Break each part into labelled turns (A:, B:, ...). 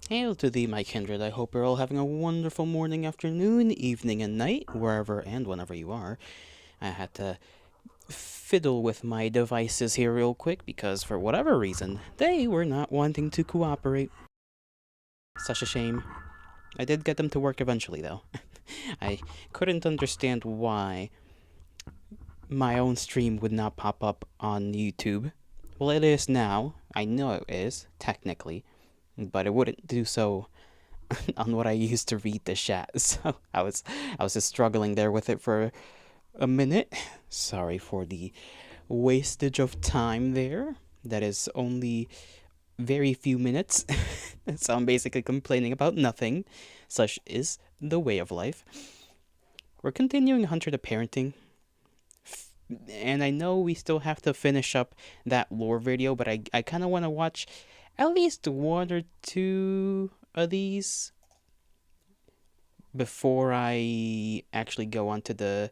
A: Hail to thee, my kindred. I hope you're all having a wonderful morning, afternoon, evening, and night, wherever and whenever you are. I had to fiddle with my devices here real quick because, for whatever reason, they were not wanting to cooperate. Such a shame. I did get them to work eventually, though. I couldn't understand why my own stream would not pop up on YouTube. Well, it is now. I know it is, technically. But it wouldn't do so on what I used to read the chat. So I was just struggling there with it for a minute. Sorry for the wastage of time there. That is only very few minutes. So I'm basically complaining about nothing. Such is the way of life. We're continuing Hunter the Parenting. And I know we still have to finish up that lore video, but I kind of want to watch at least one or two of these before I actually go on to the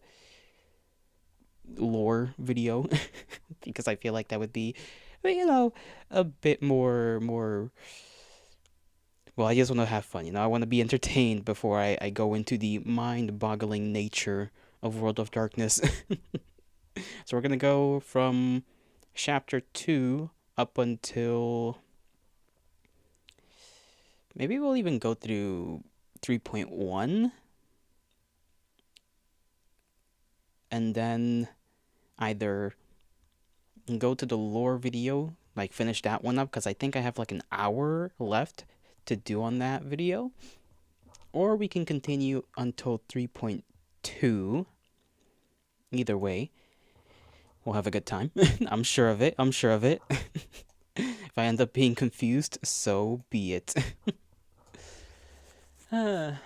A: lore video. Because I feel like that would be, a bit more, well, I just want to have fun, I want to be entertained before I go into the mind-boggling nature of World of Darkness. So we're going to go from chapter 2 up until... maybe we'll even go through 3.1. And then either go to the lore video, like finish that one up, because I think I have like an hour left to do on that video. Or we can continue until 3.2. Either way, we'll have a good time. I'm sure of it. If I end up being confused, so be it. I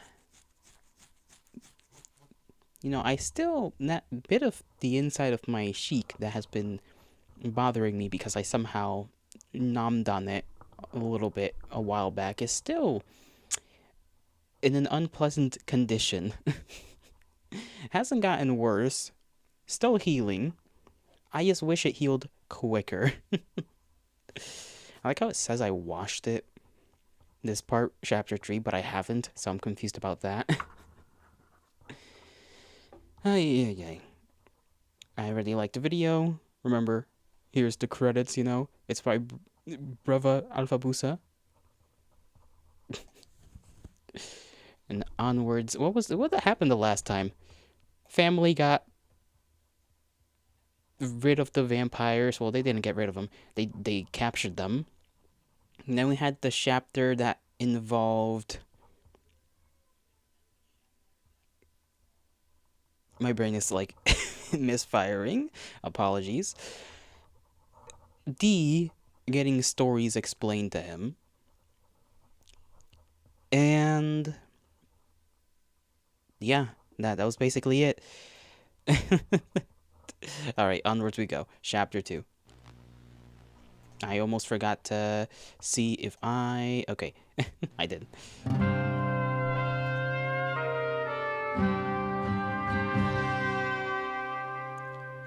A: still, that bit of the inside of my cheek that has been bothering me because I somehow nommed on it a little bit a while back is still in an unpleasant condition. Hasn't gotten worse. Still healing. I just wish it healed quicker. I like how it says I washed it. This part, chapter 3, but I haven't, so I'm confused about that. Ay. I really liked the video. Remember, here's the credits, It's by Brava Alphabusa. And onwards. What happened the last time? Family got rid of the vampires. Well, they didn't get rid of them. They captured them. And then we had the chapter that involved... my brain is like misfiring. Apologies. D getting stories explained to him. And yeah, that was basically it. Alright, onwards we go. Chapter 2. I almost forgot to see if okay, I did.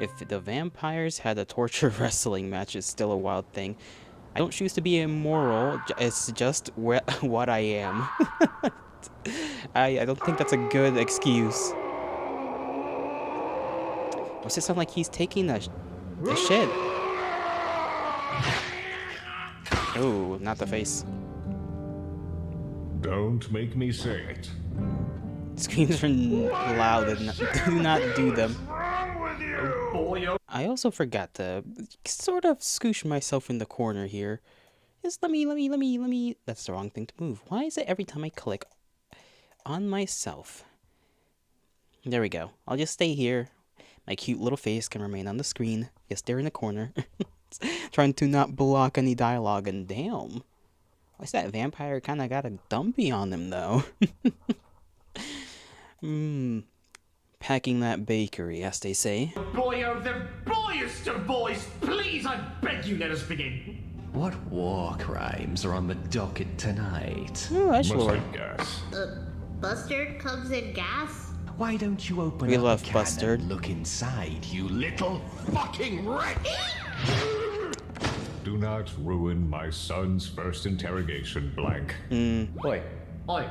A: If the vampires had a torture wrestling match, it's still a wild thing. I don't choose to be immoral, it's just what I am. I don't think that's a good excuse. What's it sound like he's taking a shit? Oh, not the face.
B: Don't make me say it.
A: Screams are loud and do not do them. I also forgot to sort of scoosh myself in the corner here. Just let me. That's the wrong thing to move. Why is it every time I click on myself? There we go. I'll just stay here. My cute little face can remain on the screen. Just there in the corner. Trying to not block any dialogue, and damn. Why's that vampire kind of got a dumpy on him, though? Packing that bakery, as they say.
C: Boy of the boyest of boys, please, I beg you, let us begin.
D: What war crimes are on the docket tonight?
A: Oh, that's
B: Must
A: Lord.
B: I guess?
E: Bustard comes in gas?
D: Why don't you open
A: We
D: up
A: love
D: the can
A: Bustard.
D: and look inside, you
C: Little fucking wretch!
B: do not ruin my son's first interrogation, blank.
F: Oi,
C: Oi.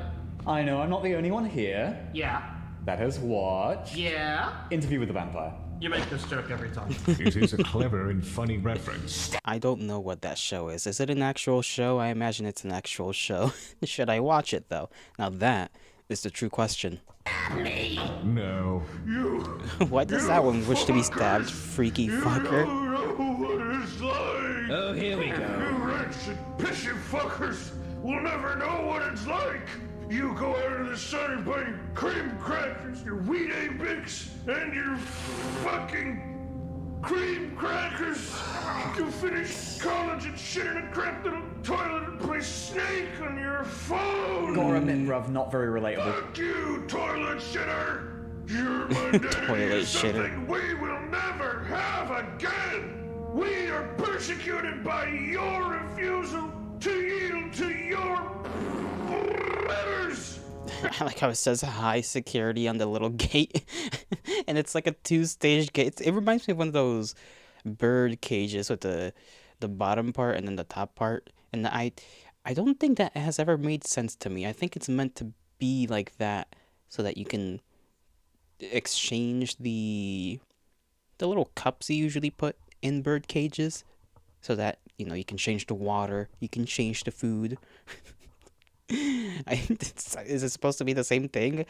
F: I know I'm not the only one here
C: Yeah.
F: that has watched
C: Yeah.
F: Interview with the Vampire.
C: You make this joke every time.
B: It is a clever and funny reference.
A: I don't know what that show is. Is it an actual show? I imagine it's an actual show. Should I watch it, though? Now that is the true question.
B: No.
A: Why does that one wish to be stabbed, freaky fucker?
G: What it's like.
H: Oh, here we
G: You
H: go.
G: wretched, pissy fuckers will never know what it's like. You go out of the sun and buy your cream crackers, your wheat Bix, and your fucking cream crackers. You finish college and shit in a crap little toilet and play Snake on your phone.
F: Gotta admit, bruv, not very relatable.
G: Fuck you, toilet shitter. Your identity
A: Toilet
G: is
A: shitter.
G: something we will never have again. We are persecuted by your refusal to yield to your letters.
A: I like how it says high security on the little gate. And it's like a 2-stage gate. It reminds me of one of those bird cages with the bottom part and then the top part. And I don't think that has ever made sense to me. I think it's meant to be like that so that you can exchange the little cups you usually put in bird cages, so that you can change the water, you can change the food. Is it supposed to be the same thing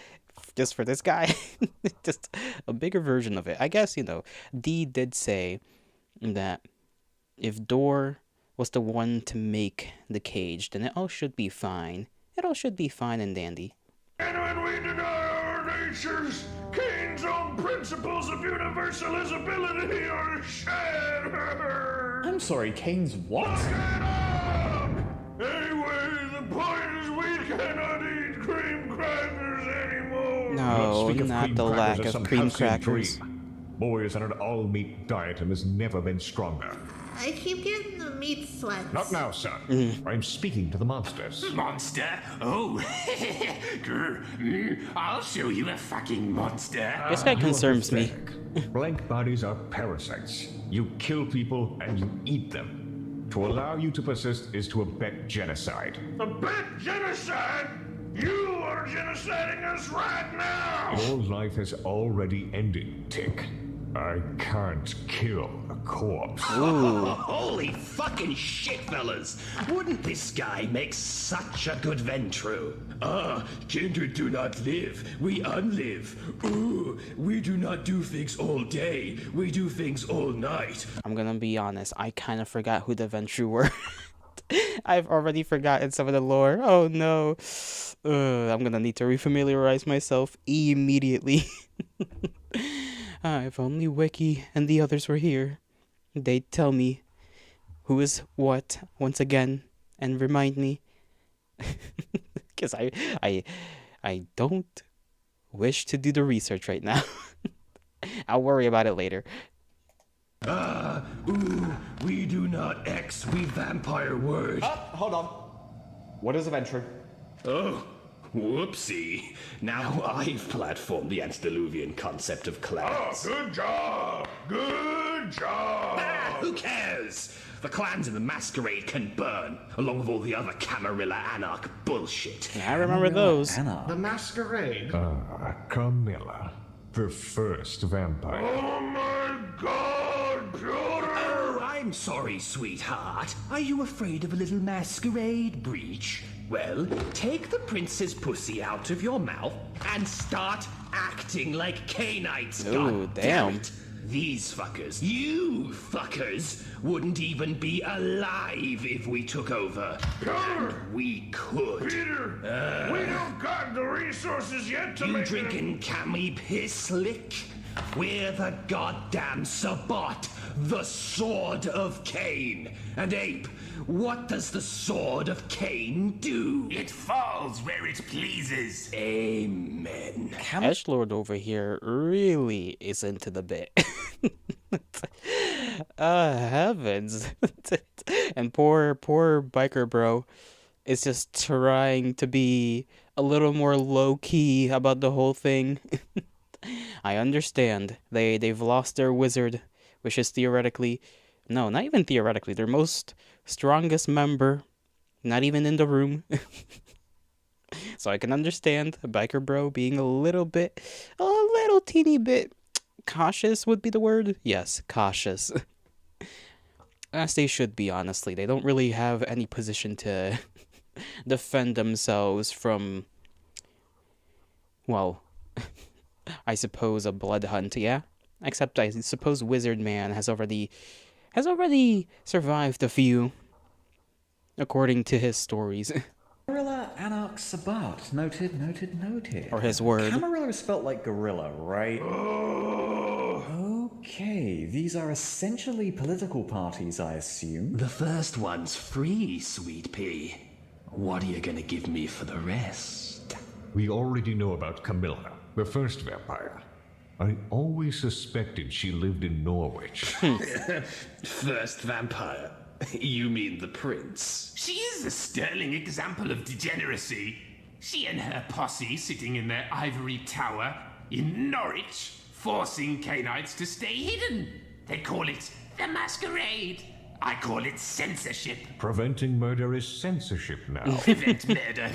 A: just for this guy? Just a bigger version of it, I guess. Dee did say that if Dor was the one to make the cage, then it all should be fine. It all should be fine and dandy.
G: And when we deny our natures, Cain's own principles of universalizability are shattered.
F: I'm sorry, Kane's what?
G: Get up! Anyway, the point is we cannot eat cream crackers anymore.
A: No,
B: Speak of
A: not
B: cream
A: the
B: crackers
A: lack
B: as
A: of
B: some
A: cream
B: halcyon
A: crackers.
B: dream. Boys on an all-meat diet and has never been stronger.
E: I keep getting the meat sweats.
B: Not now, son. I'm speaking to the monsters.
C: Monster? Oh. I'll show you a fucking monster.
A: This guy concerns me.
B: Blank bodies are parasites. You kill people and you eat them. To allow you to persist is to abet genocide.
G: Abet genocide? You are genociding us right now!
B: Your life has already ended, Tick. I can't kill a corpse.
H: Holy fucking shit, fellas! Wouldn't this guy make such a good Ventru? Kindred do not live, we unlive. Ooh, we do not do things all day, we do things all night.
A: I'm gonna be honest, I kind of forgot who the Ventru were. I've already forgotten some of the lore. Oh no. I'm gonna need to refamiliarize myself immediately. If only Wiki and the others were here. They'd tell me who is what once again and remind me. Because I don't wish to do the research right now. I'll worry about it later.
H: We do not X, we vampire word.
F: Hold on. What is a Ventru?
H: Oh, whoopsie. Now I've platformed the antediluvian concept of clans.
G: Good job! Good job!
H: Who cares? The clans in the masquerade can burn, along with all the other Camarilla Anarch bullshit.
A: I remember those.
F: Anna.
C: The masquerade?
B: Carmilla, the first vampire.
G: Oh my god, Piotr!
H: Oh, I'm sorry, sweetheart. Are you afraid of a little masquerade breach? Well, take the prince's pussy out of your mouth and start acting like Cainites.
A: Ooh,
H: God
A: damn.
H: it. These fuckers, you fuckers, wouldn't even be alive if we took over.
G: Piotr!
H: And we could.
G: Peter, we don't got the resources yet to
H: You
G: make
H: drinking cami piss lick? We're the goddamn Sabbat, the Sword of Cain. And Ape, what does the Sword of Cain do?
C: It falls where it pleases.
H: Amen.
A: Edgelord over here really is into the bit. Heavens. And poor biker bro is just trying to be a little more low-key about the whole thing. I understand. They've lost their wizard, which is theoretically No, not even theoretically. Their most strongest member, not even in the room. So I can understand a biker bro being a little teeny bit cautious would be the word. Yes, cautious. As they should be, honestly. They don't really have any position to defend themselves from, well, I suppose a blood hunt, yeah? Except I suppose Wizard Man has already survived a few, according to his stories.
F: Gorilla Anarch Sabat. Noted.
A: Or his word.
F: Camarilla is spelt like gorilla, right? Okay, these are essentially political parties, I assume.
H: The first one's free, sweet pea. What are you gonna give me for the rest?
B: We already know about Camilla, the first vampire. I always suspected she lived in Norwich.
H: First vampire? You mean the prince?
C: She is a sterling example of degeneracy. She and her posse sitting in their ivory tower in Norwich, forcing Canaanites to stay hidden. They call it the masquerade. I call it censorship.
B: Preventing murder is censorship now.
C: Prevent murder.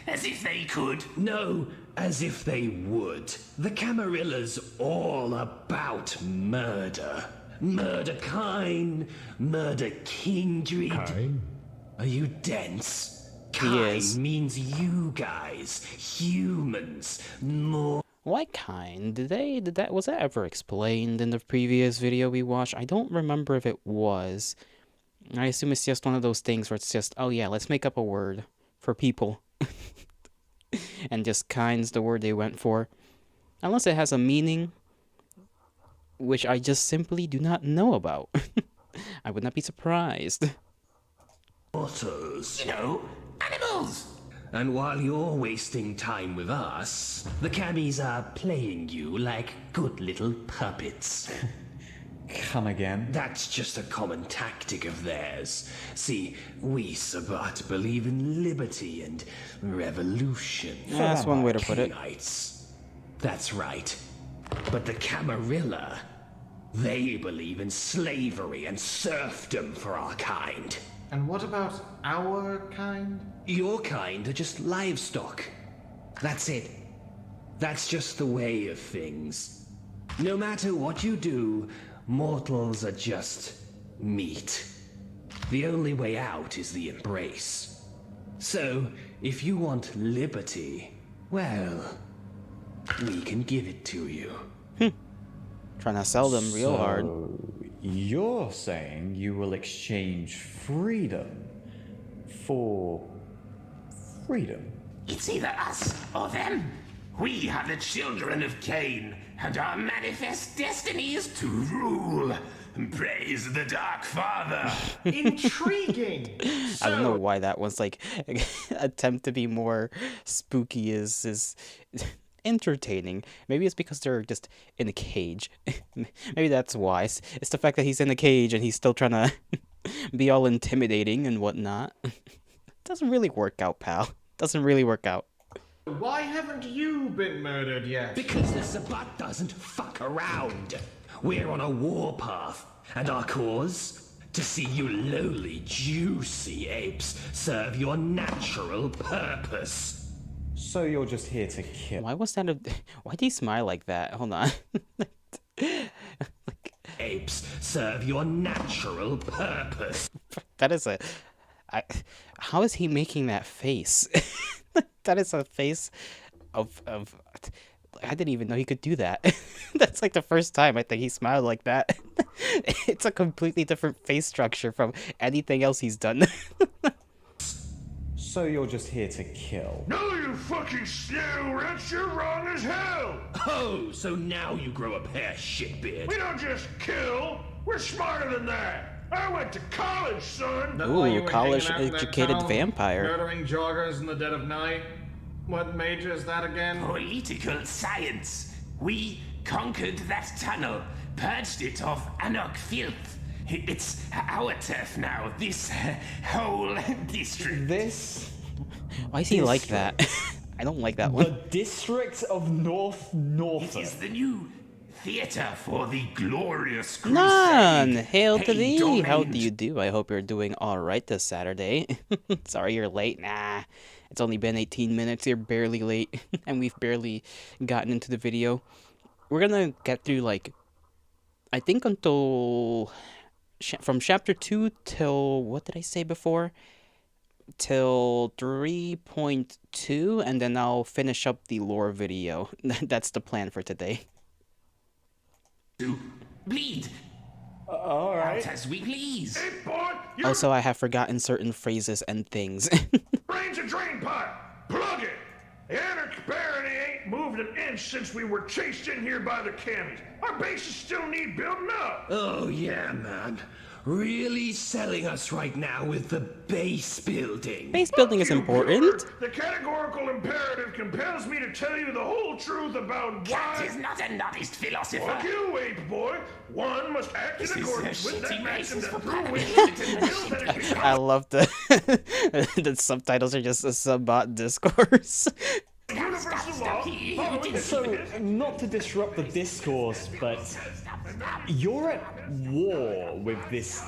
C: As if they could.
H: No, as if they would. The Camarilla's all about murder. Murder kind, murder kindred.
B: Kind?
H: Are you dense?
A: He
H: Kind
A: is.
H: means you guys, humans, more.
A: What kind? Was that ever explained in the previous video we watched? I don't remember if it was. I assume it's just one of those things where it's just, oh yeah, let's make up a word for people. And just kind's the word they went for. Unless it has a meaning, which I just simply do not know about. I would not be surprised.
H: Mortals.
C: Animals!
H: And while you're wasting time with us, the Cammies are playing you like good little puppets.
F: Come again?
H: That's just a common tactic of theirs. See, we Sabbat believe in liberty and revolution.
A: That's one way to put it.
H: Kenites. That's right. But the Camarilla, they believe in slavery and serfdom for our kind.
I: And what about our kind?
H: Your kind are just livestock. That's it. That's just the way of things. No matter what you do, mortals are just meat. The only way out is the embrace. So, if you want liberty, well, we can give it to you.
A: Trying to sell them real hard.
F: You're saying you will exchange freedom for freedom?
C: It's either us or them. We are the children of Cain, and our manifest destiny is to rule. Praise the Dark Father.
I: Intriguing!
A: I don't know why that one's like attempt to be more spooky is entertaining. Maybe it's because they're just in a cage. Maybe that's why. It's the fact that he's in a cage and he's still trying to be all intimidating and whatnot. Doesn't really work out, pal. Doesn't really work out.
I: Why haven't you been murdered yet?
H: Because the Sabbat doesn't fuck around. We're on a warpath, and our cause? To see you lowly, juicy apes serve your natural purpose.
F: So you're just here to kill?
A: Why was that why did he smile like that? Hold on.
H: Apes serve your natural purpose.
A: That is how is he making that face? That is a face of I didn't even know he could do that. That's like the first time I think he smiled like that. It's a completely different face structure from anything else he's done.
F: So you're just here to kill?
G: No, you fucking snail rats, you're wrong as hell!
H: Oh, so now you grow a pair, shitbeard.
G: We don't just kill, we're smarter than that! I went to college, son!
I: That why you
A: Ooh,
I: were hanging out in that
A: college-educated
I: town,
A: vampire.
I: Murdering joggers in the dead of night? What major is that again?
C: Political science. We conquered that tunnel, purged it of Anarch filth. It's our turf now, this whole district.
F: This?
A: Why is he like that? I don't like that
F: The
A: one.
F: district of North
C: It
F: Norfolk.
C: is the new theatre for the glorious crusade.
A: None! Hail to
C: Hey,
A: thee! How
C: Dormant.
A: do you do? I hope you're doing alright this Saturday. Sorry you're late. Nah. It's only been 18 minutes. You're barely late. And we've barely gotten into the video. We're gonna get through, like, I think until... from chapter 2 till... what did I say before? Till 3.2, and then I'll finish up the lore video. That's the plan for today.
C: To bleed
F: Alright.
C: out as we please.
G: Hey, boy, your
A: Also, I have forgotten certain phrases and things.
G: brain's a drain pipe. Plug it. The anarchy barony ain't moved an inch since we were chased in here by the camis. Our bases still need building up.
H: Oh, yeah, man. Really selling us right now with the base building.
A: Base building is
G: You
A: important.
G: Gilbert. The categorical imperative compels me to tell you the whole truth about
C: Cat
G: why...
C: is not an honest philosopher.
G: Fuck you, ape boy. One must act
C: This
G: in
C: is
G: accordance
C: a
G: with that
C: shitty
G: maxim
C: basis
G: that
C: for
G: through which
C: planning.
G: will that it becomes...
A: I love the the subtitles are just a Sabat discourse.
G: Universal law, following the
F: So, not to disrupt the discourse, but you're at war with this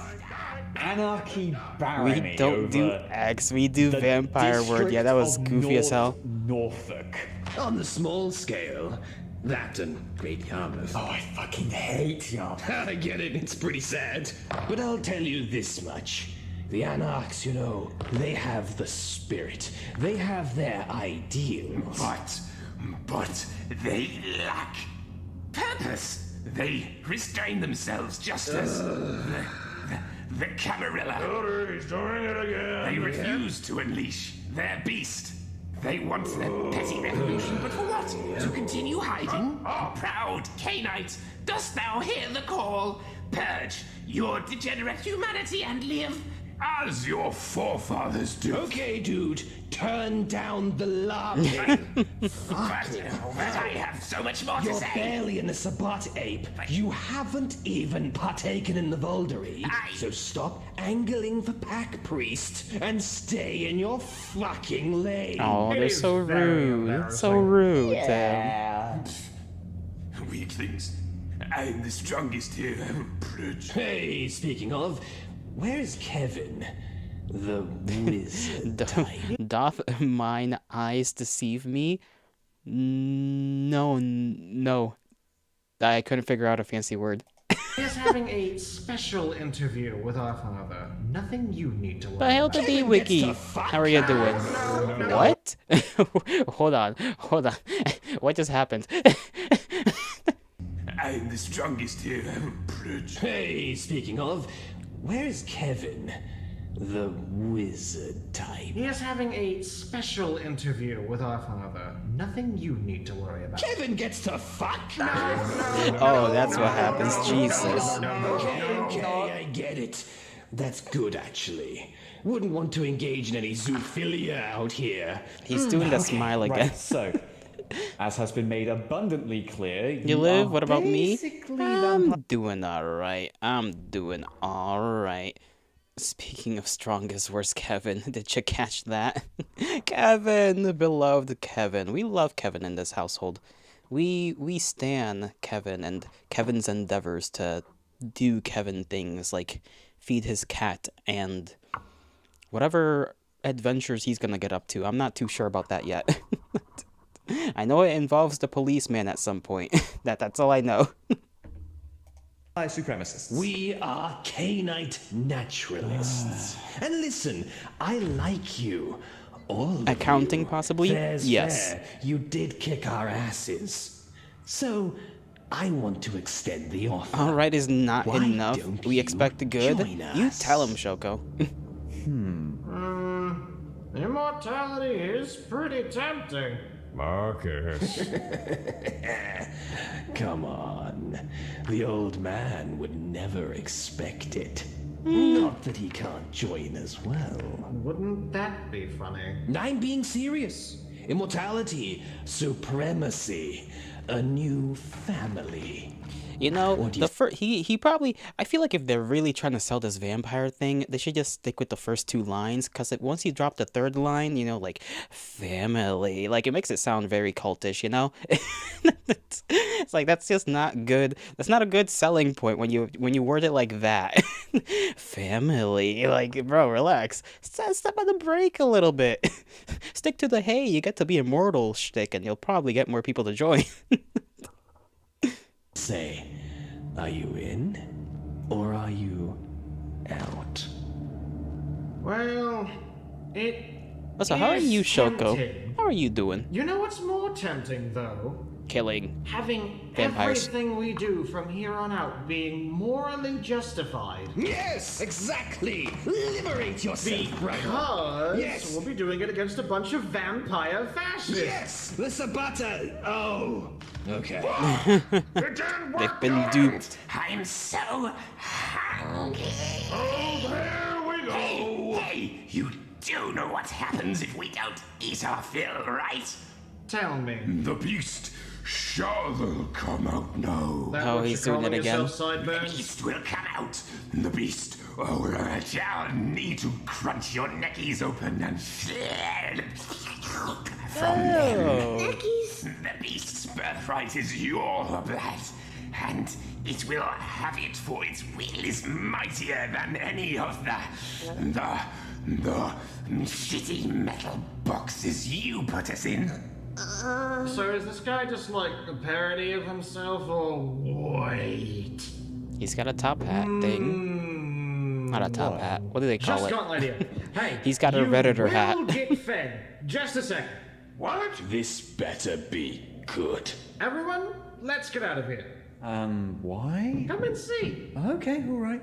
F: anarchy barony
A: We don't do
F: over
A: X, we do
F: the
A: vampire word. Yeah, that was
F: district
A: goofy
F: of
A: as hell.
F: Norfolk.
H: On the small scale, that and Great Yarmouth.
F: Oh, I fucking hate Yarmouth.
H: I get it, it's pretty sad. But I'll tell you this much. The Anarchs, you know, they have the spirit. They have their ideals.
C: But they lack purpose. They restrain themselves just as the Camarilla.
G: Daughter, he's doing it again.
C: They refuse to unleash their beast. They want their petty revolution, but for what? To continue hiding? Proud Canite, dost thou hear the call? Purge your degenerate humanity and live as your forefathers do.
H: Okay, dude, turn down the larping.
C: But I have so much more to
H: You're
C: say.
H: barely in the Sabat ape. You haven't even partaken in the Voldery. So stop angling for Pack Priest and stay in your fucking lane.
A: Oh, they're
I: is
A: so
I: very
A: rude. It's so
I: embarrassing.
A: rude, Tim.
C: Weaklings. I'm the strongest here. Purge.
H: Hey, speaking of, where's Kevin? The wizard type.
A: Doth mine eyes deceive me? No. I couldn't figure out a fancy word.
I: He is having a special interview with our father. Nothing you need to worry
A: But hail
I: about.
A: to thee, Wiki. How are you doing? What? Hold on. What just happened?
C: I'm the strongest here. Purge.
H: Hey, speaking of, where's Kevin? The wizard type.
I: He is having a special interview with our father. Nothing you need to worry about.
H: Kevin gets to fuck?
A: Oh, that's what happens. Jesus.
H: Okay, I get it. That's good, actually. Wouldn't want to engage in any zoophilia out here.
A: He's doing the smile again.
F: Right, so, as has been made abundantly clear,
A: You live?
F: are
A: What about me?
F: basically
A: I'm doing alright. Speaking of strongest, where's Kevin? Did you catch that? Kevin, the beloved Kevin. We love Kevin in this household. We stan Kevin and Kevin's endeavors to do Kevin things like feed his cat and whatever adventures he's gonna get up to. I'm not too sure about that yet. I know it involves the policeman at some point. That's all I know.
F: supremacists.
H: We are Canite naturalists. And listen, I like you. All of
A: Accounting,
H: you.
A: possibly?
H: Fair's
A: Yes.
H: fair. You did kick our asses. So, I want to extend the offer.
A: Alright is not
H: Why
A: enough.
H: don't
A: We
H: you
A: expect the good.
H: join
A: You
H: us?
A: tell him, Shoko.
I: Immortality is pretty tempting.
B: Marcus.
H: Come on. The old man would never expect it. Not that he can't join as well.
I: Wouldn't that be funny?
H: I'm being serious. Immortality, supremacy, a new family.
A: You know,
D: What do
A: the
D: you
A: first he probably. I feel like if they're really trying to sell this vampire thing, they should just stick with the first two lines. Cause once you drop the third line, you know, like family, like it makes it sound very cultish. You know, it's like that's just not good. That's not a good selling point when you word it like that. Family, like bro, relax. Step on the brake a little bit. Stick to the hey, you get to be immortal shtick, and you'll probably get more people to join.
D: say? Are you in? Or are you out?
I: Well, it.
A: So how are
I: is
A: you, Shoko?
I: tempting.
A: How are you doing?
I: You know what's more tempting, though?
A: Killing.
I: Having
A: Vampires.
I: everything we do from here on out being morally justified.
H: Yes, exactly. Liberate yourself, brother.
I: Because
H: Yes.
I: we'll be doing it against a bunch of vampire fascists.
H: Yes, the Sabata. Oh, okay.
A: They've been duped.
C: I'm so hungry.
G: Oh, there we go.
C: Hey, you do know what happens if we don't eat our fill, right?
I: Tell me.
G: The beast shall come out now.
I: That
A: Oh,
I: what
A: he's
I: you're
A: doing it
I: calling
A: again.
I: yourself,
C: The
I: Sideburns?
C: beast will come out.
G: The beast. Oh,
C: Shall need to crunch your neckies open and from
A: Oh.
E: Neckies?
C: the beast's birthright is your blood, and it will have it, for its will is mightier than any of the shitty metal boxes you put us in.
I: So is this guy just like a parody of himself, or wait?
A: He's got a top hat thing. Not a top hat. What do they call
I: Just
A: it?
I: got an idea. Hey,
A: He's got a
I: you
A: Redditor
I: will
A: hat.
I: get fed. Just a second.
G: what?
H: This better be good.
I: Everyone, let's get out of here.
F: Why?
I: Come and see.
F: Okay, alright.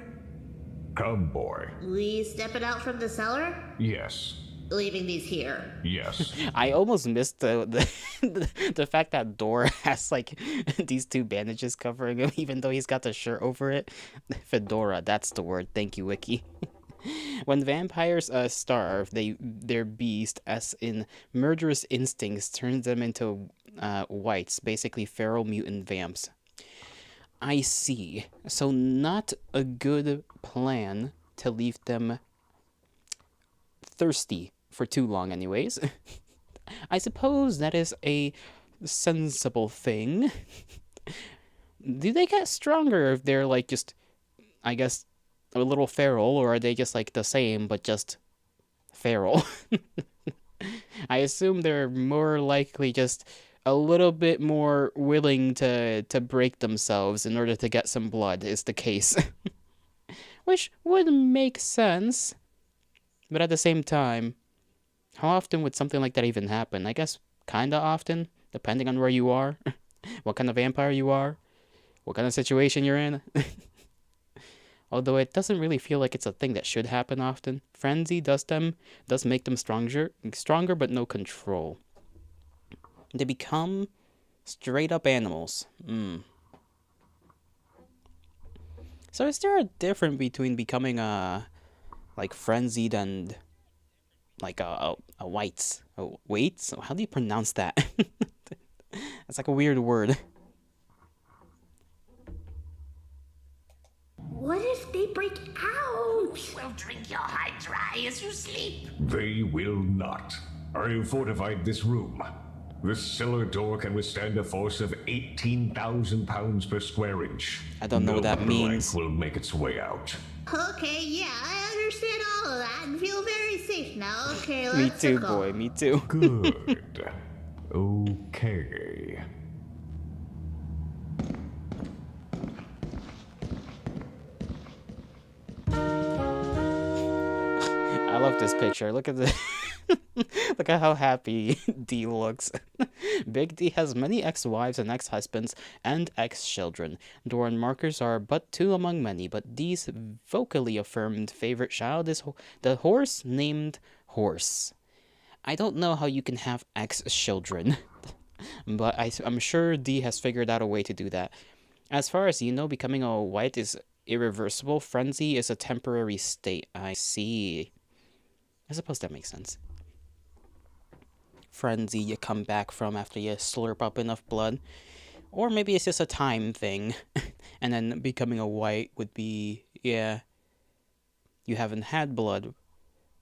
B: Come, boy.
E: We stepping out from the cellar?
B: Yes.
E: Leaving these here.
B: Yes.
A: I almost missed the fact that Dora has like these two bandages covering him, even though he's got the shirt over it. Fedora, that's the word. Thank you, Wiki. When vampires starve, their beast, as in murderous instincts, turns them into whites, basically feral mutant vamps. I see. So not a good plan to leave them thirsty for too long anyways. I suppose that is a sensible thing. Do they get stronger if they're like just, I guess, a little feral, or are they just like the same but just feral? I assume they're more likely just a little bit more willing to break themselves in order to get some blood is the case. Which would make sense. But at the same time, how often would something like that even happen? I guess kinda often, depending on where you are, what kind of vampire you are, what kind of situation you're in. Although it doesn't really feel like it's a thing that should happen often. Frenzy does make them stronger, but no control. They become straight up animals. So is there a difference between becoming like frenzied and like a whites? Wait, how do you pronounce that? That's like a weird word.
E: What if they break out?
C: We'll drink your hide dry as you sleep.
B: They will not. I fortified this room. This cellar door can withstand a force of 18,000 pounds per square inch.
A: I don't know what that
B: No
A: means.
B: blank will make its way out.
E: Okay, yeah, I understand all of that and feel very safe now. Okay,
A: Me
E: let's
A: too,
E: go.
A: boy. Me too.
B: Good. Okay.
A: I love this picture. Look at the look at how happy D looks. Big D has many ex-wives and ex-husbands and ex-children. Doran markers are but two among many, but D's vocally affirmed favorite child is the horse named Horse. I don't know how you can have ex-children, but I'm sure D has figured out a way to do that. As far as you know, becoming a white is irreversible. Frenzy is a temporary state. I see. I suppose that makes sense. Frenzy you come back from after you slurp up enough blood. Or maybe it's just a time thing. And then becoming a white would be, yeah, you haven't had blood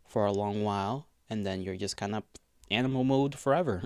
A: for a long while, and then you're just kind of animal mode forever.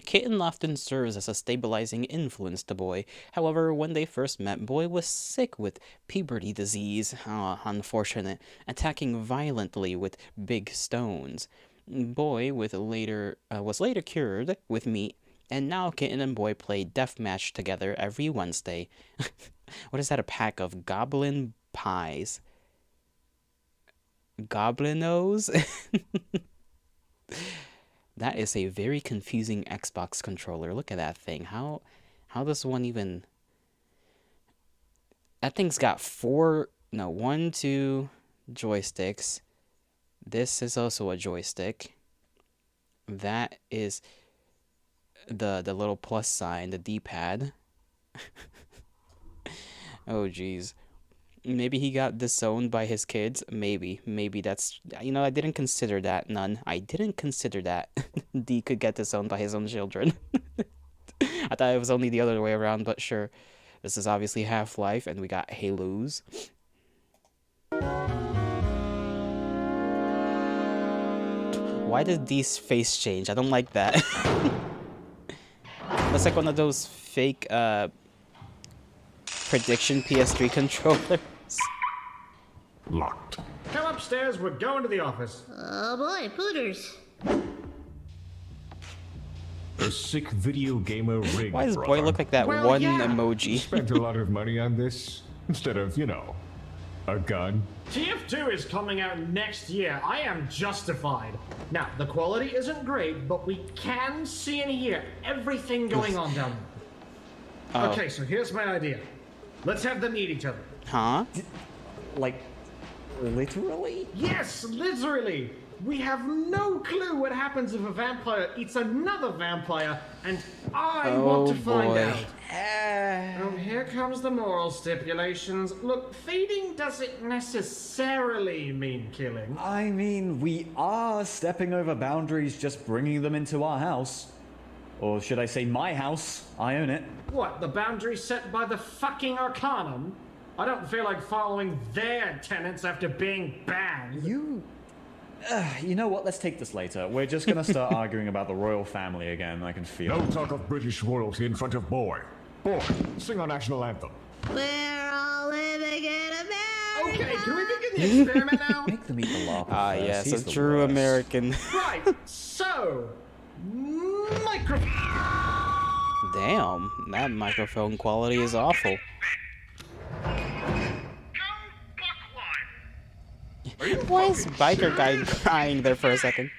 A: Kitten often serves as a stabilizing influence to Boy. However, when they first met, Boy was sick with puberty disease, unfortunate, attacking violently with big stones. Boy was later cured with meat, and now Kitten and Boy play deathmatch together every Wednesday. What is that, a pack of goblin pies? Goblinos? That is a very confusing Xbox controller. Look at that thing. How does one even... That thing's got 1, 2 joysticks. This is also a joystick. That is the little plus sign, the D-pad. Oh, jeez. Maybe he got disowned by his kids. Maybe that's... I didn't consider that, none. I didn't consider that. D could get disowned by his own children. I thought it was only the other way around, but sure. This is obviously Half-Life, and we got Halos. Why did D's face change? I don't like that. Looks like one of those fake, prediction PS3 controllers.
B: Locked.
I: Come upstairs, we're going to the office.
E: Oh boy, Pooters.
B: A sick video gamer rig.
A: Why does
B: brother.
A: Boy look like that one emoji?
B: Spent a lot of money on this instead of, a gun.
I: TF2 is coming out next year. I am justified. Now, the quality isn't great, but we can see and hear everything going on down there.
A: Oh.
I: Okay, so here's my idea. Let's have them eat each other.
A: Huh?
F: Like, literally?
I: Yes, literally. We have no clue what happens if a vampire eats another vampire, and I want to find
A: boy.
I: out. Oh, here comes the moral stipulations. Look, feeding doesn't necessarily mean killing.
F: I mean, we are stepping over boundaries just bringing them into our house. Or should I say my house? I own it.
I: What, the boundary set by the fucking Arcanum? I don't feel like following their tenets after being banned.
F: You know what? Let's take this later. We're just gonna start arguing about the royal family again. I can feel
B: No
F: it.
B: talk of British royalty in front of Boy. Boy, sing our national anthem.
E: We're all living in America.
I: Okay, can we begin the experiment now?
F: Make them eat the lapa
A: Ah,
F: first.
A: yes,
F: He's
A: a
F: the
A: true
F: worst.
A: American.
I: Right, so... Microphone.
A: Damn, that microphone quality is awful. Why is biker guy crying there for a second?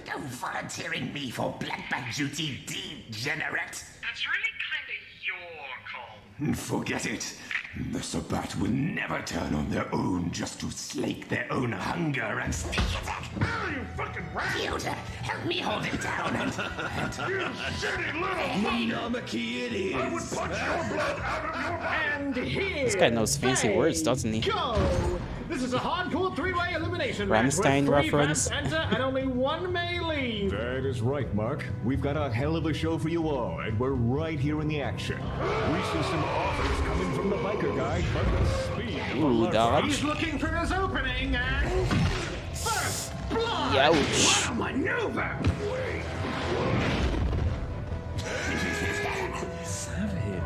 C: Don't volunteering me for black bag duty, degenerate.
G: That's really kind of your call.
C: Forget it. The Sabbat will never turn on their own just to slake their own hunger and sneak attack.
G: Oh, you fucking rat!
C: Fiona, help me hold him down and
G: You shitty little...
H: Monarchy it is.
G: I would punch your blood out of your body!
I: And here
A: This guy knows fancy
I: they
A: words, doesn't he?
I: Go! This is a hardcore three-way elimination
A: Rammstein
I: match where 3
A: reference.
I: fans enter and only 1 may leave.
B: That is right, Mark. We've got a hell of a show for you all, and we're right here in the action. We see some offers coming from the biker guy, but the speed of
A: Ooh,
B: our
A: dodge.
I: He's looking for his opening and... First blood!
A: Youch.
C: what a maneuver!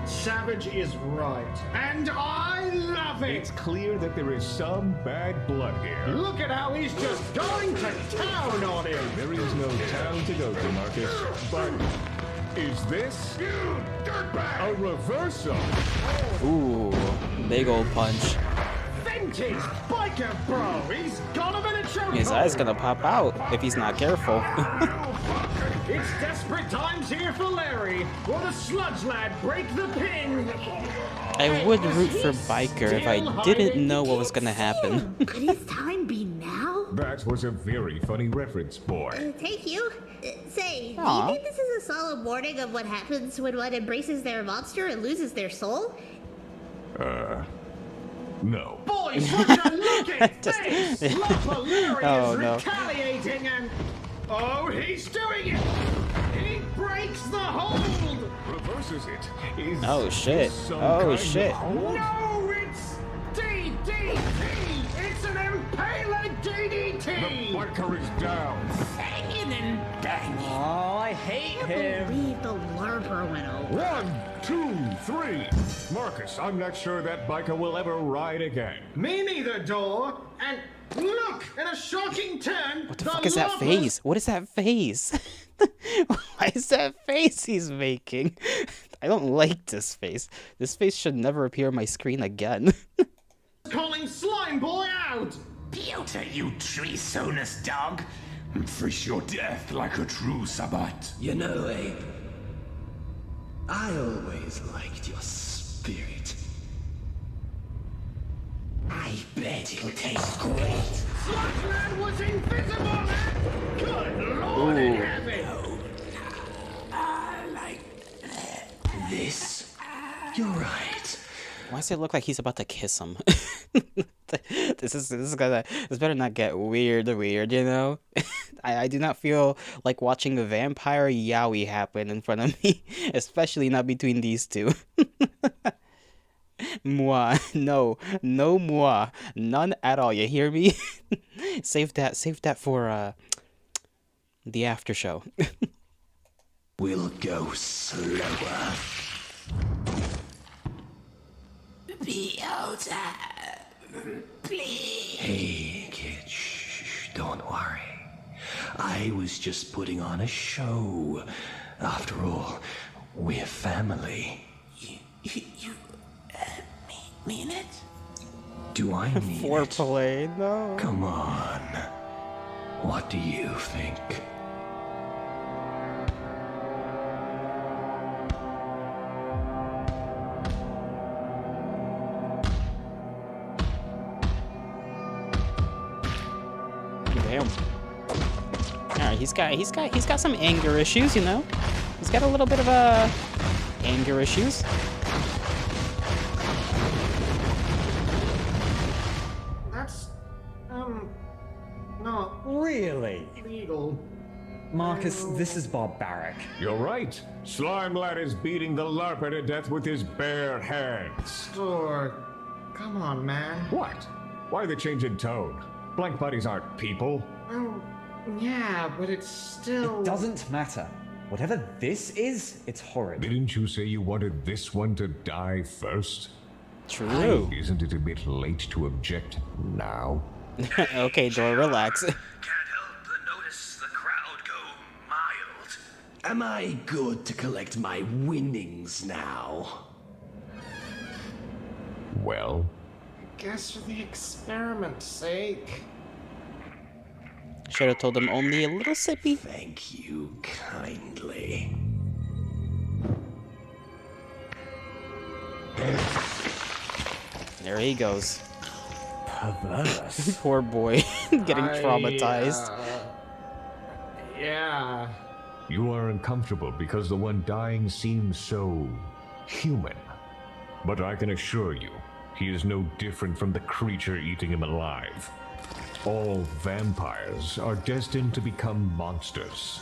I: Savage is right. And I love
B: It's
I: it!
B: clear that there is some bad blood here.
I: Look at how he's just going to town on him!
B: There is no town to go to, Marcus. But is this a reversal?
A: Ooh, big old punch.
I: Vintage biker bro! He's got him in a chokehold!
A: His eye's gonna pop out if he's not careful.
I: It's desperate times here for Larry. Will the sludge lad break the pin?
A: I would root for Biker if I didn't know what was gonna happen.
E: Could his time be now?
B: That was a very funny reference, boy.
E: Thank you. Say, do
A: Aw.
E: you think this is a solid warning of what happens when one embraces their monster and loses their soul?
B: No.
I: Boys, would you look at this? Lopaluri
A: Oh,
I: is
A: no.
I: retaliating and... Oh, he's doing it! He breaks the hold!
B: Reverses it. Is
A: Oh, shit.
B: this some
A: Oh,
B: kind of
A: shit.
B: hold?
I: No, it's DDT! It's an impaler
B: The
I: DDT!
B: biker is down.
C: Banging and banging.
F: Oh, I hate
E: I
F: him.
E: believe the larper went over.
B: 1, 2, 3. Marcus, I'm not sure that biker will ever ride again.
I: Me neither, Door. And look, in a shocking turn,
A: What the fuck is that face? What is that face? Why is that face he's making? I don't like this face. This face should never appear on my screen again.
I: calling Slime Boy out!
C: Piotr, you treasonous dog. Fish your death like a true Sabbat.
H: You know, Abe, I always liked your spirit. I bet it'll taste great.
I: Sludgeland was invisible! Good lord in heaven!
H: Like this? You're right.
A: Why does it look like he's about to kiss him? This better not get weird, you know? I do not feel like watching a vampire yaoi happen in front of me, especially not between these two. Moi, no moi, none at all. You hear me? Save that for the after show.
H: We'll go slower.
C: Piotr, please.
H: Hey, kid, shh, don't worry. I was just putting on a show. After all, we're family.
C: You mean it?
H: Do I mean it?
A: Foreplay, no.
H: Come on. What do you think?
A: Damn. Alright, he's got some anger issues, you know? He's got a little bit of anger issues.
I: That's, not
F: Really?
I: legal.
F: Marcus, this is barbaric.
B: You're right. Slime Lad is beating the larper to death with his bare hands.
I: Door. Come on, man.
B: What? Why the change in tone? Blank bodies aren't people.
I: Well, yeah, but it's still...
F: It doesn't matter. Whatever this is, it's horrid.
B: Didn't you say you wanted this one to die first?
A: True.
B: Isn't it a bit late to object now?
A: Okay, Dor, relax.
H: Can't help but notice the crowd go mild. Am I good to collect my winnings now?
B: Well,
I: Guess for the experiment's sake.
A: Should have told him only a little sippy.
H: Thank you kindly.
A: There he goes.
F: Perverse.
A: Poor boy, getting traumatized.
I: Yeah.
B: you are uncomfortable because the one dying seems so human. But I can assure you, he is no different from the creature eating him alive. All vampires are destined to become monsters.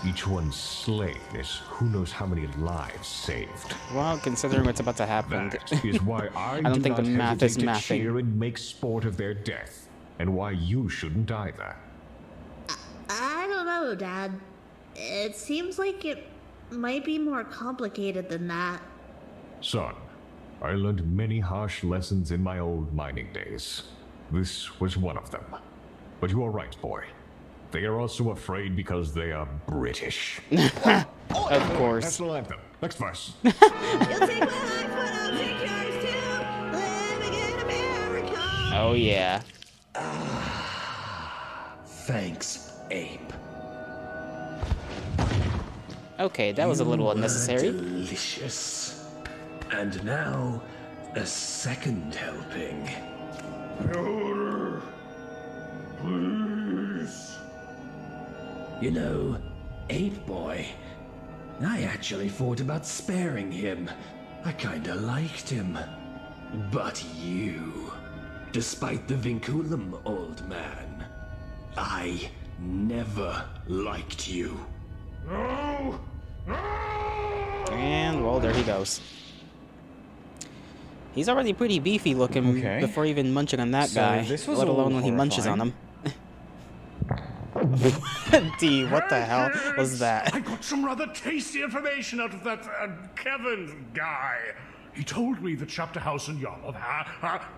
B: Each one slain is who knows how many lives saved.
A: Well, considering what's about to happen,
B: That is why I
A: don't
B: do
A: think the
B: not
A: math is
B: hesitate to
A: mathing.
B: cheer and make sport of their death, and why you shouldn't either.
E: I don't know, Dad. It seems like it might be more complicated than that.
B: Son, I learned many harsh lessons in my old mining days. This was one of them. But you are right, boy. They are also afraid because they are British.
A: of course.
B: National anthem. Next verse.
E: You'll take my life, but I'll take yours too. Living in America.
A: Oh yeah.
H: Thanks, Ape.
A: Okay, that was a little unnecessary.
H: Delicious. And now, a second helping.
G: Order. Please.
H: You know, Ape Boy, I actually thought about sparing him. I kinda liked him. But you, despite the vinculum, old man, I never liked you.
G: No! No!
A: And, well, there he goes. He's already pretty beefy looking before even munching on that guy,
F: this was
A: let
F: all
A: alone when he munches on
F: horrifying.
A: him. D, what the hell was that?
G: I got some rather tasty information out of that Kevin guy. He told me the chapter house in Yarmouth. What are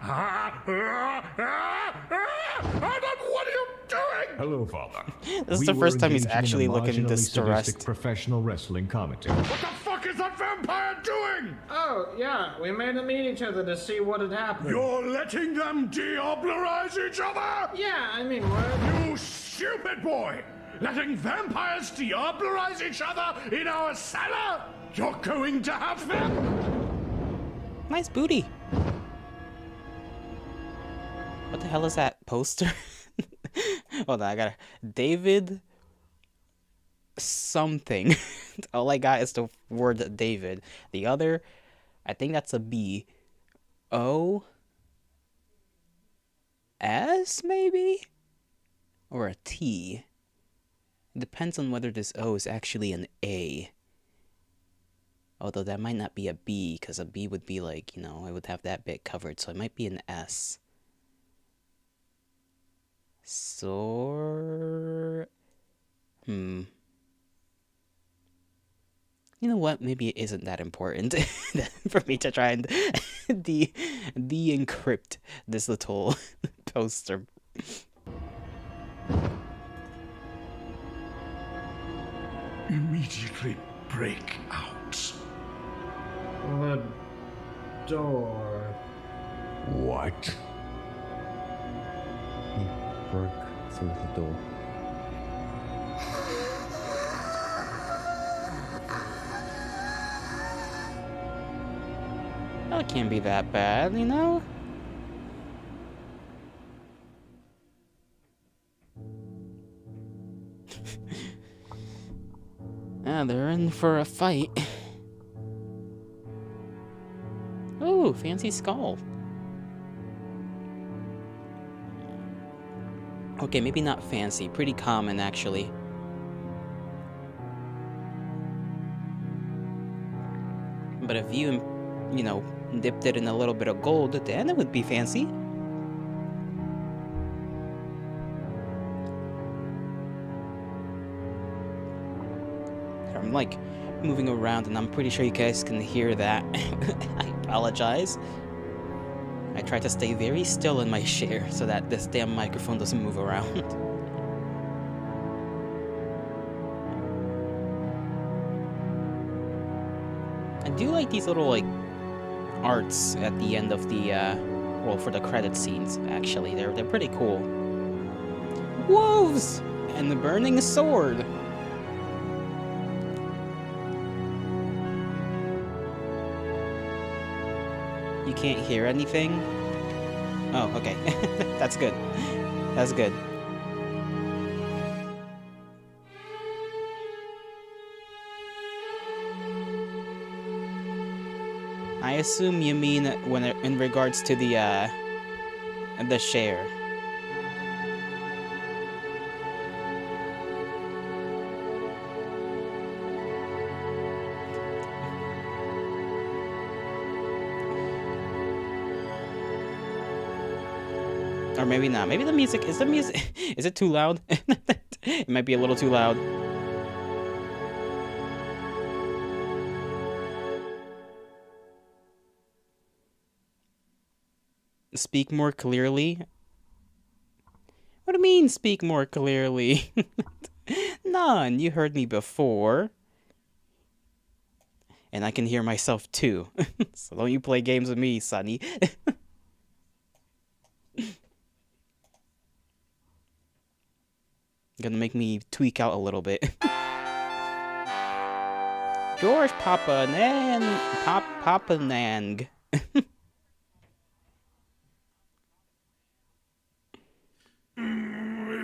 G: you doing?
B: Hello, Father.
A: This is
B: We
A: the
B: were
A: first time he's
B: engaging in a
A: actually looking
B: marginally
A: distressed.
B: sadistic professional wrestling commentary.
G: What the fuck is that vampire doing?
I: Oh, yeah, we made them meet each other to see what had happened.
G: You're letting them deoblerize each other?
I: Yeah, I mean, what?
G: You stupid boy! Letting vampires deoblerize each other in our cellar? You're going to have them?
A: Nice booty. What the hell is that poster? Hold on, I gotta... David... something. All I got is the word David. The other, I think that's a B. O... S, maybe? Or a T. It depends on whether this O is actually an A. Although that might not be a B, because a B would be like, you know, I would have that bit covered, so it might be an S. You know what? Maybe it isn't that important for me to try and de-encrypt this little poster.
G: Immediately break out.
I: The door.
B: What?
J: He broke through the door.
A: Well, it can't be that bad, you know? Ah, they're in for a fight. Ooh, fancy skull. Okay, maybe not fancy. Pretty common, actually. But if you know, dipped it in a little bit of gold, then it would be fancy. I'm like moving around and I'm pretty sure you guys can hear that. I apologize. I try to stay very still in my chair so that this damn microphone doesn't move around. I do like these little like arts at the end of the well, for the credit scenes, actually. They're pretty cool. Wolves and the burning sword. You can't hear anything? Oh, okay. That's good. That's good. I assume you mean when in regards to the share. Or maybe not. Maybe the music is is it too loud? It might be a little too loud. Speak more clearly? What do you mean, speak more clearly? None, you heard me before. And I can hear myself too. So don't you play games with me, Sonny. Gonna make me tweak out a little bit. George Papanang.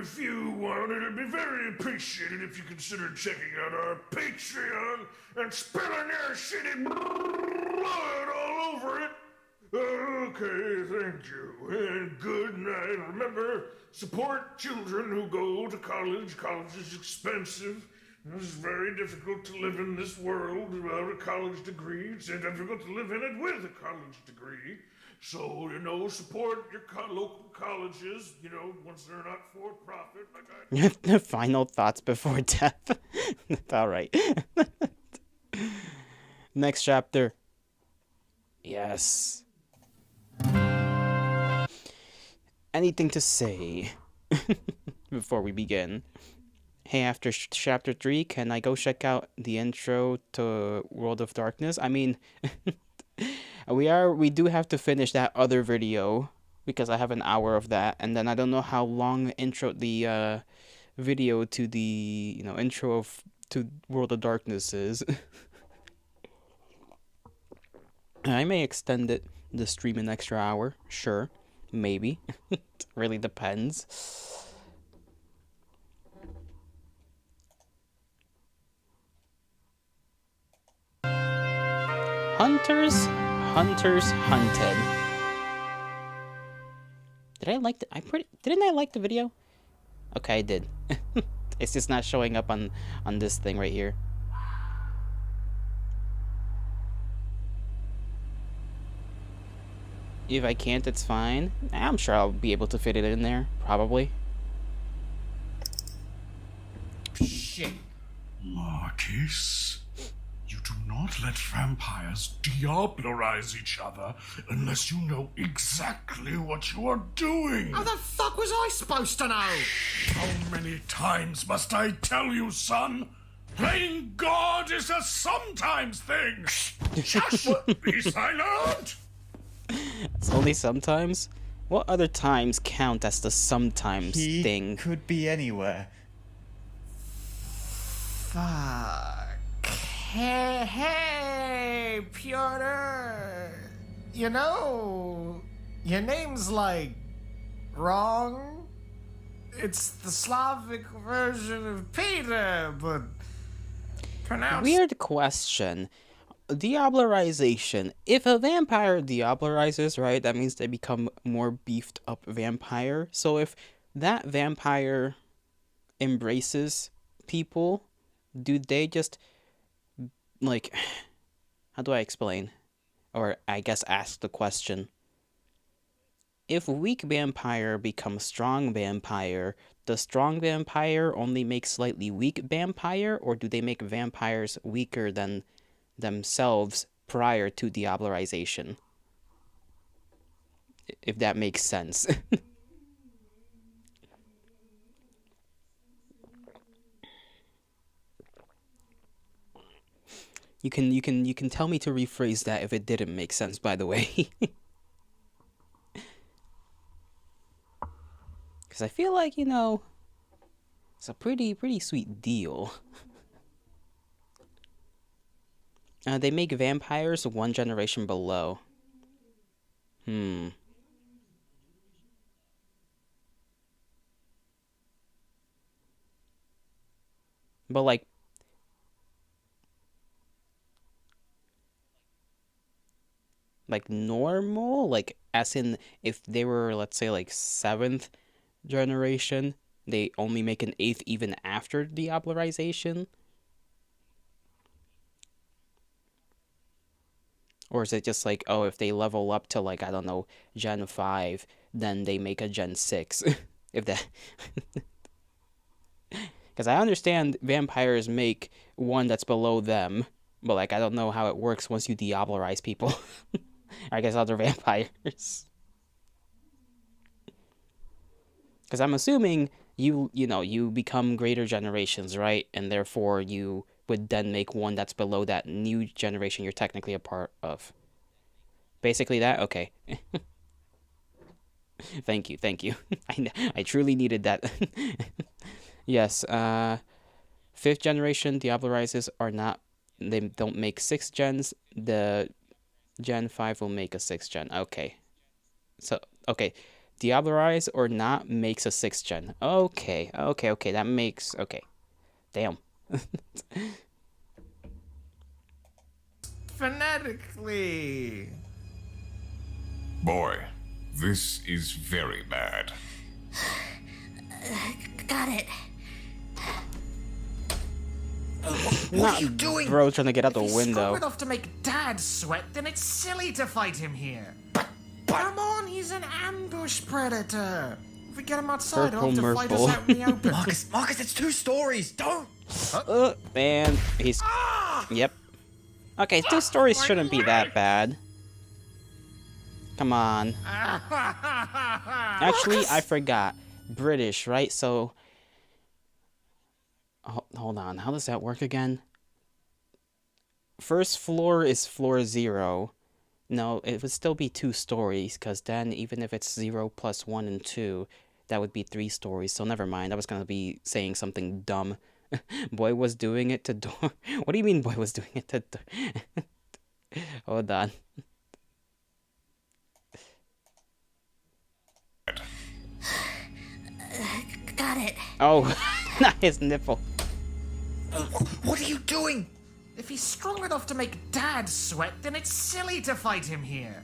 G: If you wanted, it'd be very appreciated if you considered checking out our Patreon and spilling your shitty blood all over it. Okay, thank you. And good night. Remember, support children who go to college. College is expensive. It's very difficult to live in this world without a college degree. It's difficult to live in it with a college degree. So, support your local colleges, once they're not for profit.
A: The final thoughts before death. All right. Next chapter. Yes. Anything to say before we begin? Hey, after chapter 3, can I go check out the intro to World of Darkness? I mean, we do have to finish that other video because I have an hour of that, and then I don't know how long the video to the intro to World of Darkness is. I may extend the stream an extra hour, sure, maybe. It really depends. Hunters hunted. Didn't I like the video? Okay, I did. It's just not showing up on this thing right here. If I can't, it's fine. I'm sure I'll be able to fit it in there, probably.
I: Shit.
G: Marcus, you do not let vampires diablerize each other unless you know exactly what you are doing.
I: How the fuck was I supposed to know?
G: How many times must I tell you, son? Playing God is a sometimes thing. Shush! Be silent!
A: It's only sometimes? What other times count as the sometimes thing?
F: Could be anywhere.
I: Fuck. Hey, Piotr. You know, your name's like wrong. It's the Slavic version of Peter, but pronounced.
A: Weird question. Diablerization. If a vampire diablerizes, right, that means they become more beefed up vampire. So if that vampire embraces people, do they just, like, how do I explain? Or I guess ask the question. If weak vampire becomes strong vampire, does strong vampire only make slightly weak vampire, or do they make vampires weaker than themselves prior to diablerization? If that makes sense. You can tell me to rephrase that if it didn't make sense, by the way. Cuz I feel like, it's a pretty sweet deal. They make vampires one generation below. But like normal, like as in if they were, let's say, like 7th generation, they only make an 8th even after diablerization. Or is it just like, oh, if they level up to, like, I don't know, Gen 5, then they make a Gen 6? If that... Because I understand vampires make one that's below them, but, like, I don't know how it works once you diablerize people. I guess other vampires. Because I'm assuming you become greater generations, right? And therefore you would then make one that's below that new generation you're technically a part of. Basically that? Okay. Thank you. I truly needed that. Yes, 5th generation diablerizes are not, they don't make 6 gens. The Gen 5 will make a 6th gen. Okay. So, okay. Diablerize or not makes a 6th gen. Okay. That makes, okay. Damn.
I: Phonetically.
B: Boy, this is very bad.
E: Got it.
A: What are you doing? Bro trying to get out the
I: If he's
A: window.
I: strong enough to make Dad sweat, then it's silly to fight him here. Come on, he's an ambush predator. If we get him outside, he'll have to fight us out in the open.
K: Marcus, it's 2 stories. Don't.
A: Man, he's. Yep. Okay, 2 stories shouldn't be that bad. Come on. Actually, I forgot. British, right? So. Oh, hold on. How does that work again? First floor is floor 0. No, it would still be 2 stories, because then even if it's 0 plus 1 and 2, that would be 3 stories. So never mind. I was gonna be saying something dumb. Boy was doing it to door. What do you mean boy was doing it to door? Hold on.
E: Got it.
A: Oh, not his nipple.
K: What are you doing?
I: If he's strong enough to make Dad sweat, then it's silly to fight him here.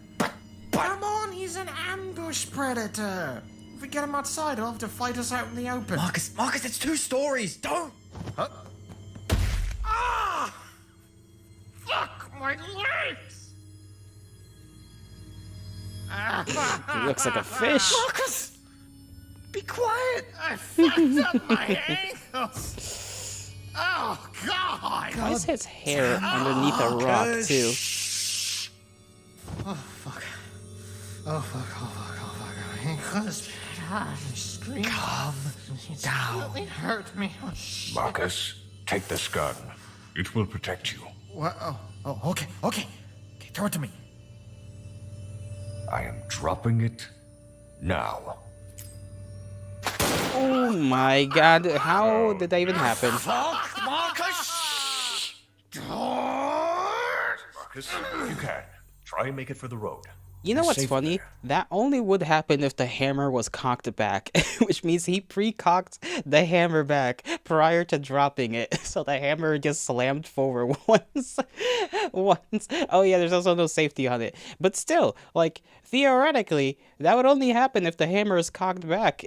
I: Come on, he's an ambush predator. If we get him outside, he'll have to fight us out in the open.
K: Marcus, it's 2 stories. Don't.
C: Ah! Fuck my legs!
A: He looks like a fish.
K: Marcus, be quiet.
C: I fucked up my ankles! Oh, God!
A: Why is his hair underneath a rock, too?
I: Oh, fuck. Oh, fuck. Ankles. Scream.
K: Calm down.
I: It hurt me. Oh, shit.
B: Marcus, take this gun. It will protect you.
I: What? Oh, okay. Okay, throw it to me.
B: I am dropping it now.
A: Oh my god, how did that even happen?
K: Fuck, Marcus.
B: Marcus, you can. Try and make it for the road.
A: You know what's funny? That only would happen if the hammer was cocked back, which means he pre-cocked the hammer back prior to dropping it, so the hammer just slammed forward once. Oh yeah, there's also no safety on it. But still, like, theoretically, that would only happen if the hammer is cocked back.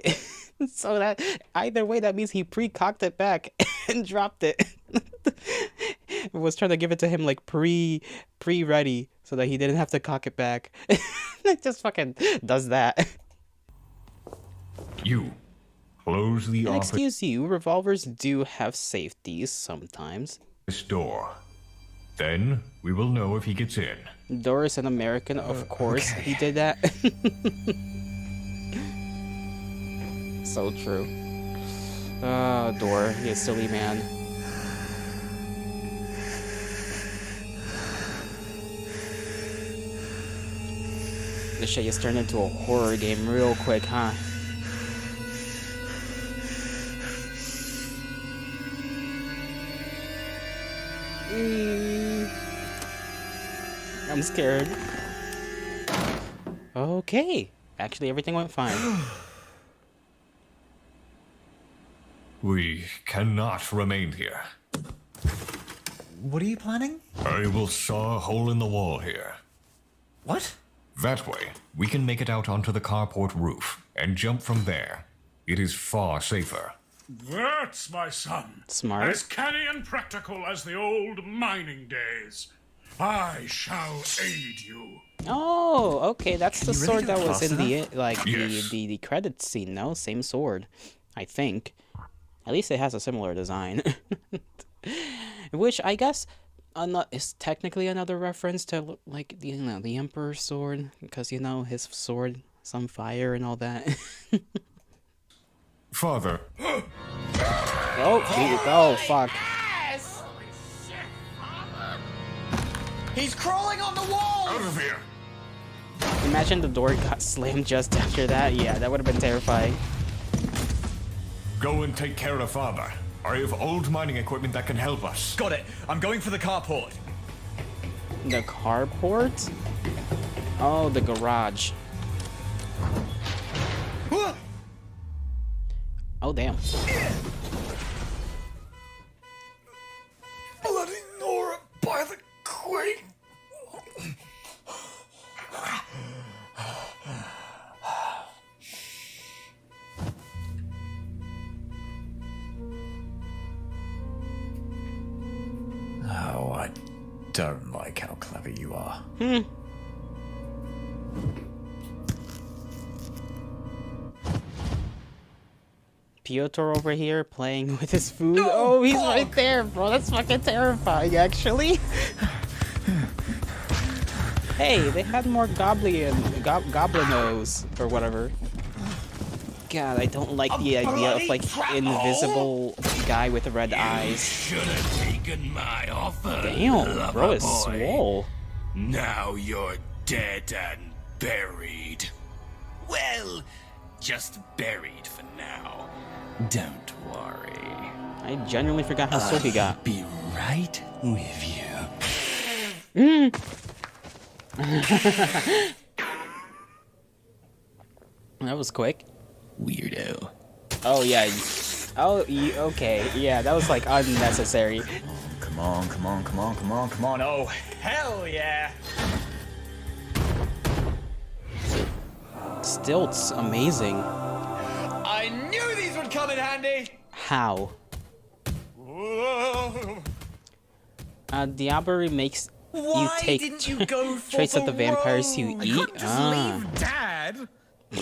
A: So that, either way, that means he pre-cocked it back and dropped it. Was trying to give it to him, like, pre-ready, so that he didn't have to cock it back. It just fucking does that.
B: You, close the
A: And
B: office
A: excuse you, revolvers do have safeties sometimes.
B: door. Then we will know if he gets in.
A: Doris an American, of course he did that. So true. Dor, you silly man. This shit just turned into a horror game real quick, huh? I'm scared. Okay. Actually, everything went fine.
B: We cannot remain here.
K: What are you planning?
B: I will saw a hole in the wall here.
K: What?
B: That way, we can make it out onto the carport roof and jump from there. It is far safer.
G: That's my son.
A: Smart.
G: As canny and practical as the old mining days. I shall aid you.
A: Oh, okay, that's the
K: you really
A: sword
K: do
A: that
K: it
A: was
K: fast
A: in the
K: enough?
A: like
B: Yes.
A: the credits scene. No, same sword, I think. At least it has a similar design, which I guess is technically another reference to like the Emperor's sword, because his sword, some fire and all that.
B: Father,
A: Oh, fuck.
K: He's crawling on the wall!
B: out of here!
A: Imagine the door got slammed just after that. Yeah, that would have been terrifying.
B: Go and take care of Father. I have old mining equipment that can help us.
K: Got it. I'm going for the carport.
A: The carport? Oh, the garage. Oh, damn.
K: Bloody Nora by the queen. don't like how clever you are.
A: Piotr over here playing with his food. Oh, he's right there, bro. That's fucking terrifying, actually. Hey, they had more goblinos or whatever. God, I don't like the idea of like invisible guy with red eyes.
C: Should have taken my offer.
A: Damn, bro is
C: boy.
A: swole.
C: Now you're dead and buried. Well, just buried for now. Don't worry.
A: I genuinely forgot how soap he got.
H: Be right with you.
A: That was quick.
H: Weirdo.
A: Oh yeah. Oh, okay. Yeah, that was like unnecessary.
K: Come on, come on, come on, come on, come on. Oh, hell yeah!
A: Stilts, amazing.
K: I knew these would come in handy!
A: How?
K: Whoa.
A: Diablerie makes you
K: Why
A: take
K: didn't you go for
A: traits of
K: the
A: the vampires you
K: road?
A: eat.
K: You couldn't just leave Dad.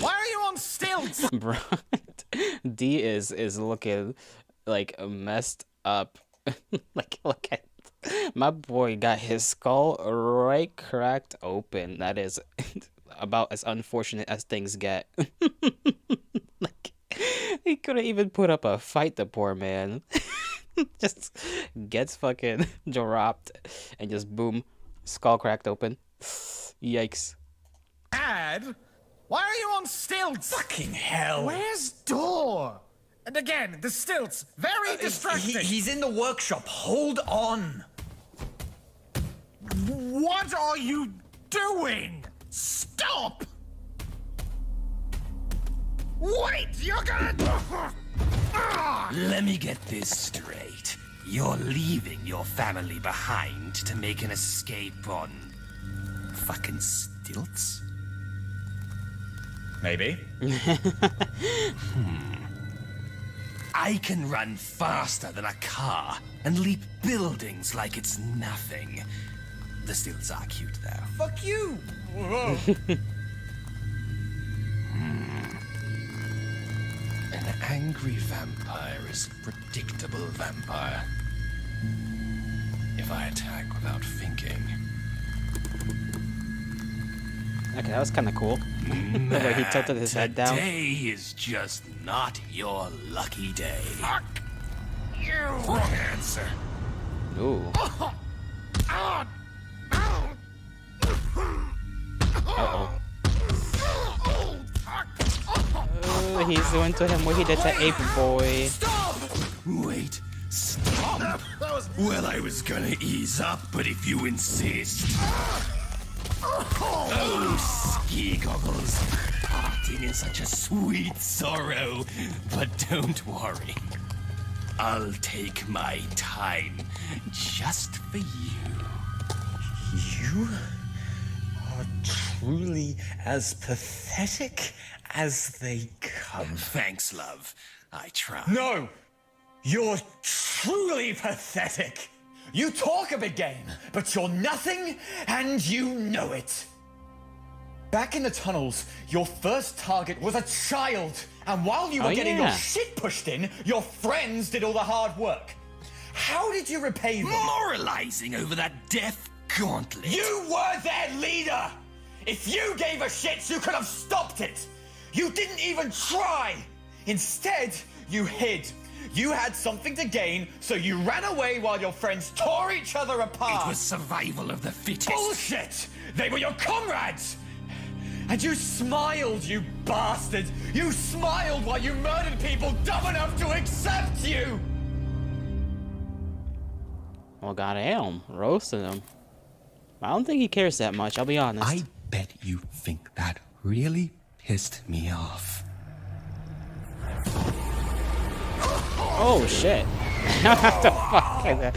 K: Why are you on stilts?
A: Bro, D is looking like messed up. Like, look at my boy got his skull right cracked open. That is about as unfortunate as things get. Like, he couldn't even put up a fight, the poor man. Just gets fucking dropped and just boom, skull cracked open. Yikes.
K: Dad? Why are you on stilts? Fucking hell.
I: Where's Door?
K: And again, the stilts. Very distracting. He's in the workshop. Hold on.
I: What are you doing? Stop! Wait, you're gonna...
C: Let me get this straight. You're leaving your family behind to make an escape on... fucking stilts?
K: Maybe.
C: I can run faster than a car and leap buildings like it's nothing. The stilts are cute, though.
K: Fuck you. Whoa.
C: An angry vampire is a predictable vampire. If I attack without thinking...
A: Okay, that was kind of cool. The way he tilted his head down.
C: Today is just not your lucky day.
I: Fuck you!
C: Wrong answer.
A: Ooh. Uh-oh. He's doing to him what he did to Ape Boy.
C: Stop! Wait, stop? Well, I was gonna ease up, but if you insist... Oh, ski goggles. Parting in such a sweet sorrow. But don't worry. I'll take my time just for you.
K: You are truly as pathetic as they come.
C: Thanks, love. I try.
K: No! You're truly pathetic! You talk a big game, but you're nothing, and you know it. Back in the tunnels, your first target was a child, and while you were getting your shit pushed in, your friends did all the hard work. How did you repay them?
C: Moralizing over that death gauntlet.
K: You were their leader! If you gave a shit, you could have stopped it! You didn't even try! Instead, you hid. You had something to gain, so you ran away while your friends tore each other apart.
C: It was survival of the fittest.
K: Bullshit! They were your comrades! And you smiled, you bastard! You smiled while you murdered people dumb enough to accept you!
A: Well, goddamn, roasting him. I don't think he cares that much, I'll be honest.
H: I bet you think that really pissed me off.
A: Oh shit. What the fuck is that?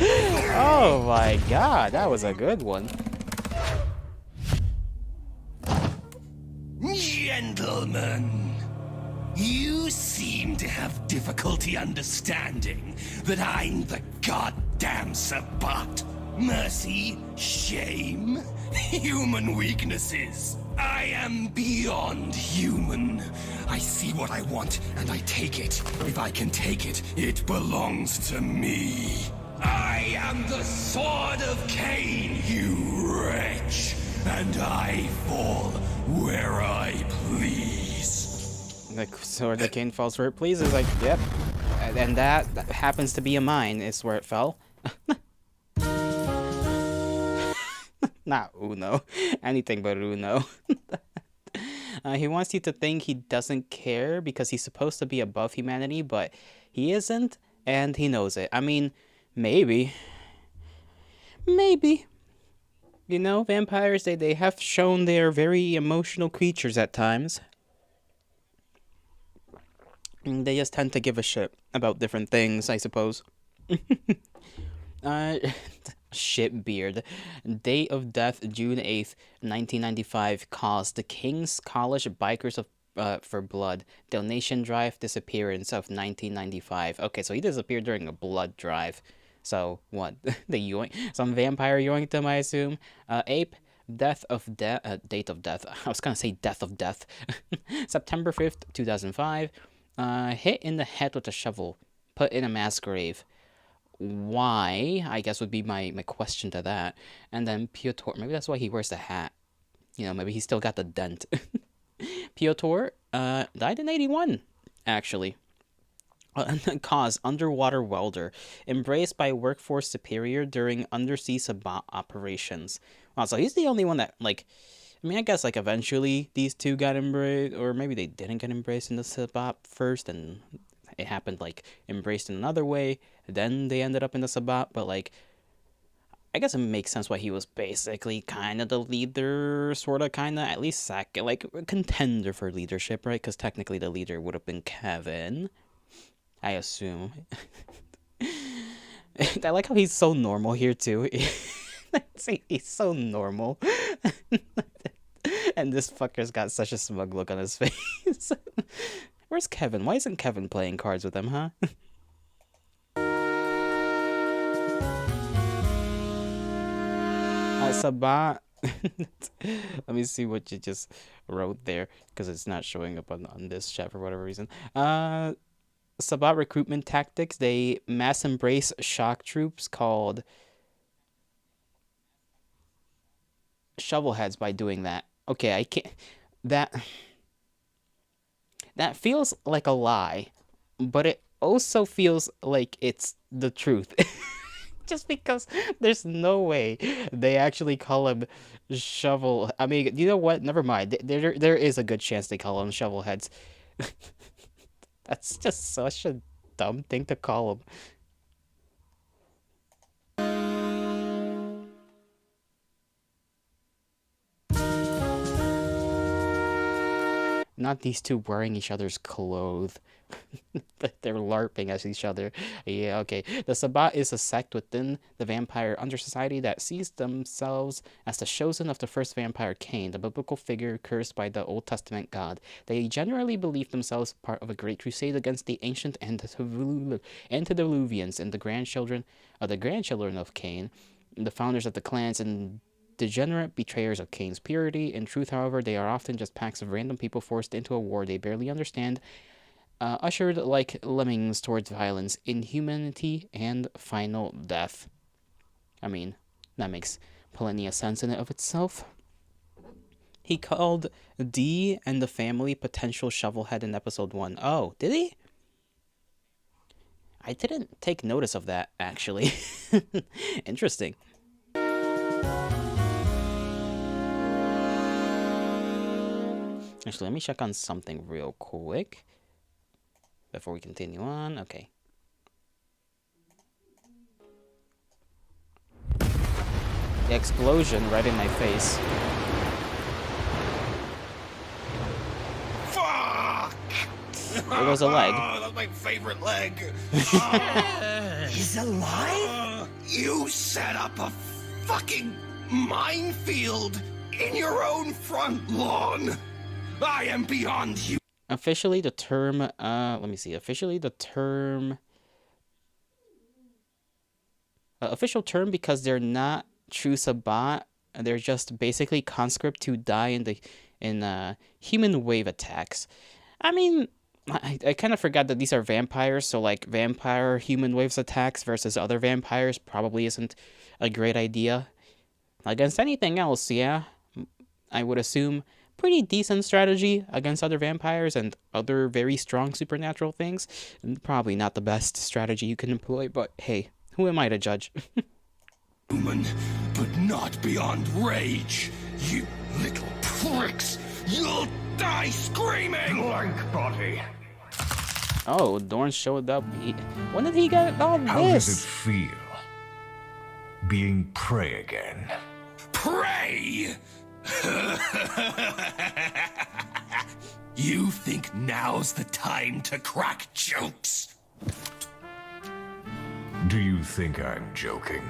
A: Oh my god, that was a good one.
C: Gentlemen, you seem to have difficulty understanding that I'm the goddamn Sabbat.
H: Mercy, shame, human weaknesses. I am beyond human. I see what I want and I take it. If I can take it, it belongs to me. I am the Sword of Cain, you wretch, and I fall where I please.
A: The Sword of Cain falls where it pleases, like, yep. And that happens to be a mine, is where it fell. Not Uno. Anything but Uno. He wants you to think he doesn't care because he's supposed to be above humanity, but he isn't, and he knows it. I mean, maybe. Maybe. You know, vampires, they have shown they are very emotional creatures at times. And they just tend to give a shit about different things, I suppose. Shitbeard. Date of death, June 8th, 1995. Cause, the King's College Bikers for Blood. Donation drive, disappearance of 1995. Okay, so he disappeared during a blood drive. So, what? The yoink? Some vampire yoinked him, I assume? Ape. Date of death. I was gonna say death of death. September 5th, 2005. Hit in the head with a shovel. Put in a mass grave. Why, I guess, would be my question to that. And then Piotr, maybe that's why he wears the hat. You know, maybe he's still got the dent. Piotr died in 81, actually. Cause, underwater welder. Embraced by workforce superior during undersea sabbat operations. Wow, so he's the only one that, like, I mean, I guess, like, eventually these two got embraced, or maybe they didn't get embraced in the sabbat first, and it happened, like, embraced in another way, then they ended up in the sabbat, but, like, I guess it makes sense why he was basically kind of the leader, sort of, kind of, at least second, like, a contender for leadership, right? Because technically the leader would have been Kevin, I assume. I like how he's so normal here, too. He's so normal. And this fucker's got such a smug look on his face. Where's Kevin? Why isn't Kevin playing cards with him, huh? Sabat. Let me see what you just wrote there, because it's not showing up on this chat for whatever reason. Sabat recruitment tactics. They mass embrace shock troops called shovelheads by doing that. Okay, I can't. That feels like a lie, but it also feels like it's the truth. Just because there's no way they actually call him shovel. I mean, you know what? Never mind. There is a good chance they call him shovelheads. That's just such a dumb thing to call him. Not these two wearing each other's clothes. They're LARPing at each other. Yeah, okay. The Sabbat is a sect within the vampire undersociety that sees themselves as the chosen of the first vampire Cain, the biblical figure cursed by the Old Testament God. They generally believe themselves part of a great crusade against the ancient antediluvians and the grandchildren of Cain, the founders of the clans and degenerate betrayers of Cain's purity. In truth, however, they are often just packs of random people forced into a war they barely understand, ushered like lemmings towards violence, inhumanity, and final death. I mean, that makes plenty of sense in and of itself. He called Dee and the family potential shovelhead in episode 1. Oh, did he? I didn't take notice of that, actually. Interesting. Actually, let me check on something real quick before we continue on. Okay. The explosion right in my face.
H: Fuck!
A: There goes a leg.
H: That's my favorite leg.
K: He's alive?
H: You set up a fucking minefield in your own front lawn. I am beyond you.
A: Officially, the term, let me see. Officially, the term official term because they're not true Sabat. They're just basically conscript who die in human wave attacks. I mean, I kind of forgot that these are vampires, so like vampire human waves attacks versus other vampires probably isn't a great idea. Against anything else, yeah, I would assume pretty decent strategy against other vampires and other very strong supernatural things. And probably not the best strategy you can employ, but hey, who am I to judge?
H: Human, but not beyond rage. You little pricks! You'll die screaming!
B: Blank body.
A: Oh, Dorn showed up. When did he get all this?
B: How does it feel? Being prey again.
H: Prey! You think now's the time to crack jokes?
B: Do you think I'm joking?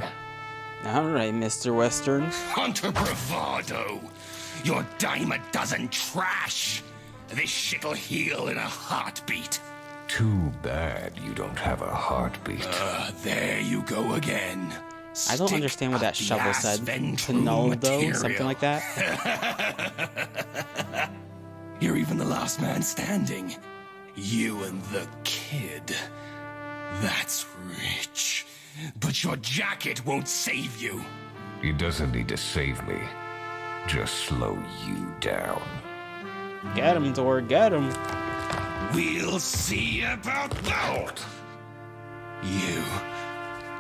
A: Alright, Mr. Western.
H: Hunter bravado! Your dime a dozen trash! This shit'll heal in a heartbeat.
B: Too bad you don't have a heartbeat.
H: There you go again.
A: I don't understand what that shovel said. Pinaldo, something like that.
H: You're even the last man standing. You and the kid. That's rich. But your jacket won't save you.
B: It doesn't need to save me. Just slow you down.
A: Get him, Dor, get him.
H: We'll see about that. You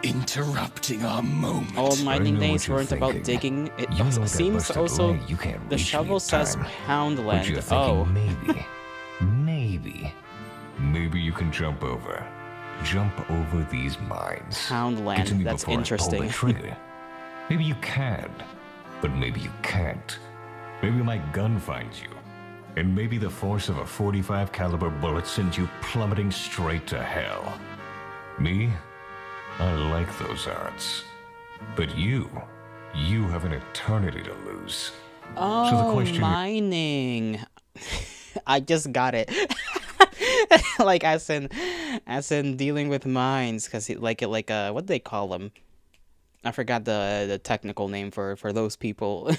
H: interrupting our moment.
A: Old mining days
B: you're
A: weren't about digging. It
B: You know that
A: seems
B: busted
A: also
B: leg, you can't
A: the
B: reach me
A: shovel
B: in
A: says
B: time.
A: Poundland.
B: But you're thinking
A: Oh,
B: maybe you can jump over these mines.
A: Poundland.
B: Get to me
A: That's
B: before I pull
A: interesting.
B: the trigger. Maybe you can, but maybe you can't. Maybe my gun finds you, and maybe the force of a 45 caliber bullet sends you plummeting straight to hell. Me, I like those odds, but you have an eternity to lose.
A: Oh,
B: so the question
A: mining. I just got it. Like as in dealing with mines, because what do they call them? I forgot the technical name for those people.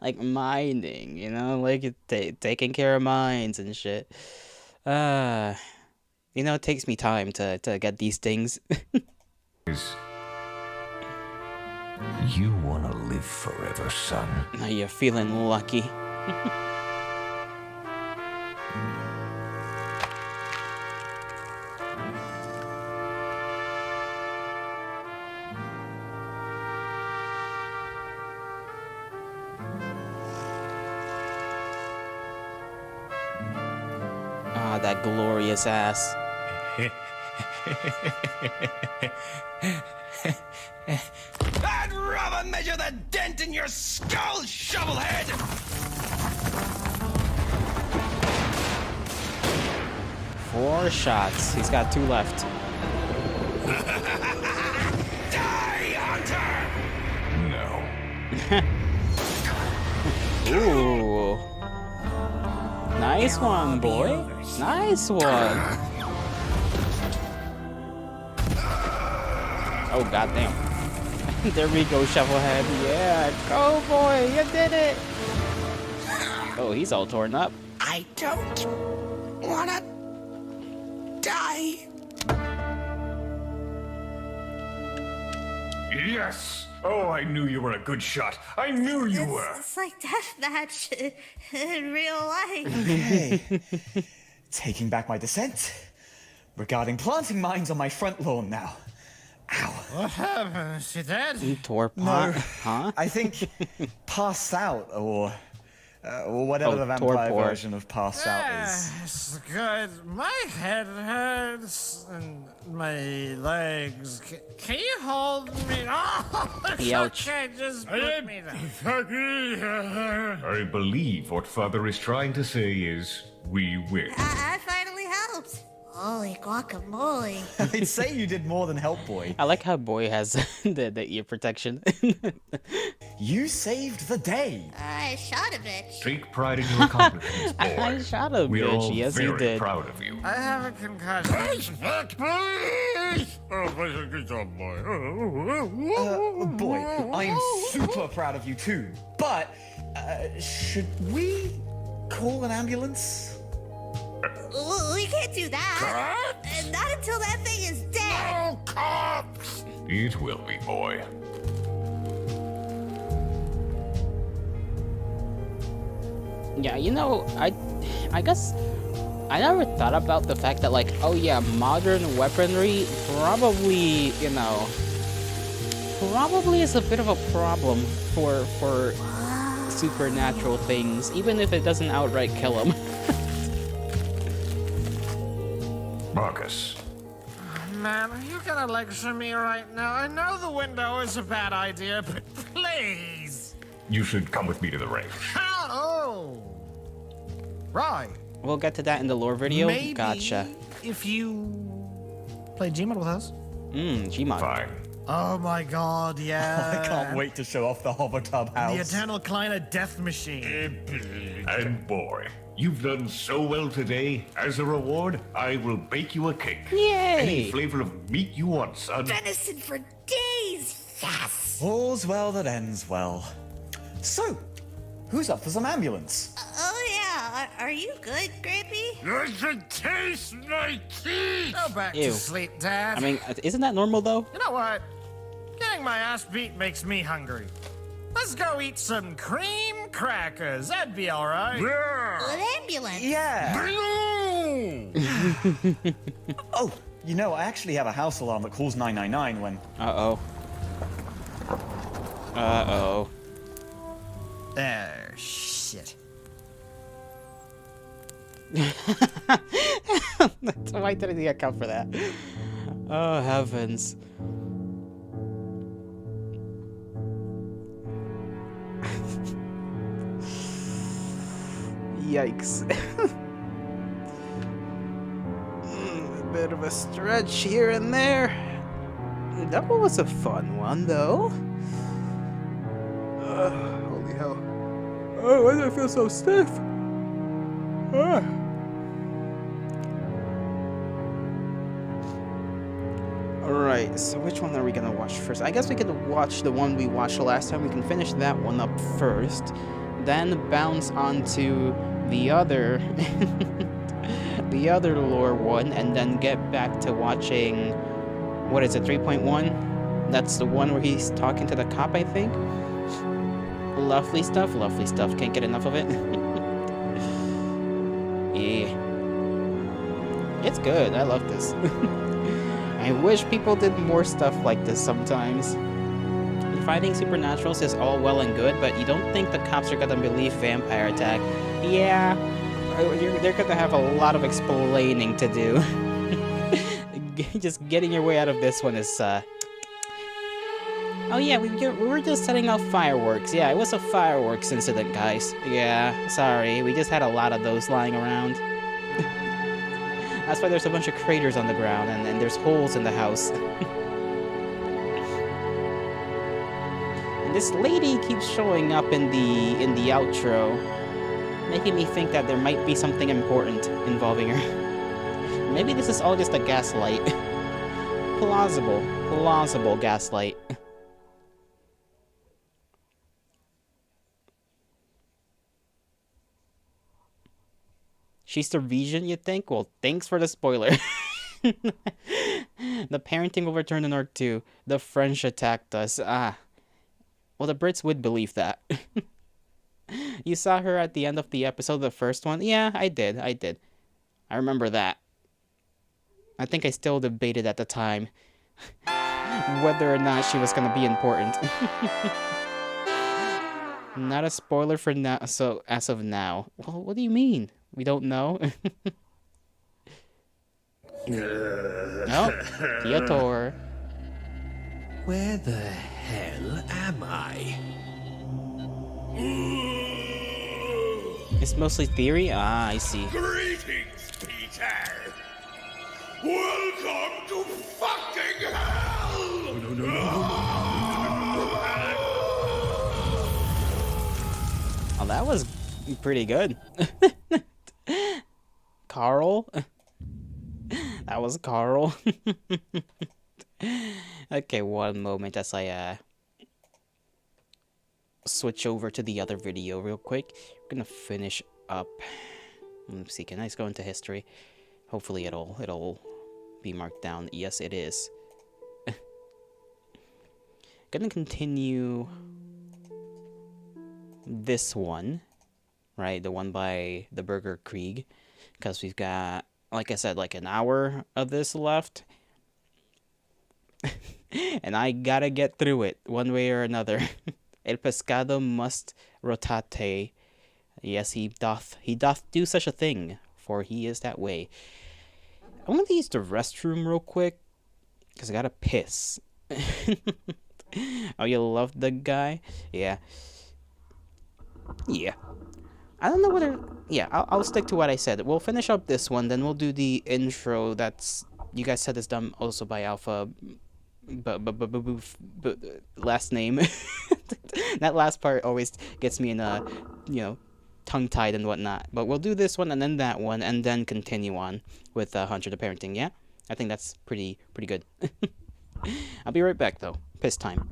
A: Like mining, you know, like taking care of mines and shit. You know, it takes me time to get these things.
B: is, you want to live forever, son.
A: Now you're feeling lucky. Ah, that glorious ass.
H: I'd rather measure the dent in your skull, shovelhead!
A: 4 shots. He's got 2 left.
H: Die, Hunter!
B: No.
A: Ooh. Nice one, boy. Nice one. Oh, goddamn. There we go, Shovelhead. Yeah, go, boy. You did it. Oh, he's all torn up.
H: I don't wanna die.
B: Yes! Oh, I knew you were a good shot. I knew you were.
E: It's like deathmatch in real life.
K: Okay. Taking back my dissent. Regarding planting mines on my front lawn now. Ow.
I: What happened? She dead?
A: You tore
K: No,
A: pot, huh?
K: I think passed out or whatever the vampire
A: torpor.
K: version of passed out is.
I: It's good. My head hurts and my legs. Can you hold me? Oh, it's
A: Ouch.
I: okay. Just put me down.
B: I believe what Father is trying to say is, we win.
E: I finally helped. Holy guacamole.
K: I'd say you did more than help, boy.
A: I like how Boy has the ear protection.
K: You saved the day.
E: I shot a bitch.
B: Take pride in your accomplishments, boy.
A: I shot a
B: We are all
A: bitch. Yes, you
B: very
A: did.
B: proud of you.
G: I have a concussion. Please! Oh, good job, boy.
K: Boy, I'm super proud of you too. But, should we call an ambulance?
E: We can't do that. Not until that thing is dead.
G: Oh, cops!
B: It will be, boy.
A: Yeah, you know, I guess I never thought about the fact that, like, oh yeah, modern weaponry probably, you know, probably is a bit of a problem for supernatural things, even if it doesn't outright kill them.
B: Marcus.
G: Man, are you gonna lecture me right now? I know the window is a bad idea, but please!
B: You should come with me to the range.
G: Oh! Right.
A: We'll get to that in the lore video.
G: Maybe
A: Gotcha.
G: if you play Gmod with us.
A: Gmod.
B: Fine.
G: Oh my god, yeah.
K: I can't wait to show off the Hovertub house.
G: The Eternal Kleiner Death Machine.
B: And boy, you've done so well today. As a reward, I will bake you a cake.
A: Yay!
B: Any flavor of meat you want, son.
E: Venison for days. Yes.
K: All's well that ends well. So, who's up for some ambulance?
E: Oh yeah. Are you good, Grampy?
G: I can taste my teeth. Go back
A: Ew.
G: to sleep, Dad.
A: I mean, isn't that normal though?
G: You know what? Getting my ass beat makes me hungry. Let's go eat some cream crackers. That'd be all right.
E: An ambulance.
K: Yeah. Oh, you know, I actually have a house alarm that calls 999 when...
A: Uh-oh. Uh-oh.
G: Shit.
A: Why didn't he account for that? Oh, heavens. Yikes. A bit of a stretch here and there. That one was a fun one, though. Holy hell. Oh, why do I feel so stiff? Alright, so which one are we gonna watch first? I guess we could watch the one we watched last time. We can finish that one up first. Then bounce onto the other the other lore one, and then get back to watching, what is it, 3.1? That's the one where he's talking to the cop, I think. Lovely stuff, can't get enough of it. Yeah, it's good, I love this. I wish people did more stuff like this sometimes. Fighting supernaturals is all well and good, but you don't think the cops are gonna believe vampire attack. Yeah, they're gonna have a lot of explaining to do. Just getting your way out of this one is, Oh yeah, we were just setting off fireworks. Yeah, it was a fireworks incident, guys. Yeah, sorry, we just had a lot of those lying around. That's why there's a bunch of craters on the ground, and there's holes in the house. And this lady keeps showing up in the outro, making me think that there might be something important involving her. Maybe this is all just a gaslight. Plausible gaslight. She's the Vision, you think? Well, thanks for the spoiler. The parenting overturned in Arc 2. The French attacked us. Well, the Brits would believe that. You saw her at the end of the episode, the first one? Yeah, I did. I remember that. I think I still debated at the time whether or not she was gonna be important. Not a spoiler for now, so as of now. Well, what do you mean? We don't know? Nope. Theodore.
D: Where the hell am I?
A: It's mostly theory? Ah, I see.
G: Greetings, Peter. Welcome to fucking hell.
A: that was pretty good. Carl? That was Carl. Okay, one moment as I switch over to the other video real quick. We're gonna finish up. Let's see, can I just go into history? Hopefully it'll be marked down. Yes, it is. Gonna continue this one, right? The one by the Burger Krieg, because we've got, like I said, like an hour of this left. And I gotta get through it one way or another. El pescado must rotate. Yes, he doth do such a thing, for he is that way. I want to use the restroom real quick, because I gotta piss. Oh, you love the guy? Yeah. Yeah. I don't know whether... Yeah, I'll stick to what I said. We'll finish up this one, then we'll do the intro that's... You guys said is done also by Alpha... last name. That last part always gets me in a, you know, tongue-tied and whatnot. But we'll do this one and then that one and then continue on with Hunter the Parenting, yeah? I think that's pretty good. I'll be right back though. Piss time.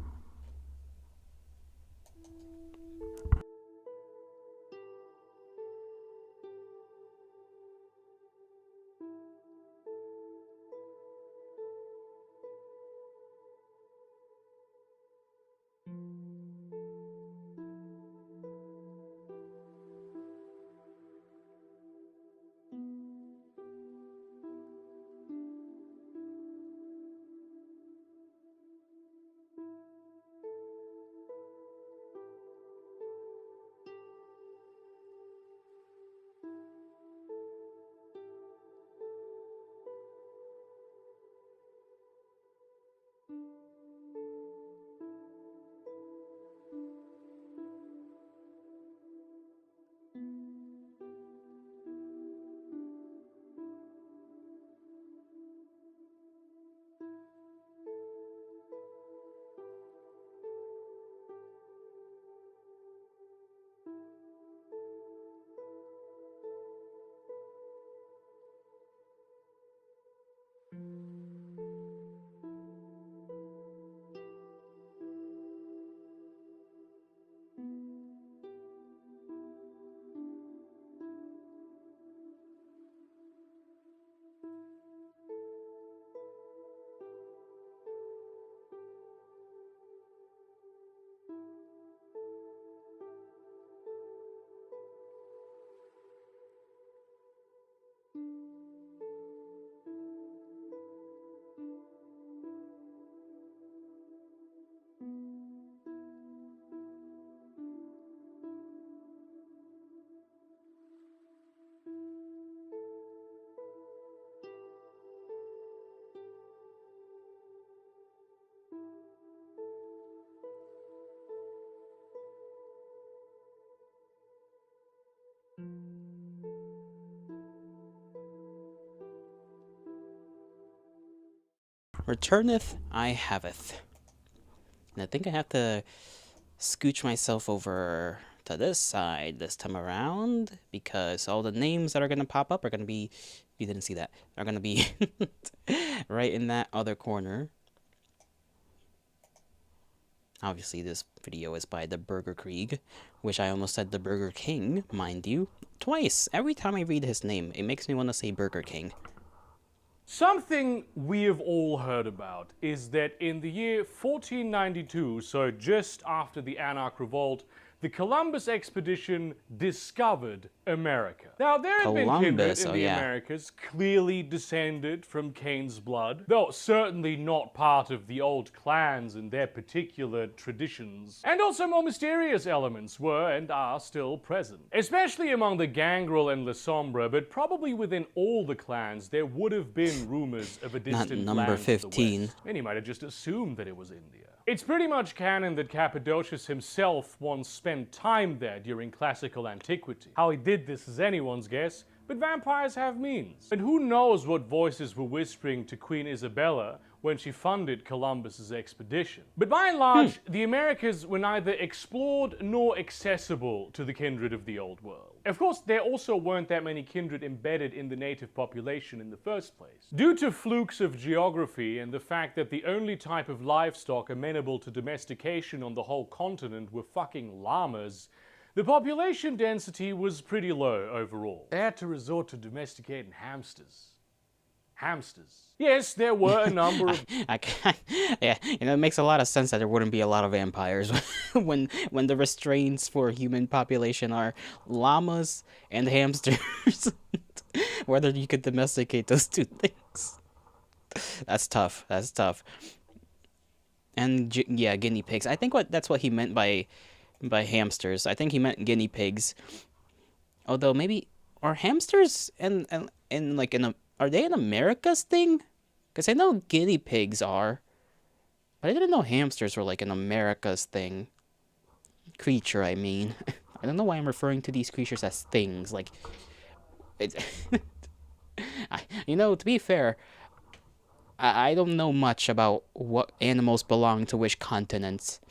A: Returneth I haveth. And I think I have to scooch myself over to this side this time around, because all the names that are going to pop up are going to be, if you didn't see that, are going to be right in that other corner. Obviously, this video is by the Burger Krieg, which I almost said the Burger King, mind you, twice. Every time I read his name, it makes me want to say Burger King.
L: Something we have all heard about is that in the year 1492, so just after the Anarch Revolt, the Columbus expedition discovered America. Now, there had been kindred in the Americas clearly descended from Cain's blood, though certainly not part of the old clans and their particular traditions. And also more mysterious elements were and are still present, especially among the Gangrel and La Sombra, but probably within all the clans there would have been rumors of a distant
A: Not number 15.
L: land to the west. Many might have just assumed that it was India. It's pretty much canon that Cappadocius himself once spent time there during classical antiquity. How he did this is anyone's guess, but vampires have means. And who knows what voices were whispering to Queen Isabella when she funded Columbus's expedition. But by and large, the Americas were neither explored nor accessible to the kindred of the Old World. Of course, there also weren't that many kindred embedded in the native population in the first place. Due to flukes of geography and the fact that the only type of livestock amenable to domestication on the whole continent were fucking llamas, the population density was pretty low overall. They had to resort to domesticating hamsters. Yes, there were a number of...
A: Yeah, it makes a lot of sense that there wouldn't be a lot of vampires when the restraints for human population are llamas and hamsters. Whether you could domesticate those two things. That's tough. And yeah, guinea pigs. I think that's what he meant by hamsters. I think he meant guinea pigs. Although maybe are hamsters are they an America's thing? Because I know guinea pigs are. But I didn't know hamsters were like an America's thing. Creature, I mean. I don't know why I'm referring to these creatures as things. Like, to be fair, I don't know much about what animals belong to which continents.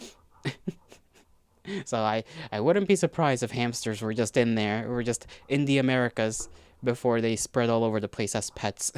A: So I wouldn't be surprised if hamsters were just in there, or just in the Americas, before they spread all over the place as pets.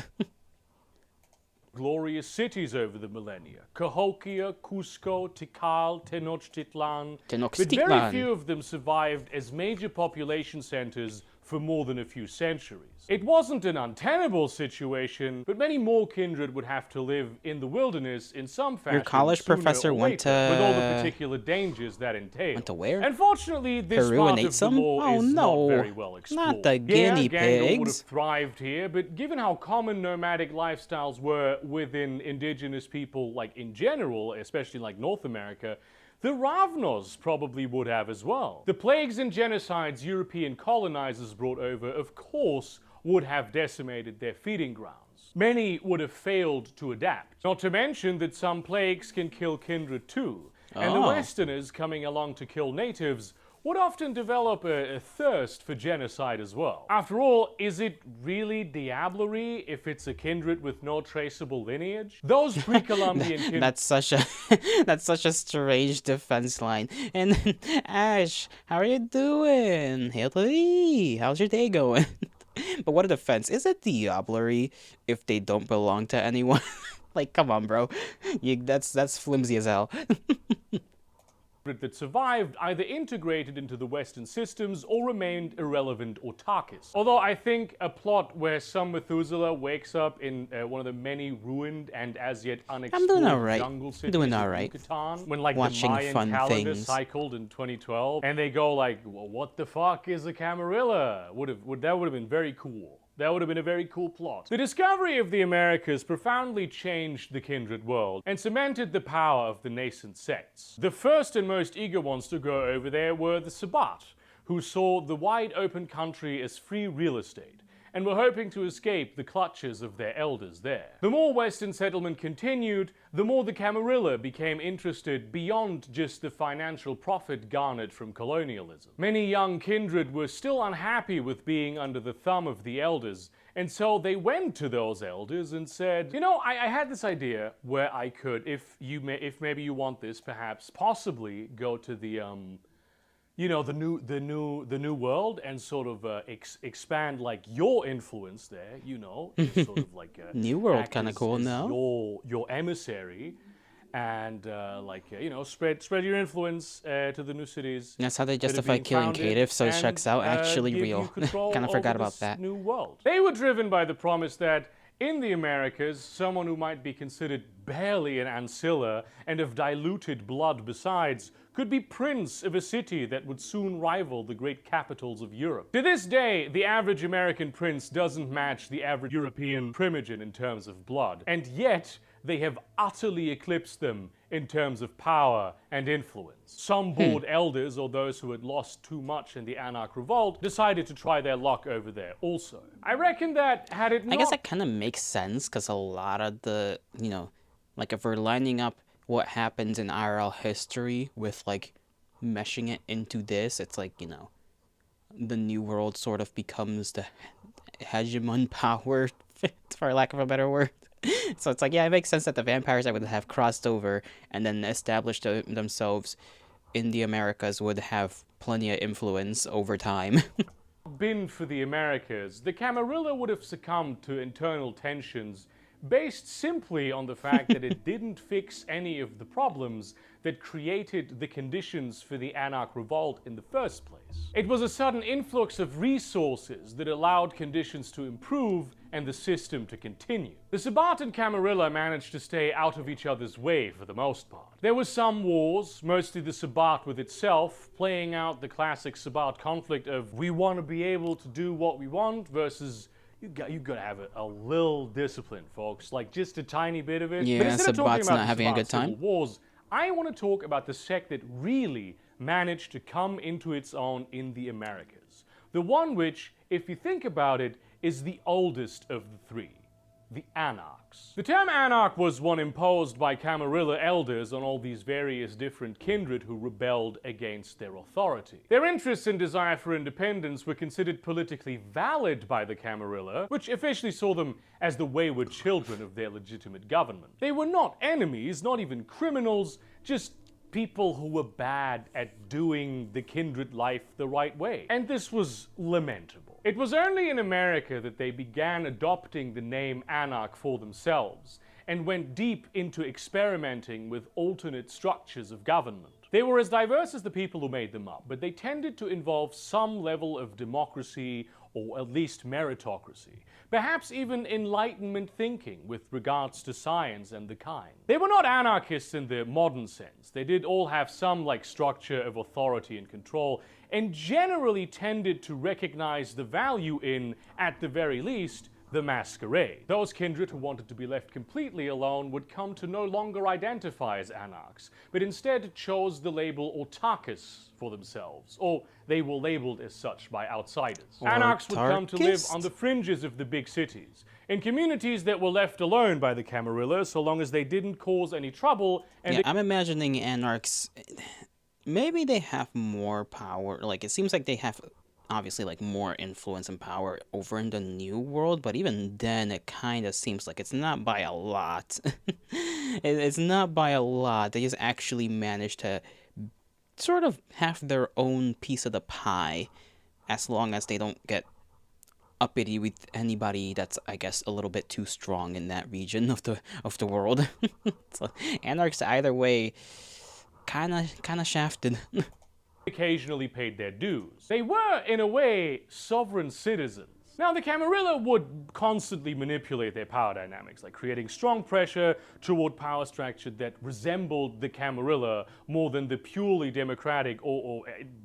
L: glorious cities over the millennia. Cahokia, Cusco, Tikal, Tenochtitlan. But very few of them survived as major population centers for more than a few centuries. It wasn't an untenable situation, but many more kindred would have to live in the wilderness in some fashion.
A: Your college professor went to...
L: with all the particular dangers that entail.
A: Went to where?
L: Unfortunately, this
A: Peru
L: part
A: and
L: of
A: some?
L: the law
A: Oh,
L: is
A: no.
L: not very well explored.
A: Not the guinea
L: Gangle would have
A: pigs.
L: thrived here, but given how common nomadic lifestyles were within indigenous people, like in general, especially like North America, the Ravnos probably would have as well. The plagues and genocides European colonizers brought over, of course, would have decimated their feeding grounds. Many would have failed to adapt. Not to mention that some plagues can kill kindred too, and the Westerners coming along to kill natives would often develop a thirst for genocide as well. After all, is it really diablerie if it's a kindred with no traceable lineage? Those pre-Columbian kindred...
A: That's such a strange defense line. And Ash, how are you doing? Hey, how's your day going? But what a defense. Is it diablerie if they don't belong to anyone? Like, come on, bro. That's flimsy as hell.
L: that survived either integrated into the Western systems or remained irrelevant autarkist. Although I think a plot where some Methuselah wakes up in one of the many ruined and as yet unexplored jungle cities of Yucatan, when like
A: watching
L: the Mayan
A: fun
L: calendar
A: things.
L: cycled in 2012, and they go like, well, what the fuck is a Camarilla? That would have been very cool. That would have been a very cool plot. The discovery of the Americas profoundly changed the kindred world and cemented the power of the nascent sects. The first and most eager ones to go over there were the Sabbat, who saw the wide open country as free real estate and were hoping to escape the clutches of their elders there. The more Western settlement continued, the more the Camarilla became interested beyond just the financial profit garnered from colonialism. Many young kindred were still unhappy with being under the thumb of the elders, and so they went to those elders and said, you know, I had this idea where I could, if maybe you want this, perhaps possibly go to the you know, the new world and sort of expand like your influence there, you know, sort of like
A: New World kind of cool, no?
L: Your emissary, and you know, spread your influence to the new cities.
A: That's how they justify killing Caitiff, so it checks out. Actually real. Kind of forgot about that.
L: New world. They were driven by the promise that in the Americas, someone who might be considered barely an ancilla and of diluted blood besides could be prince of a city that would soon rival the great capitals of Europe. To this day, the average American prince doesn't match the average European primogen in terms of blood, and yet they have utterly eclipsed them in terms of power and influence. Some bored elders, or those who had lost too much in the Anarch Revolt, decided to try their luck over there also. I reckon that had it not...
A: I guess that kind of makes sense, because a lot of the, you know, like if we're lining up what happens in IRL history with like meshing it into this, it's like, you know, the New World sort of becomes the hegemon power, for lack of a better word. So it's like, yeah, it makes sense that the vampires that would have crossed over and then established themselves in the Americas would have plenty of influence over time.
L: Been for the Americas, the Camarilla would have succumbed to internal tensions based simply on the fact that it didn't fix any of the problems that created the conditions for the Anarch Revolt in the first place. It was a sudden influx of resources that allowed conditions to improve and the system to continue. The Sabbat and Camarilla managed to stay out of each other's way for the most part. There were some wars, mostly the Sabbat with itself, playing out the classic Sabbat conflict of we want to be able to do what we want versus you got to have a little discipline, folks. Like just a tiny bit of it.
A: Yeah,
L: but instead of talking
A: Sabbat's
L: about
A: not
L: the
A: having a
L: Sabbat
A: good time.
L: civil wars, I want to talk about the sect that really managed to come into its own in the Americas. The one which, if you think about it, is the oldest of the three. The Anarchs. The term Anarch was one imposed by Camarilla elders on all these various different kindred who rebelled against their authority. Their interests and desire for independence were considered politically valid by the Camarilla, which officially saw them as the wayward children of their legitimate government. They were not enemies, not even criminals, just people who were bad at doing the kindred life the right way. And this was lamentable. It was only in America that they began adopting the name Anarch for themselves and went deep into experimenting with alternate structures of government. They were as diverse as the people who made them up, but they tended to involve some level of democracy or at least meritocracy, perhaps even Enlightenment thinking with regards to science and the kind. They were not anarchists in the modern sense. They did all have some structure of authority and control, and generally tended to recognize the value in, at the very least, the masquerade. Those kindred who wanted to be left completely alone would come to no longer identify as anarchs, but instead chose the label autarchus for themselves, or they were labeled as such by outsiders. Anarchs would come to live on the fringes of the big cities, in communities that were left alone by the Camarilla so long as they didn't cause any trouble. And
A: yeah, I'm imagining anarchs, maybe they have more power, it seems like they have obviously more influence and power over in the new world, but even then it kind of seems like it's not by a lot. It's not by a lot. They just actually managed to sort of have their own piece of the pie, as long as they don't get uppity with anybody that's, I guess, a little bit too strong in that region of the world. So anarchs either way kind of shafted.
L: Occasionally paid their dues. They were, in a way, sovereign citizens. Now, the Camarilla would constantly manipulate their power dynamics, creating strong pressure toward power structure that resembled the Camarilla more than the purely democratic or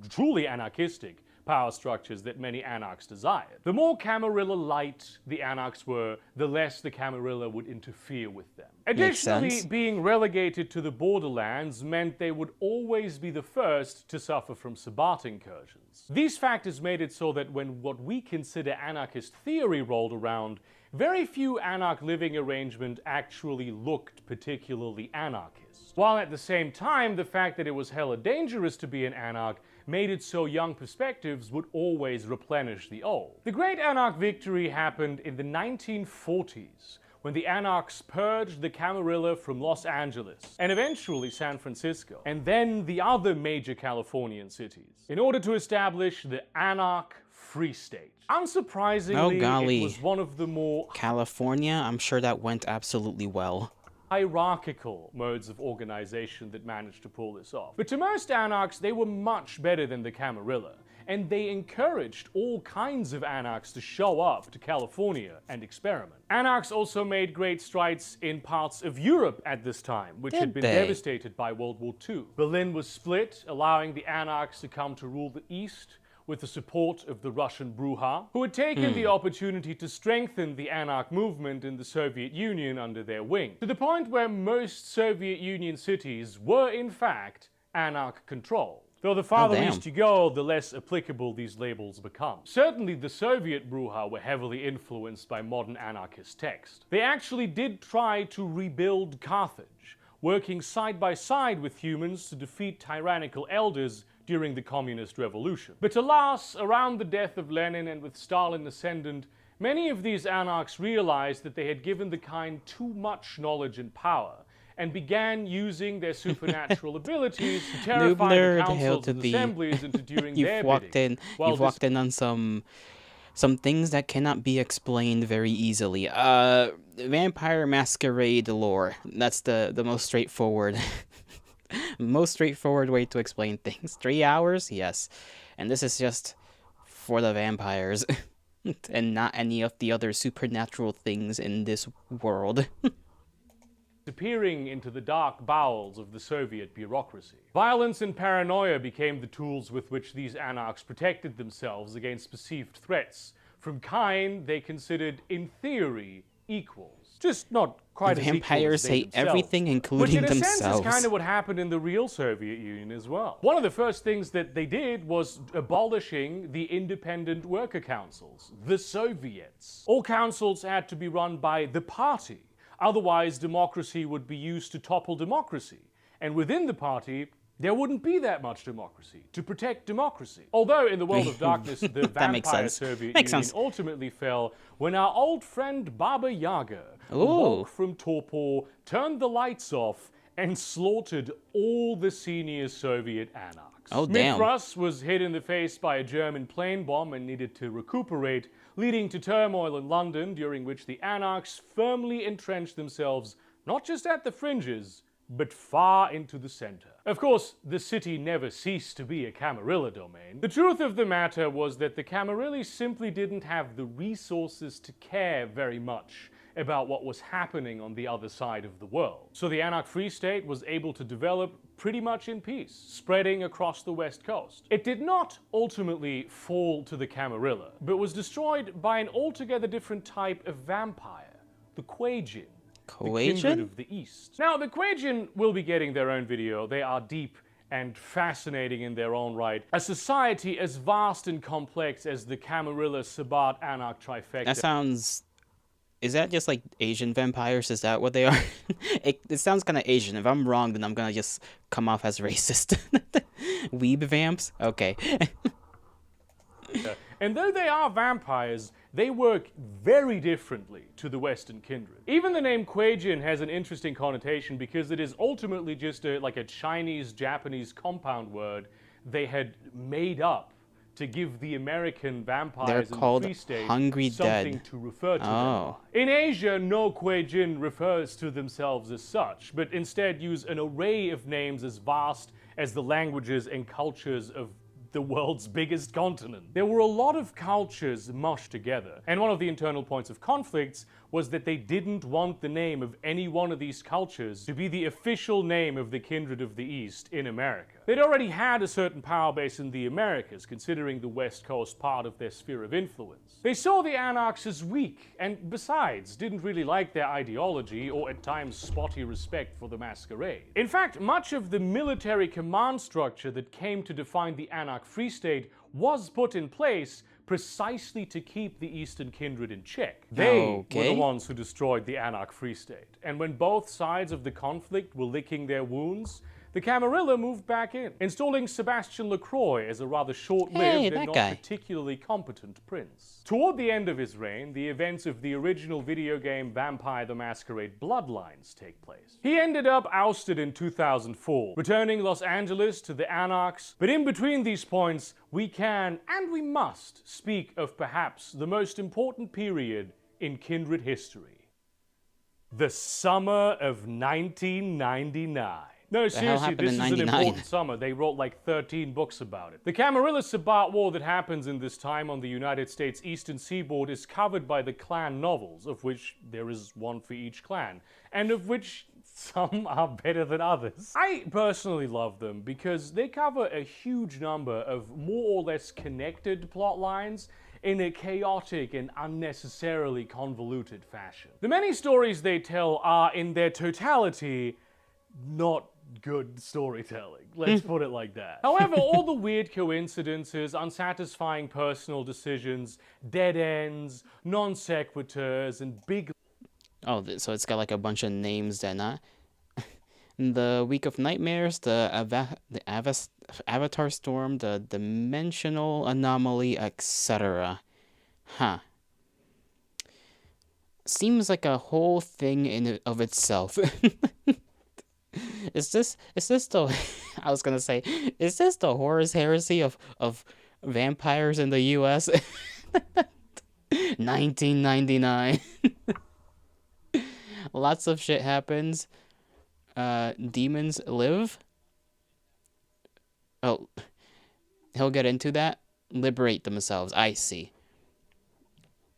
L: truly anarchistic power structures that many anarchs desired. The more Camarilla light the anarchs were, the less the Camarilla would interfere with them. Additionally, being relegated to the borderlands meant they would always be the first to suffer from Sabbat incursions. These factors made it so that when what we consider anarchist theory rolled around, very few anarch living arrangement actually looked particularly anarchist. While at the same time, the fact that it was hella dangerous to be an anarch made it so young perspectives would always replenish the old. The great anarch victory happened in the 1940s, when the anarchs purged the Camarilla from Los Angeles, and eventually San Francisco, and then the other major Californian cities, in order to establish the Anarch Free State. Unsurprisingly, it was one of the more
A: California, I'm sure that went absolutely well.
L: Hierarchical modes of organization that managed to pull this off. But to most anarchs, they were much better than the Camarilla, and they encouraged all kinds of anarchs to show up to California and experiment. Anarchs also made great strides in parts of Europe at this time, which had been devastated by World War II. Berlin was split, allowing the anarchs to come to rule the East, with the support of the Russian Bruja, who had taken the opportunity to strengthen the anarch movement in the Soviet Union under their wing, to the point where most Soviet Union cities were in fact anarch-controlled. Though the farther east you go, the less applicable these labels become. Certainly the Soviet Bruja were heavily influenced by modern anarchist text. They actually did try to rebuild Carthage, working side by side with humans to defeat tyrannical elders during the Communist Revolution. But alas, around the death of Lenin and with Stalin ascendant, Many of these anarchs realized that they had given the kind too much knowledge and power, and began using their supernatural abilities to terrify the councils and assemblies into doing their bidding.
A: You've walked in on some things that cannot be explained very easily. Vampire Masquerade lore. That's the most straightforward most straightforward way to explain things. 3 hours? Yes. And this is just for the vampires and not any of the other supernatural things in this world.
L: Disappearing into the dark bowels of the Soviet bureaucracy. Violence and paranoia became the tools with which these anarchs protected themselves against perceived threats from kind they considered, in theory, equals. Just not quite as equal as
A: vampires hate everything, including
L: themselves. Which, in a
A: themselves.
L: sense, is kind of what happened in the real Soviet Union as well. One of the first things that they did was abolishing the independent worker councils, the Soviets. All councils had to be run by the party. Otherwise, democracy would be used to topple democracy. And within the party, there wouldn't be that much democracy to protect democracy. Although in the world of darkness, the vampire Soviet Union ultimately fell when our old friend Baba Yaga awoke from torpor, turned the lights off, and slaughtered all the senior Soviet anarchs.
A: Oh, damn.
L: Smith-Russ was hit in the face by a German plane bomb and needed to recuperate, leading to turmoil in London, during which the anarchs firmly entrenched themselves not just at the fringes, but far into the center. Of course, the city never ceased to be a Camarilla domain. The truth of the matter was that the Camarilli simply didn't have the resources to care very much about what was happening on the other side of the world. So the Anarch Free State was able to develop pretty much in peace, spreading across the west coast. It did not ultimately fall to the Camarilla, but was destroyed by an altogether different type of vampire, the Quajian. The kindred of the East. Now, the Quajian will be getting their own video. They are deep and fascinating in their own right. A society as vast and complex as the Camarilla Sabbat Anarch trifecta.
A: That sounds... Is that just like Asian vampires? Is that what they are? It sounds kind of Asian. If I'm wrong, then I'm gonna just come off as racist. Weeb vamps? Okay.
L: And though they are vampires, they work very differently to the Western kindred. Even the name Quajian has an interesting connotation because it is ultimately just like a Chinese-Japanese compound word they had made up to give the American vampires in the Free State something to refer to them. In Asia, no Quajian refers to themselves as such, but instead use an array of names as vast as the languages and cultures of the world's biggest continent. There were a lot of cultures mushed together, and one of the internal points of conflicts was that they didn't want the name of any one of these cultures to be the official name of the kindred of the East in America. They'd already had a certain power base in the Americas, considering the West Coast part of their sphere of influence. They saw the anarchs as weak, and besides, didn't really like their ideology or at times spotty respect for the masquerade. In fact, much of the military command structure that came to define the Anarch Free State was put in place precisely to keep the Eastern kindred in check. They were the ones who destroyed the Anarch Free State. And when both sides of the conflict were licking their wounds, the Camarilla moved back in, installing Sebastian Lacroix as a rather short-lived and not particularly competent prince. Toward the end of his reign, the events of the original video game Vampire the Masquerade Bloodlines take place. He ended up ousted in 2004, returning Los Angeles to the Anarchs, but in between these points, we can, and we must, speak of perhaps the most important period in kindred history. The summer of 1999. No, seriously, this is an important summer. They wrote like 13 books about it. The Camarilla Sabbat War that happens in this time on the United States eastern seaboard is covered by the clan novels, of which there is one for each clan, and of which some are better than others. I personally love them because they cover a huge number of more or less connected plot lines in a chaotic and unnecessarily convoluted fashion. The many stories they tell are, in their totality, not good storytelling. Let's put it like that. However, all the weird coincidences, unsatisfying personal decisions, dead ends, non sequiturs, and big...
A: Oh, so it's got like a bunch of names then, huh? The Week of Nightmares, the Avatar Storm, the Dimensional Anomaly, etc. Huh. seems like a whole thing in of itself. Is this the I was gonna say, is this the Horus heresy of vampires in the US? 1999. Lots of shit happens. Demons live. Oh, he'll get into that. Liberate themselves. I see.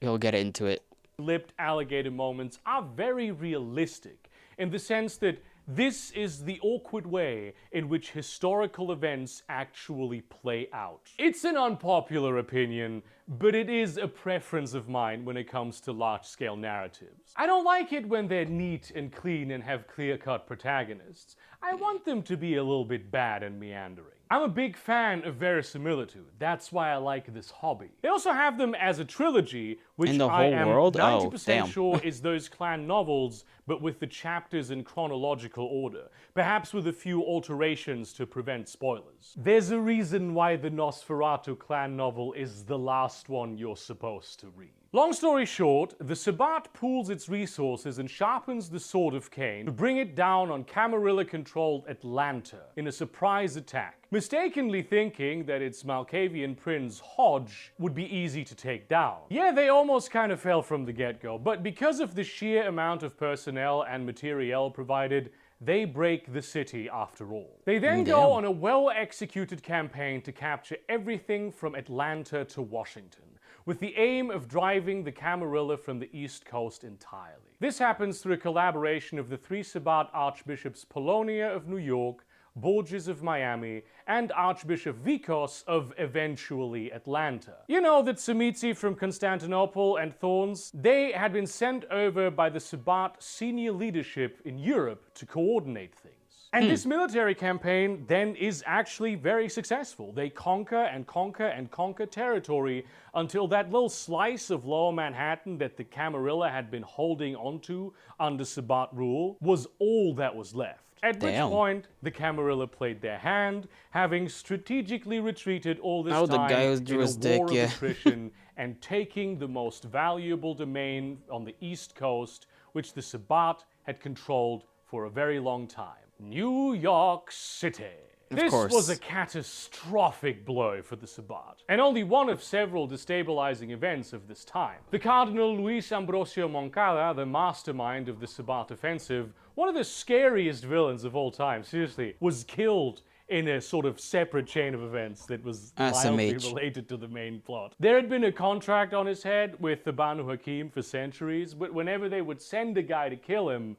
A: He'll get into it.
L: Lipped alligator moments are very realistic in the sense that this is the awkward way in which historical events actually play out. It's an unpopular opinion, but it is a preference of mine when it comes to large-scale narratives. I don't like it when they're neat and clean and have clear-cut protagonists. I want them to be a little bit bad and meandering. I'm a big fan of verisimilitude. That's why I like this hobby. They also have them as a trilogy, which
A: In the
L: I
A: whole
L: am
A: world?
L: 90%
A: Oh, damn.
L: sure is those clan novels, but with the chapters in chronological order, perhaps with a few alterations to prevent spoilers. There's a reason why the Nosferatu clan novel is the last one you're supposed to read. Long story short, the Sabbat pools its resources and sharpens the Sword of Cain to bring it down on Camarilla-controlled Atlanta in a surprise attack, mistakenly thinking that its Malkavian prince Hodge would be easy to take down. Yeah, they almost kind of fell from the get-go, but because of the sheer amount of personnel and materiel provided, they break the city after all. They then go on a well-executed campaign to capture everything from Atlanta to Washington, with the aim of driving the Camarilla from the East Coast entirely. This happens through a collaboration of the three Sabbat archbishops Polonia of New York, Borges of Miami, and Archbishop Vikos of eventually Atlanta. You know that Tzimisce from Constantinople and Thorns? They had been sent over by the Sabbat senior leadership in Europe to coordinate things. And this military campaign then is actually very successful. They conquer and conquer and conquer territory until that little slice of lower Manhattan that the Camarilla had been holding onto under Sabbat rule was all that was left. At which point, the Camarilla played their hand, having strategically retreated all this time
A: the guy who
L: in
A: drew
L: a
A: his dick,
L: war
A: yeah.
L: of attrition and taking the most valuable domain on the East Coast, which the Sabbat had controlled for a very long time. New York City. This was a catastrophic blow for the Sabbat, and only one of several destabilizing events of this time. The Cardinal Luis Ambrosio Moncada, the mastermind of the Sabbat offensive, one of the scariest villains of all time, seriously, was killed in a sort of separate chain of events that was mildly related to the main plot. There had been a contract on his head with the Banu Hakim for centuries, but whenever they would send a guy to kill him,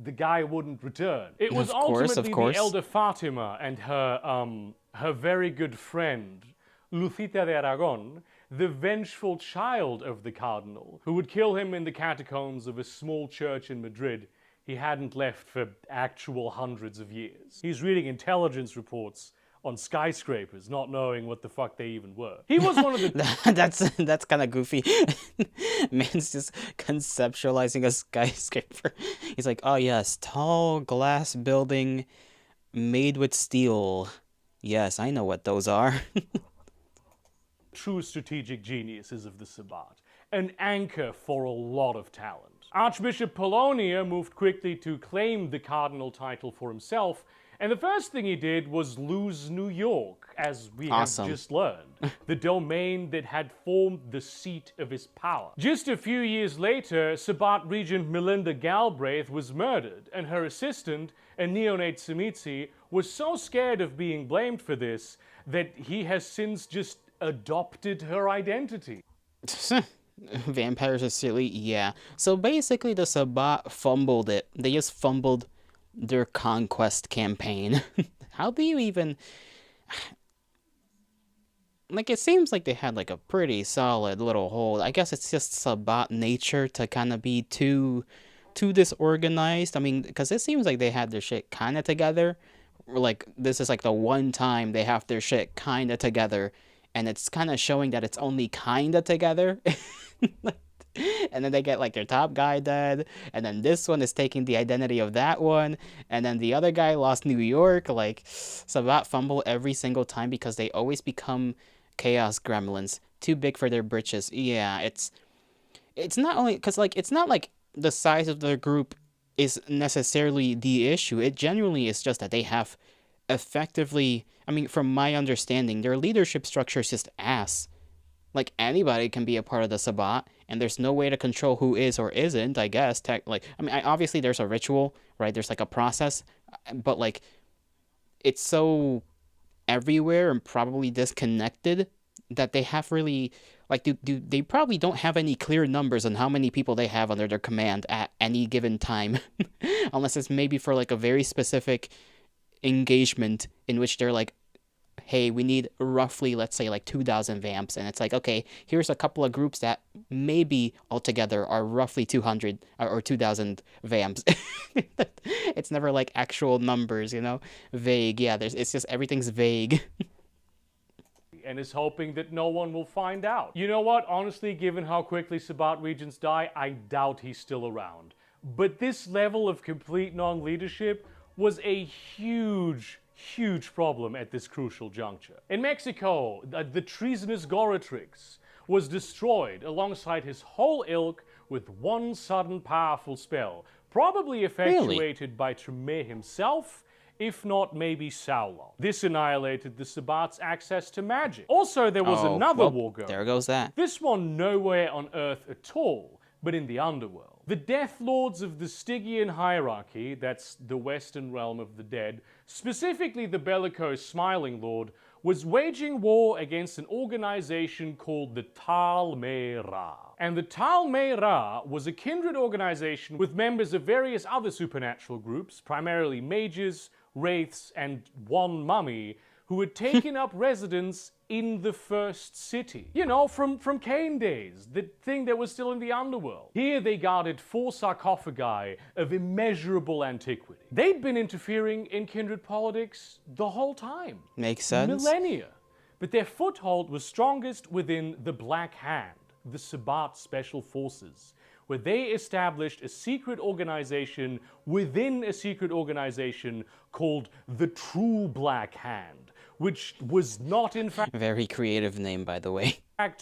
L: the guy wouldn't return. It was ultimately the elder Fatima and her very good friend, Lucita de Aragon, the vengeful child of the cardinal, who would kill him in the catacombs of a small church in Madrid he hadn't left for actual hundreds of years. He's reading intelligence reports on skyscrapers, not knowing what the fuck they even were. He was one of the...
A: that's kind of goofy. Man's just conceptualizing a skyscraper. He's like, oh yes, tall glass building made with steel. Yes, I know what those are.
L: True strategic geniuses of the Sabbat. An anchor for a lot of talent. Archbishop Polonia moved quickly to claim the cardinal title for himself, and the first thing he did was lose New York, as we have just learned, the domain that had formed the seat of his power. Just a few years later, Sabbat regent Melinda Galbraith was murdered, and her assistant, a neonate Tzimisce, was so scared of being blamed for this that he has since just adopted her identity.
A: Vampires are silly, yeah. So basically the Sabbat fumbled it. They just fumbled their conquest campaign. How do you even... Like, it seems like they had, like, a pretty solid little hold. I guess it's just Sabbat nature to kind of be too disorganized. I mean, because it seems like they had their shit kind of together. Like, this is, like, the one time they have their shit kind of together. And it's kind of showing that it's only kind of together. And then they get, like, their top guy dead, and then this one is taking the identity of that one, and then the other guy lost New York. Like, Sabbat fumble every single time because they always become chaos gremlins. Too big for their britches. Yeah, it's not only because like it's not like the size of the group is necessarily the issue. It genuinely is just that they have effectively. I mean, from my understanding, their leadership structure is just ass. Like anybody can be a part of the Sabbat, and there's no way to control who is or isn't. I guess obviously there's a ritual, right? There's like a process, but like it's so everywhere and probably disconnected that they have really like they probably don't have any clear numbers on how many people they have under their command at any given time, unless it's maybe for like a very specific engagement in which they're like, hey, we need roughly, let's say, like 2,000 vamps. And it's like, okay, here's a couple of groups that maybe altogether are roughly 200 or 2,000 vamps. It's never like actual numbers, you know? Vague. Yeah, it's just everything's vague.
L: And is hoping that no one will find out. You know what? Honestly, given how quickly Sabbat regents die, I doubt he's still around. But this level of complete non-leadership was a huge problem at this crucial juncture. In Mexico, the treasonous Goratrix was destroyed alongside his whole ilk with one sudden powerful spell, probably effectuated by Treme himself, if not maybe Saulo. This annihilated the Sabbat's access to magic. Also, there was another war going.
A: There goes that.
L: This one nowhere on Earth at all, but in the underworld. The Death Lords of the Stygian hierarchy, that's the western realm of the dead, specifically the bellicose Smiling Lord, was waging war against an organization called the Tal Me Ra. And the Tal Me Ra was a kindred organization with members of various other supernatural groups, primarily mages, wraiths, and one mummy, who had taken up residence in the first city. You know, from Cain days, the thing that was still in the underworld. Here they guarded 4 sarcophagi of immeasurable antiquity. They'd been interfering in kindred politics the whole time.
A: Makes sense.
L: Millennia. But their foothold was strongest within the Black Hand, the Sabbat Special Forces, where they established a secret organization within a secret organization called the True Black Hand, which was not in fact
A: very creative name, by the way.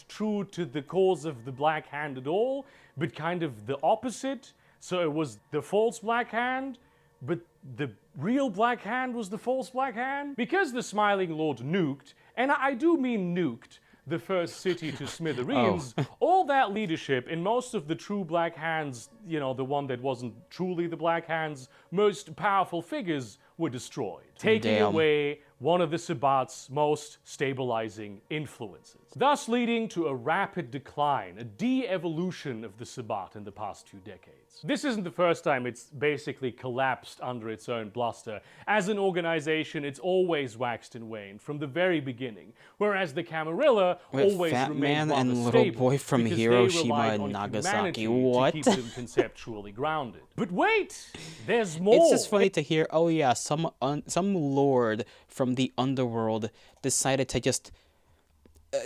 L: True to the cause of the Black Hand at all, but kind of the opposite. So it was the false Black Hand, but the real Black Hand was the false Black Hand. Because the Smiling Lord nuked, and I do mean nuked, the first city to smithereens, all that leadership in most of the true Black Hands, you know, the one that wasn't truly the Black Hands, most powerful figures were destroyed, taking away one of the Sabbat's most stabilizing influences, thus leading to a rapid decline, a de-evolution of the Sabbat in the past 2 decades. This isn't the first time it's basically collapsed under its own bluster. As an organization, it's always waxed and waned from the very beginning, whereas the Camarilla always
A: Fat
L: remained
A: Man
L: rather
A: and Little
L: Stable
A: Boy from
L: because
A: Hiroshima
L: they relied
A: and
L: on
A: Nagasaki.
L: humanity
A: What?
L: to keep them conceptually grounded. But wait, there's more.
A: It's just funny to hear, oh yeah, some lord from the underworld decided to just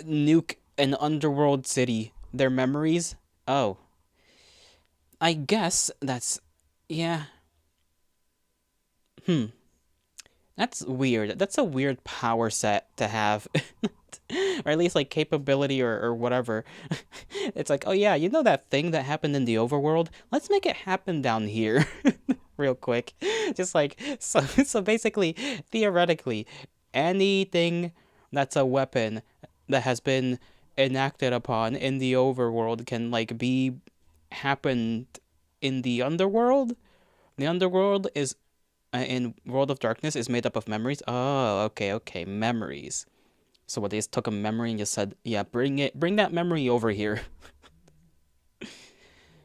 A: nuke an underworld city. Their memories? Oh. I guess that's... yeah. That's weird. That's a weird power set to have. Or at least, like, capability or whatever. It's like, oh yeah, you know that thing that happened in the overworld? Let's make it happen down here. Real quick. Just like, so basically, theoretically, anything that's a weapon that has been enacted upon in the overworld can, like, be happened in the underworld. The underworld is, in World of Darkness, is made up of memories. Oh, okay, memories. So what, they just took a memory and just said, yeah, bring that memory over here.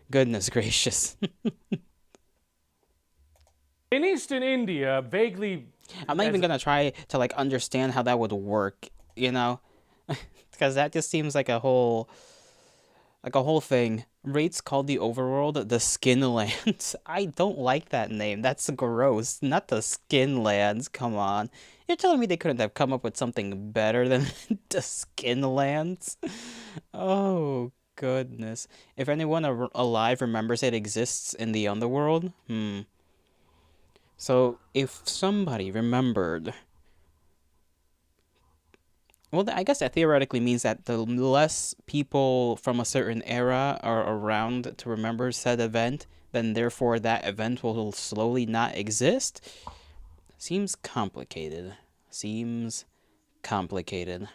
A: Goodness gracious.
L: In Eastern India, vaguely...
A: I'm not even gonna try to, like, understand how that would work, you know? Because that just seems like a whole thing. Rates called the overworld the Skinlands. I don't like that name. That's gross. Not the Skinlands, come on. You're telling me they couldn't have come up with something better than the Skinlands? Oh, goodness. If anyone alive remembers it exists in the underworld, So, if somebody remembered Well, I guess that theoretically means that the less people from a certain era are around to remember said event, then therefore that event will slowly not exist. Seems complicated. Seems complicated.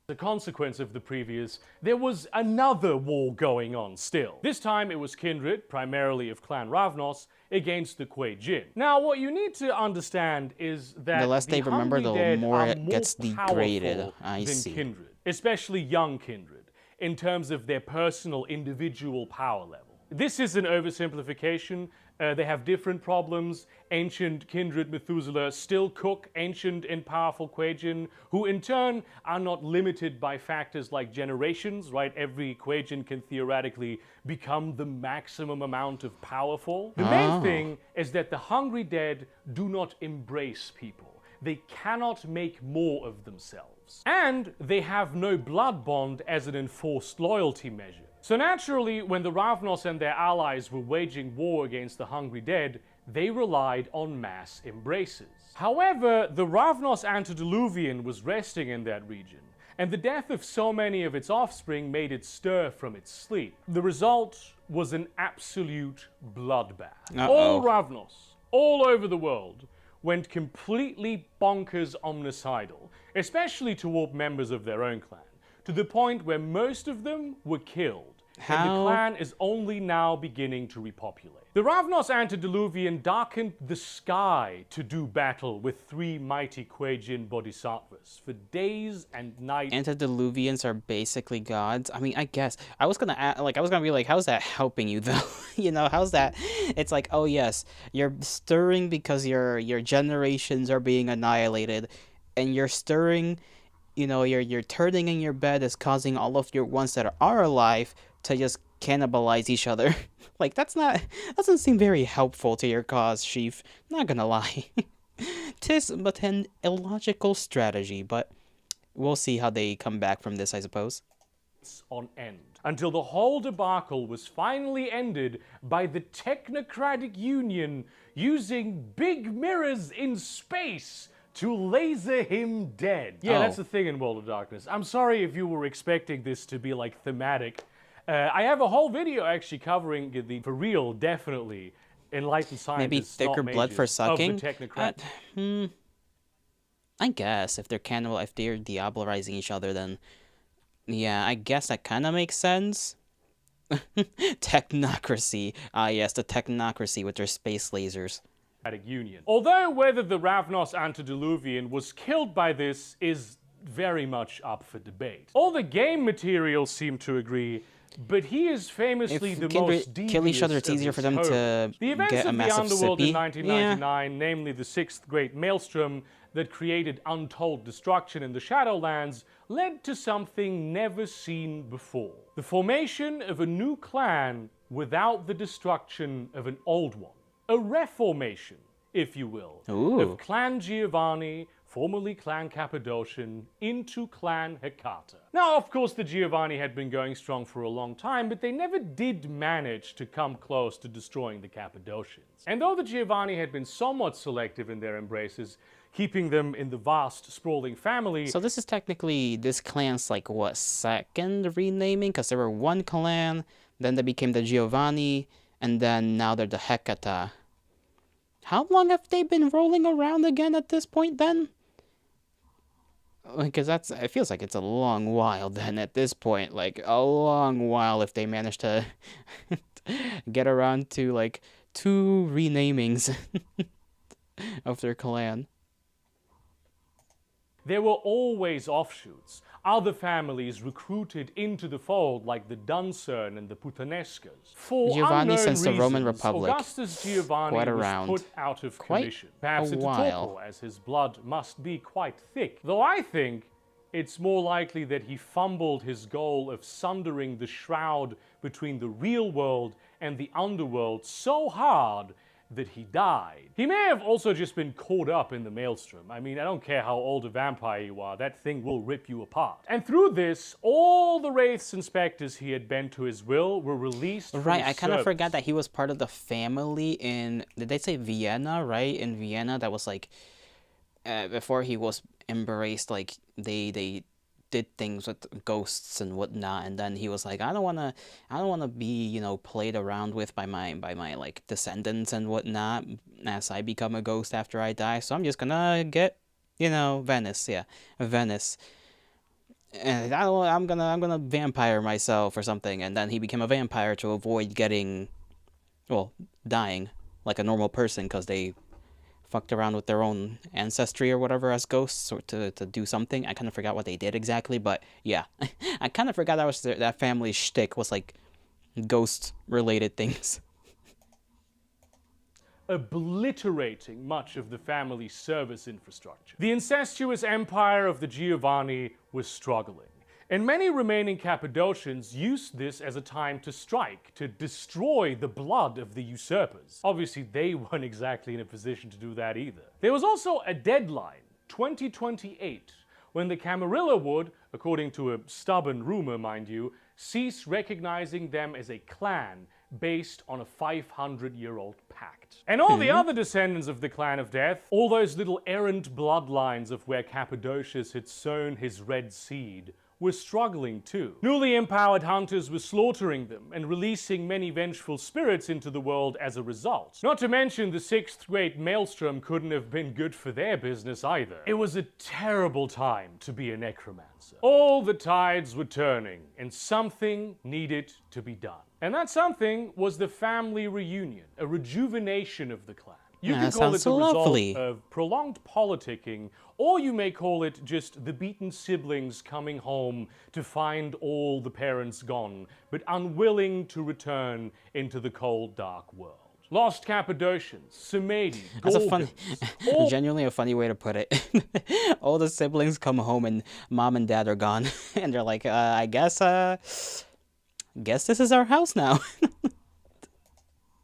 L: As a consequence of the previous, there was another war going on still. This time it was kindred, primarily of Clan Ravnos, against the Kuei Jin. Now, what you need to understand is that
A: The less they remember,
L: Hungry
A: the
L: Dead
A: more
L: are
A: it gets degraded.
L: powerful
A: I
L: than
A: see.
L: kindred, especially young kindred, in terms of their personal individual power level. This is an oversimplification. They have different problems. Ancient kindred Methuselah still cook ancient and powerful Kuei-jin, who in turn are not limited by factors like generations, right? Every Kuei-jin can theoretically become the maximum amount of powerful. The main thing is that the Hungry Dead do not embrace people. They cannot make more of themselves. And they have no blood bond as an enforced loyalty measure. So naturally, when the Ravnos and their allies were waging war against the Hungry Dead, they relied on mass embraces. However, the Ravnos antediluvian was resting in that region, and the death of so many of its offspring made it stir from its sleep. The result was an absolute bloodbath. All Ravnos, all over the world, went completely bonkers omnicidal, especially toward members of their own clan, to the point where most of them were killed. And the clan is only now beginning to repopulate. The Ravnos antediluvian darkened the sky to do battle with 3 mighty Kuei-jin bodhisattvas for days and nights.
A: Antediluvians are basically gods. I mean, I guess I was gonna be like, how's that helping you though? You know, how's that? It's like, oh yes, you're stirring because your generations are being annihilated, and you're stirring. You know, your turning in your bed is causing all of your ones that are alive to just cannibalize each other. Like, doesn't seem very helpful to your cause, Sheaf. Not gonna lie. 'Tis but an illogical strategy, but we'll see how they come back from this, I suppose.
L: On end. Until the whole debacle was finally ended by the Technocratic Union using big mirrors in space to laser him dead. Yeah, that's the thing in World of Darkness. I'm sorry if you were expecting this to be like thematic. I have a whole video actually covering the, for real, definitely, enlightened scientists,
A: maybe thicker blood for sucking?
L: Of the technocrat.
A: I guess if they're diablerizing each other, then yeah, I guess that kind of makes sense. Technocracy. Ah, yes, the technocracy with their space lasers.
L: Union. Although whether the Ravnos antediluvian was killed by this is very much up for debate. All the game materials seem to agree, but he is famously the most devious
A: kill each other, it's easier for them to
L: the events
A: get a
L: of the
A: massive
L: underworld
A: sippy.
L: in 1999, namely the 6th Great Maelstrom that created untold destruction in the Shadowlands, led to something never seen before. The formation of a new clan without the destruction of an old one. A reformation, if you will, of Clan Giovanni, formerly Clan Cappadocian, into Clan Hecata. Now, of course, the Giovanni had been going strong for a long time, but they never did manage to come close to destroying the Cappadocians. And though the Giovanni had been somewhat selective in their embraces, keeping them in the vast, sprawling family...
A: So this is technically this clan's, like, what, second renaming? Because there were one clan, then they became the Giovanni, and then now they're the Hecata. How long have they been rolling around again at this point then? Because it feels like it's a long while then at this point. Like, a long while if they manage to get around to, like, 2 renamings of their clan.
L: There were always offshoots. Other families recruited into the fold, like the Duncern and the Putanescas. For
A: Giovanni
L: unknown
A: since the Roman
L: reasons,
A: Republic.
L: Augustus Giovanni was put out of commission. Perhaps into torpor, as his blood must be quite thick. Though I think it's more likely that he fumbled his goal of sundering the shroud between the real world and the underworld so hard that he died. He may have also just been caught up in the maelstrom. I mean, I don't care how old a vampire you are, that thing will rip you apart. And through this, all the Wraiths and Spectres he had bent to his will were released from
A: Right,
L: his
A: I kind of
L: service.
A: forgot that he was part of the family in, did they say Vienna, right? In Vienna, that was like, before he was embraced, like, they did things with ghosts and whatnot, and then he was like, I don't wanna be, you know, played around with by my like descendants and whatnot as I become a ghost after I die. So I'm just gonna get, you know, Venice, yeah, Venice, and I'm gonna vampire myself or something. And then he became a vampire to avoid getting, well, dying like a normal person, because they fucked around with their own ancestry or whatever as ghosts, or to do something. I kind of forgot what they did exactly, but yeah. I kind of forgot that was that family shtick was like ghost related things.
L: Obliterating much of the family's service infrastructure. The incestuous empire of the Giovanni was struggling, and many remaining Cappadocians used this as a time to strike, to destroy the blood of the usurpers. Obviously, they weren't exactly in a position to do that either. There was also a deadline, 2028, when the Camarilla would, according to a stubborn rumor, mind you, cease recognizing them as a clan based on a 500-year-old pact. And all the other descendants of the Clan of Death, all those little errant bloodlines of where Cappadocius had sown his red seed, were struggling too. Newly empowered hunters were slaughtering them and releasing many vengeful spirits into the world as a result. Not to mention the sixth great maelstrom couldn't have been good for their business either. It was a terrible time to be a necromancer. All the tides were turning and something needed to be done. And that something was the family reunion, a rejuvenation of the clan. You
A: Yeah,
L: can
A: that
L: call it
A: sounds
L: the
A: lovely.
L: result of prolonged politicking, or you may call it just the beaten siblings coming home to find all the parents gone, but unwilling to return into the cold, dark world. Lost Cappadocians, Samedi,
A: That's a funny,
L: all
A: genuinely a funny way to put it. All the siblings come home and mom and dad are gone, and they're like, I guess this is our house now.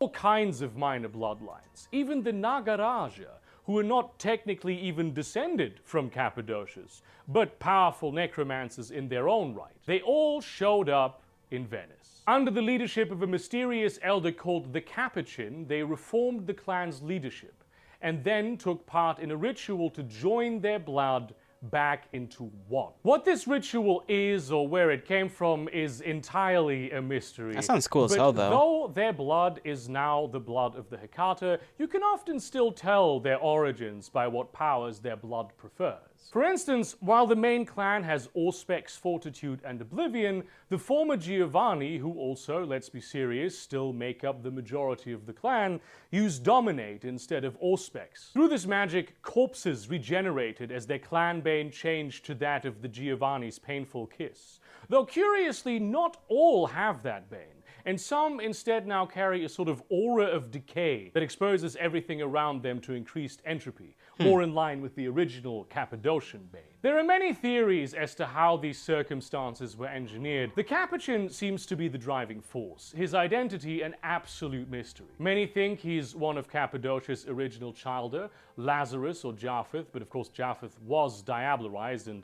L: all kinds of minor bloodlines, even the Nagaraja, who are not technically even descended from Cappadocius, but powerful necromancers in their own right. They all showed up in Venice. Under the leadership of a mysterious elder called the Capuchin, they reformed the clan's leadership, and then took part in a ritual to join their blood back into one. What this ritual is or where it came from is entirely a mystery.
A: That sounds cool as
L: But
A: hell, though.
L: though their blood is now the blood of the Hecata, you can often still tell their origins by what powers their blood prefers. For instance, while the main clan has Auspex, Fortitude, and Oblivion, the former Giovanni, who also, let's be serious, still make up the majority of the clan, use Dominate instead of Auspex. Through this magic, corpses regenerated as their clan bane changed to that of the Giovanni's painful kiss. Though curiously, not all have that bane, and some instead now carry a sort of aura of decay that exposes everything around them to increased entropy, more in line with the original Cappadocian bane. There are many theories as to how these circumstances were engineered. The Capuchin seems to be the driving force, his identity an absolute mystery. Many think he's one of Cappadocius' original childer, Lazarus or Japheth, but of course Japheth was diablerized and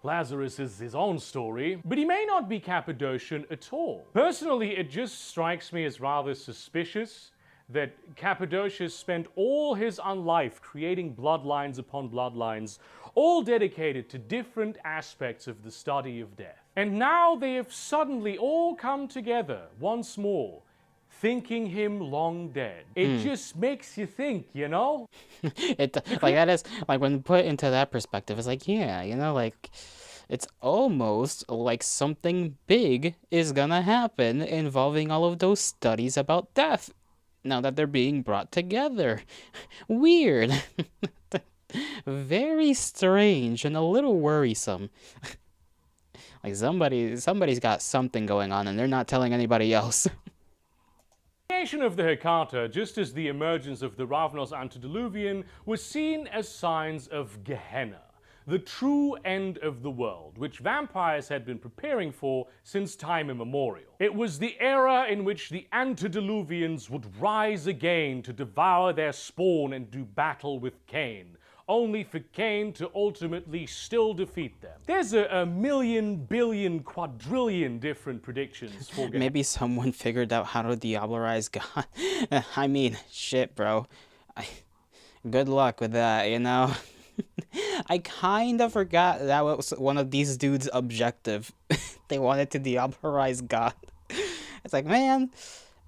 L: Lazarus is his own story, but he may not be Cappadocian at all. Personally, it just strikes me as rather suspicious that Cappadocius spent all his unlife creating bloodlines upon bloodlines, all dedicated to different aspects of the study of death. And now they have suddenly all come together once more, thinking him long dead. It just makes you think, you know?
A: It like that is like when put into that perspective, it's like, yeah, you know, like it's almost like something big is gonna happen involving all of those studies about death now that they're being brought together. Weird. Very strange and a little worrisome. Like somebody's got something going on and they're not telling anybody else.
L: The creation of the Hecata, just as the emergence of the Ravnos Antediluvian, was seen as signs of Gehenna, the true end of the world, which vampires had been preparing for since time immemorial. It was the era in which the antediluvians would rise again to devour their spawn and do battle with Cain, only for Cain to ultimately still defeat them. There's a million, billion, quadrillion different predictions for Gehenna.
A: Maybe someone figured out how to diablerize God. I mean, shit, bro. Good luck with that, you know? I kind of forgot that was one of these dudes' objective. They wanted to diablerize God. It's like, man,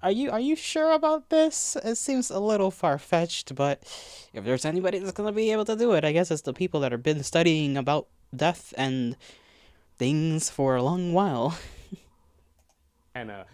A: are you sure about this? It seems a little far-fetched, but if there's anybody that's gonna be able to do it, I guess it's the people that have been studying about death and things for a long while.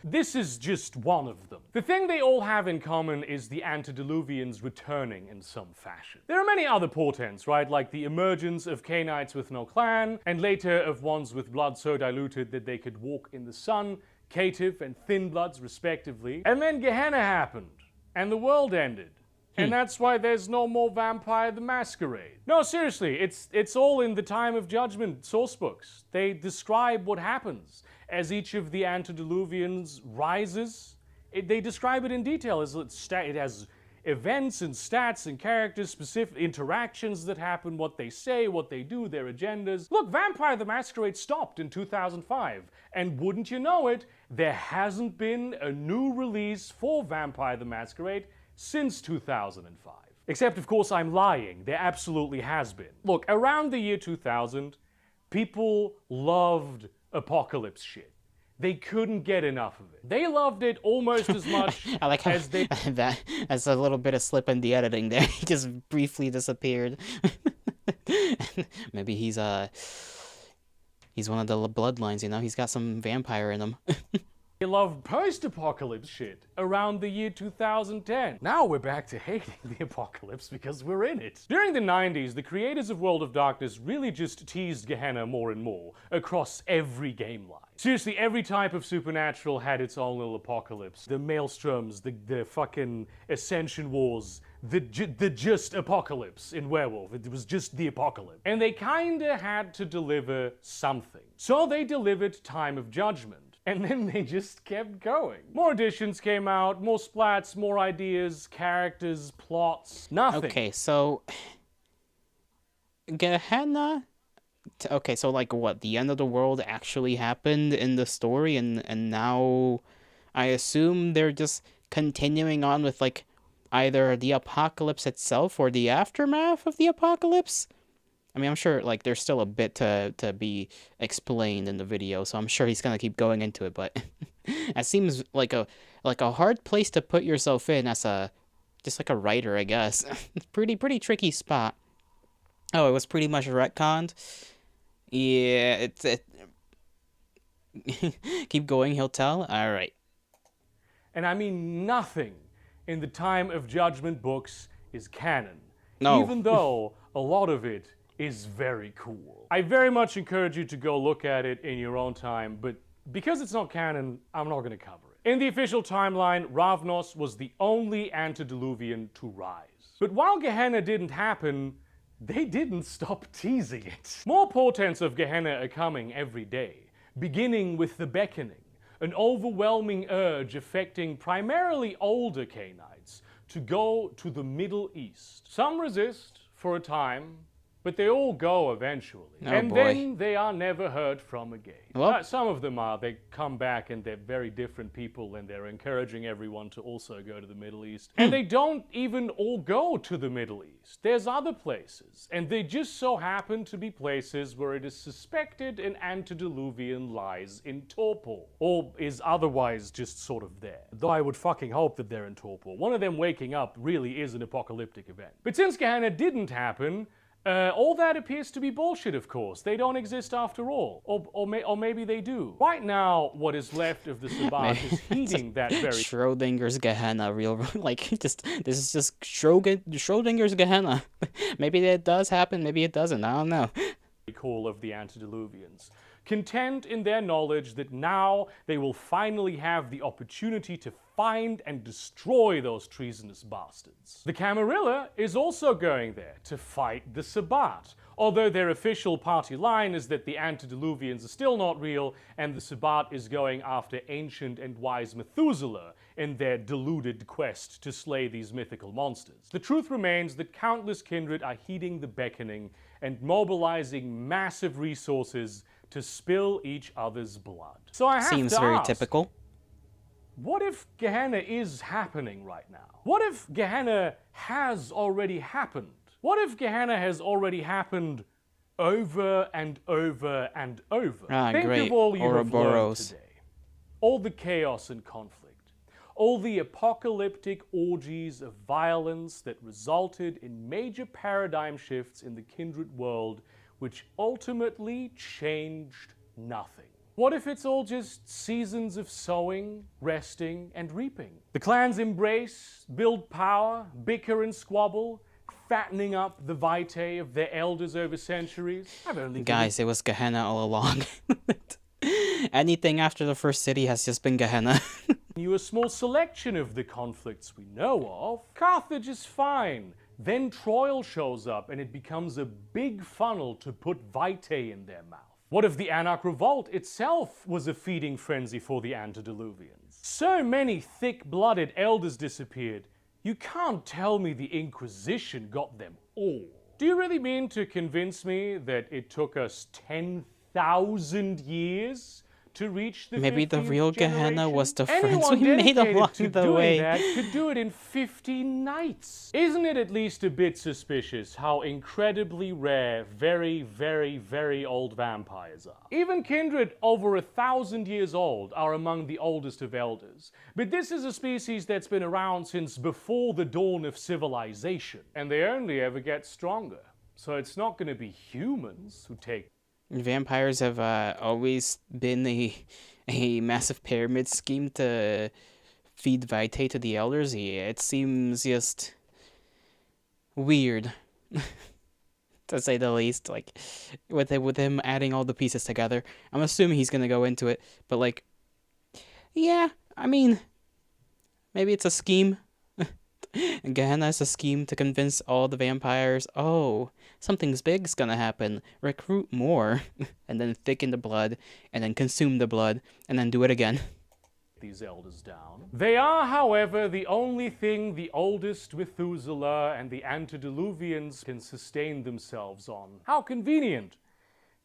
L: This is just one of them. The thing they all have in common is the antediluvians returning in some fashion. There are many other portents, right? Like the emergence of Cainites with no clan, and later of ones with blood so diluted that they could walk in the sun, caitiff and thin bloods respectively. And then Gehenna happened, and the world ended. And that's why there's no more Vampire the Masquerade. No, seriously, it's all in the Time of Judgment sourcebooks. They describe what happens as each of the antediluvians rises. They describe it in detail. It has events and stats and characters, specific interactions that happen, what they say, what they do, their agendas. Look, Vampire the Masquerade stopped in 2005, and wouldn't you know it, there hasn't been a new release for Vampire the Masquerade since 2005. Except, of course, I'm lying. There absolutely has been. Look, around the year 2000, people loved apocalypse shit. They couldn't get enough of it. They loved it almost as much
A: I like how
L: as they...
A: that's a little bit of slip in the editing there. He just briefly disappeared. Maybe he's one of the bloodlines, you know? He's got some vampire in him.
L: They loved post-apocalypse shit around the year 2010. Now we're back to hating the apocalypse because we're in it. During the 90s, the creators of World of Darkness really just teased Gehenna more and more across every game line. Seriously, every type of supernatural had its own little apocalypse. The Maelstroms, the fucking Ascension Wars, the just apocalypse in Werewolf. It was just the apocalypse. And they kinda had to deliver something. So they delivered Time of Judgment. And then they just kept going. More editions came out, more splats, more ideas, characters, plots, nothing.
A: Okay, so Gehenna. Okay, so like what? The end of the world actually happened in the story, and now I assume they're just continuing on with like either the apocalypse itself or the aftermath of the apocalypse. I mean, I'm sure like there's still a bit to be explained in the video, so I'm sure he's gonna keep going into it. But it seems like a hard place to put yourself in as just like a writer, I guess. pretty tricky spot. Oh, it was pretty much retconned. Yeah, keep going. He'll tell. All right.
L: And I mean, nothing in the Time of Judgment books is canon.
A: No.
L: Even though a lot of it is very cool. I very much encourage you to go look at it in your own time, but because it's not canon, I'm not going to cover it. In the official timeline, Ravnos was the only antediluvian to rise. But while Gehenna didn't happen, they didn't stop teasing it. More portents of Gehenna are coming every day, beginning with the Beckoning, an overwhelming urge affecting primarily older Cainites to go to the Middle East. Some resist for a time, but they all go eventually.
A: Oh,
L: and
A: boy.
L: then they are never heard from again.
A: Well-
L: Some of them are. They come back and they're very different people and they're encouraging everyone to also go to the Middle East. And they don't even all go to the Middle East. There's other places. And they just so happen to be places where it is suspected an antediluvian lies in torpor. Or is otherwise just sort of there. Though I would fucking hope that they're in torpor. One of them waking up really is an apocalyptic event. But since Gehenna didn't happen, all that appears to be bullshit, of course. They don't exist after all. Or maybe they do. Right now, what is left of the Sabbath is heeding that very...
A: Schrodinger's Gehenna, like, this is just Schrodinger's Gehenna. Maybe it does happen, maybe it doesn't, I don't know.
L: Call of the antediluvians. content in their knowledge that now they will finally have the opportunity to find and destroy those treasonous bastards. The Camarilla is also going there to fight the Sabbat, although their official party line is that the antediluvians are still not real and the Sabbat is going after ancient and wise Methuselah in their deluded quest to slay these mythical monsters. The truth remains that countless kindred are heeding the beckoning and mobilizing massive resources to spill each other's blood. So I have
A: Seems
L: to
A: very
L: ask,
A: typical.
L: what if Gehenna is happening right now? What if Gehenna has already happened? What if Gehenna has already happened over and over and over? Think
A: great.
L: of all you have learned
A: Ouroboros.
L: today. All the chaos and conflict. All the apocalyptic orgies of violence that resulted in major paradigm shifts in the kindred world, which ultimately changed nothing. What if it's all just seasons of sowing, resting, and reaping? The clans embrace, build power, bicker and squabble, fattening up the vitae of their elders over centuries.
A: Guys, it was Gehenna all along. Anything after the first city has just been Gehenna.
L: You a small selection of the conflicts we know of. Carthage is fine. Then Troy shows up and it becomes a big funnel to put vitae in their mouth. What if the Anarch Revolt itself was a feeding frenzy for the antediluvians? So many thick-blooded elders disappeared, you can't tell me the Inquisition got them all. Do you really mean to convince me that it took us 10,000 years to reach the
A: Maybe the
L: 15th
A: real Gehenna
L: generation?
A: was the friends
L: Anyone
A: we made
L: dedicated
A: along
L: to
A: the
L: doing
A: way.
L: that could do it in 15 nights. Isn't it at least a bit suspicious how incredibly rare very, very, very old vampires are? Even kindred over 1,000 years old are among the oldest of elders. But this is a species that's been around since before the dawn of civilization. And they only ever get stronger. So it's not going to be humans who take.
A: Vampires have always been a massive pyramid scheme to feed vitae to the elders. Yeah, it seems just weird, to say the least. Like with him adding all the pieces together, I'm assuming he's gonna go into it. But like, yeah, I mean, maybe it's a scheme. And Gehenna is a scheme to convince all the vampires, oh, something's big's gonna happen. Recruit more. And then thicken the blood, and then consume the blood, and then do it again.
L: These elders down. They are, however, the only thing the oldest Methuselah and the antediluvians can sustain themselves on. How convenient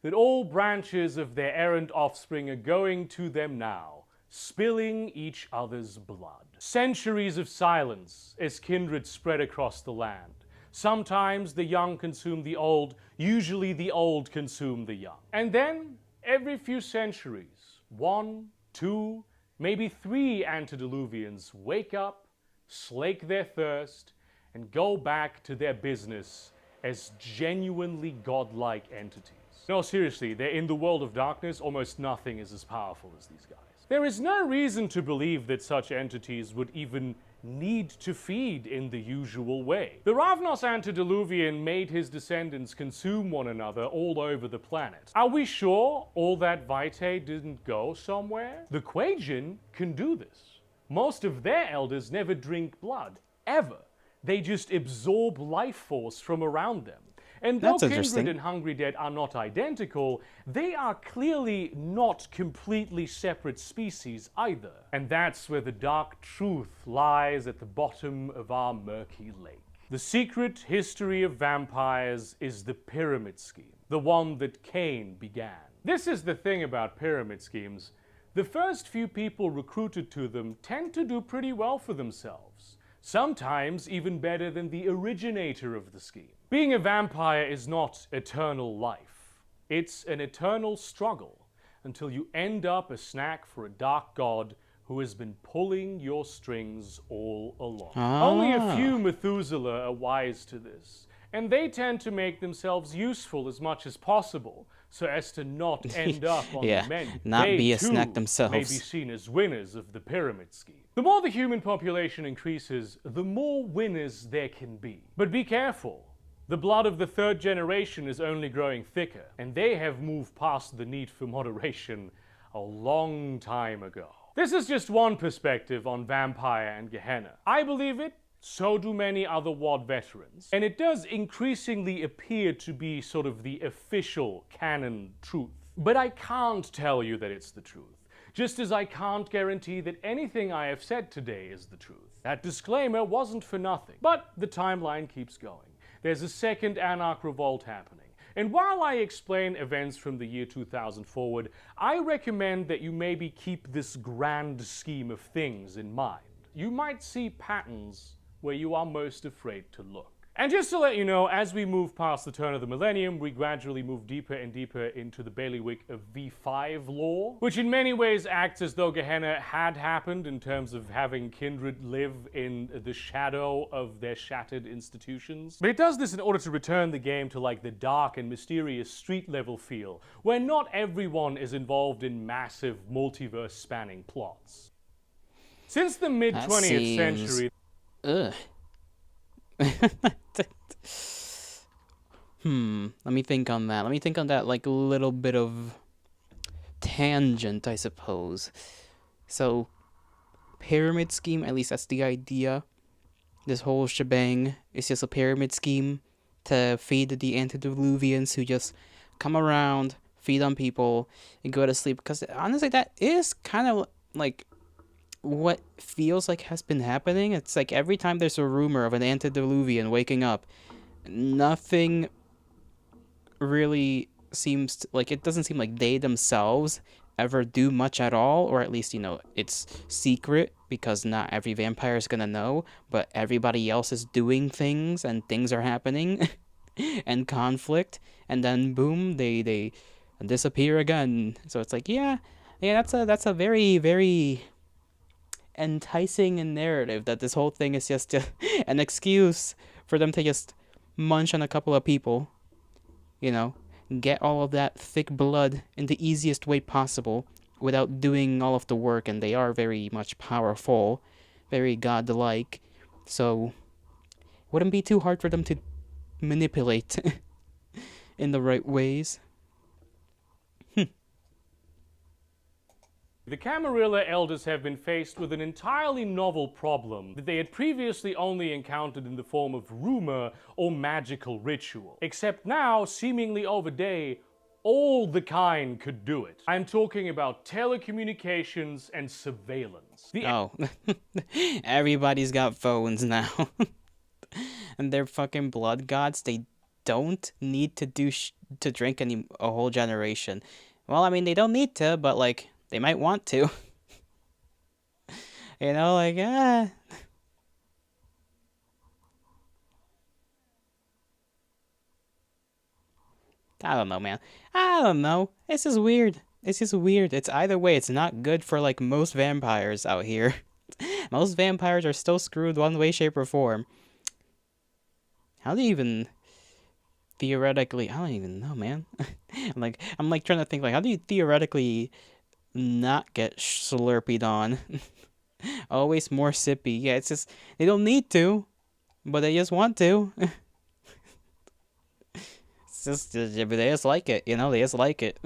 L: that all branches of their errant offspring are going to them now, spilling each other's blood. Centuries of silence as kindred spread across the land. Sometimes the young consume the old, usually the old consume the young. And then, every few centuries, 1, 2, maybe 3 antediluvians wake up, slake their thirst, and go back to their business as genuinely godlike entities. No, seriously, they're in the world of darkness, almost nothing is as powerful as these guys. There is no reason to believe that such entities would even need to feed in the usual way. The Ravnos antediluvian made his descendants consume one another all over the planet. Are we sure all that vitae didn't go somewhere? The Quagian can do this. Most of their elders never drink blood, ever. They just absorb life force from around them. And though Kindred and Hungry Dead are not identical, they are clearly not completely separate species either. And that's where the dark truth lies at the bottom of our murky lake. The secret history of vampires is the pyramid scheme, the one that Cain began. This is the thing about pyramid schemes. The first few people recruited to them tend to do pretty well for themselves. Sometimes even better than the originator of the scheme. Being a vampire is not eternal life. It's an eternal struggle until you end up a snack for a dark god who has been pulling your strings all along. Only a few Methuselah are wise to this, and they tend to make themselves useful as much as possible so as to not end up on the menu.
A: Not
L: They,
A: be a
L: too,
A: snack themselves.
L: may be seen as winners of the pyramid scheme. The more the human population increases, the more winners there can be. But be careful. The blood of the third generation is only growing thicker, and they have moved past the need for moderation a long time ago. This is just one perspective on Vampire and Gehenna. I believe it, so do many other WoD veterans, and it does increasingly appear to be sort of the official canon truth. But I can't tell you that it's the truth, just as I can't guarantee that anything I have said today is the truth. That disclaimer wasn't for nothing, but the timeline keeps going. There's a second Anarch Revolt happening. And while I explain events from the year 2000 forward, I recommend that you maybe keep this grand scheme of things in mind. You might see patterns where you are most afraid to look. And just to let you know, as we move past the turn of the millennium, we gradually move deeper and deeper into the bailiwick of V5 lore, which in many ways acts as though Gehenna had happened in terms of having kindred live in the shadow of their shattered institutions. But it does this in order to return the game to like the dark and mysterious street level feel, where not everyone is involved in massive multiverse-spanning plots. Since the mid-20th century...
A: Ugh. Let me think on that. Let me think on that, like, a little bit of tangent, I suppose. So, pyramid scheme, at least that's the idea. This whole shebang is just a pyramid scheme to feed the antediluvians who just come around, feed on people, and go to sleep. Because, honestly, that is kind of, like, what feels like has been happening. It's like every time there's a rumor of an antediluvian waking up, nothing really seems to, like, it doesn't seem like they themselves ever do much at all, or at least, you know, it's secret because not every vampire is gonna know, but everybody else is doing things and things are happening and conflict, and then boom, they disappear again. So it's like, yeah, that's a very, very enticing narrative that this whole thing is just an excuse for them to just munch on a couple of people, you know, get all of that thick blood in the easiest way possible without doing all of the work, and they are very much powerful, very godlike, so wouldn't be too hard for them to manipulate in the right ways.
L: The Camarilla elders have been faced with an entirely novel problem that they had previously only encountered in the form of rumor or magical ritual. Except now, seemingly over day, all the kind could do it. I'm talking about telecommunications and surveillance.
A: Everybody's got phones now. And they're fucking blood gods. They don't need to to drink a whole generation. Well, I mean, they don't need to, but like, they might want to. You know, like, I don't know, man. I don't know. It's just weird. It's just weird. It's either way, it's not good for, like, most vampires out here. Most vampires are still screwed one way, shape, or form. How do you even... Theoretically... I don't even know, man. I'm like trying to think, like, how do you theoretically... not get slurpied on? Always more sippy. Yeah, it's just, they don't need to, but they just want to. It's just, they just like it, you know, they just like it.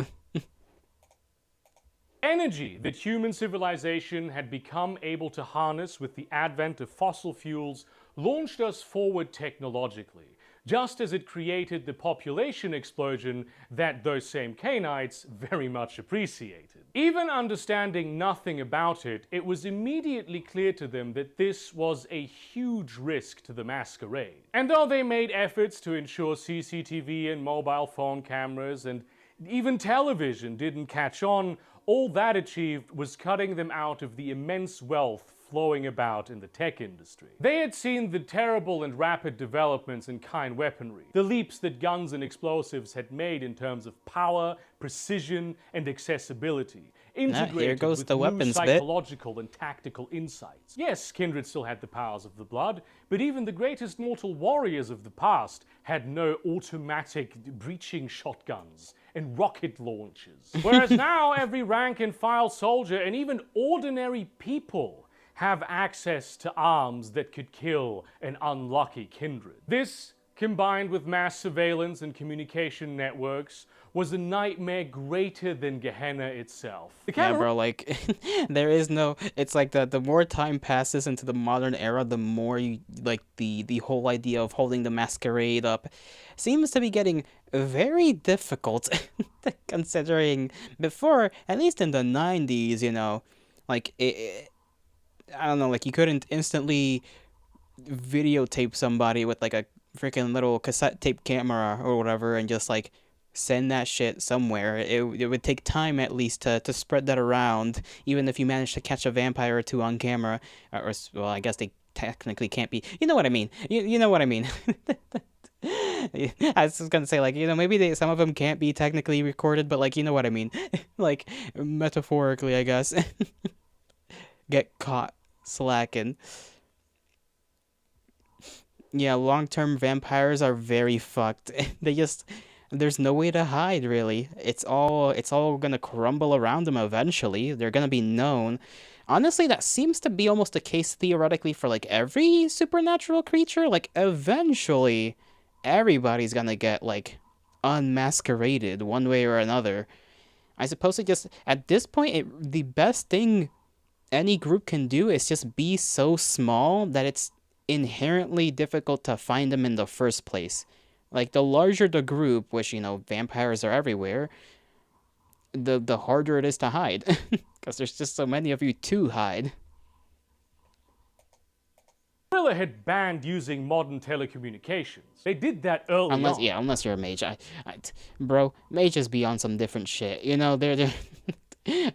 L: Energy that human civilization had become able to harness with the advent of fossil fuels launched us forward technologically, just as it created the population explosion that those same Cainites very much appreciated. Even understanding nothing about it, it was immediately clear to them that this was a huge risk to the masquerade. And though they made efforts to ensure CCTV and mobile phone cameras and even television didn't catch on, all that achieved was cutting them out of the immense wealth flowing about in the tech industry. They had seen the terrible and rapid developments in kind weaponry, the leaps that guns and explosives had made in terms of power, precision, and accessibility, integrated
A: here goes
L: with
A: the
L: new
A: weapons
L: psychological and tactical insights. Yes, Kindred still had the powers of the blood, but even the greatest mortal warriors of the past had no automatic breaching shotguns and rocket launchers. Whereas now every rank and file soldier and even ordinary people have access to arms that could kill an unlucky kindred. This combined with mass surveillance and communication networks, was a nightmare greater than Gehenna itself.
A: Yeah, bro, like, there is no, it's like the more time passes into the modern era, the more you, like, the whole idea of holding the masquerade up seems to be getting very difficult, considering before, at least in the 90s, you know, like, I don't know, like, you couldn't instantly videotape somebody with, like, a freaking little cassette tape camera or whatever and just, like, send that shit somewhere. It would take time at least to spread that around, even if you managed to catch a vampire or two on camera. Well, I guess they technically can't be. You know what I mean. You know what I mean. I was just gonna say, like, you know, maybe some of them can't be technically recorded, but, like, you know what I mean. Like, metaphorically, I guess. Get caught slacking. Yeah, long-term vampires are very fucked. There's no way to hide, really. It's all gonna crumble around them eventually. They're gonna be known. Honestly, that seems to be almost the case theoretically for, like, every supernatural creature. Like, eventually, everybody's gonna get, like, unmasqueraded one way or another. I suppose at this point, the best thing any group can do is just be so small that it's inherently difficult to find them in the first place. Like, the larger the group, which, you know, vampires are everywhere, the harder it is to hide. Because there's just so many of you to hide.
L: Gorilla had banned using modern telecommunications. They did that early on.
A: Yeah, unless you're a mage. Bro, mages be on some different shit. You know, they're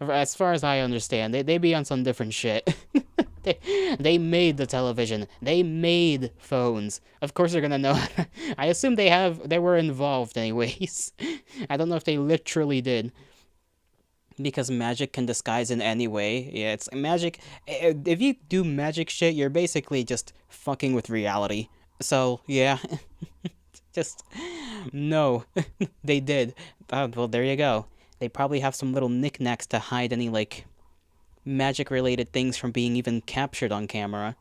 A: as far as I understand, they be on some different shit. They made the television. They made phones. Of course they're gonna know. I assume they were involved anyways. I don't know if they literally did. Because magic can disguise in any way. Yeah, it's magic. If you do magic shit, you're basically just fucking with reality. So, yeah. Just, no. They did. Well, there you go. They probably have some little knickknacks to hide any, like, magic-related things from being even captured on camera.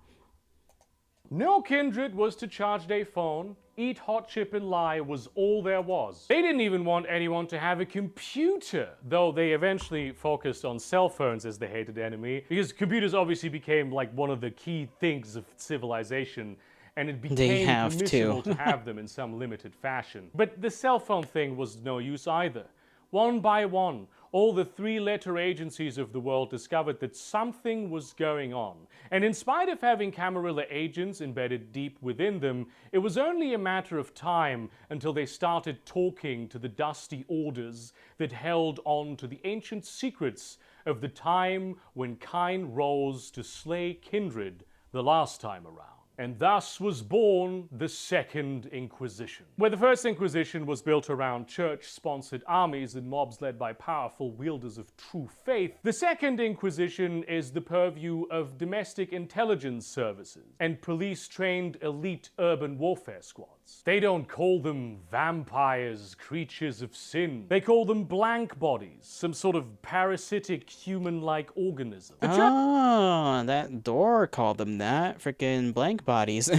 L: No kindred was to charge their phone. Eat hot chip and lie was all there was. They didn't even want anyone to have a computer, though they eventually focused on cell phones as the hated enemy, because computers obviously became like one of the key things of civilization, and it became permissible to have them in some limited fashion. But the cell phone thing was no use either. One by one, all the three-letter agencies of the world discovered that something was going on. And in spite of having Camarilla agents embedded deep within them, it was only a matter of time until they started talking to the dusty orders that held on to the ancient secrets of the time when Cain rose to slay kindred the last time around. And thus was born the Second Inquisition. Where the First Inquisition was built around church-sponsored armies and mobs led by powerful wielders of true faith, the Second Inquisition is the purview of domestic intelligence services and police-trained elite urban warfare squads. They don't call them vampires, creatures of sin. They call them blank bodies, some sort of parasitic human-like organism.
A: Oh, that door called them that. Freaking blank bodies.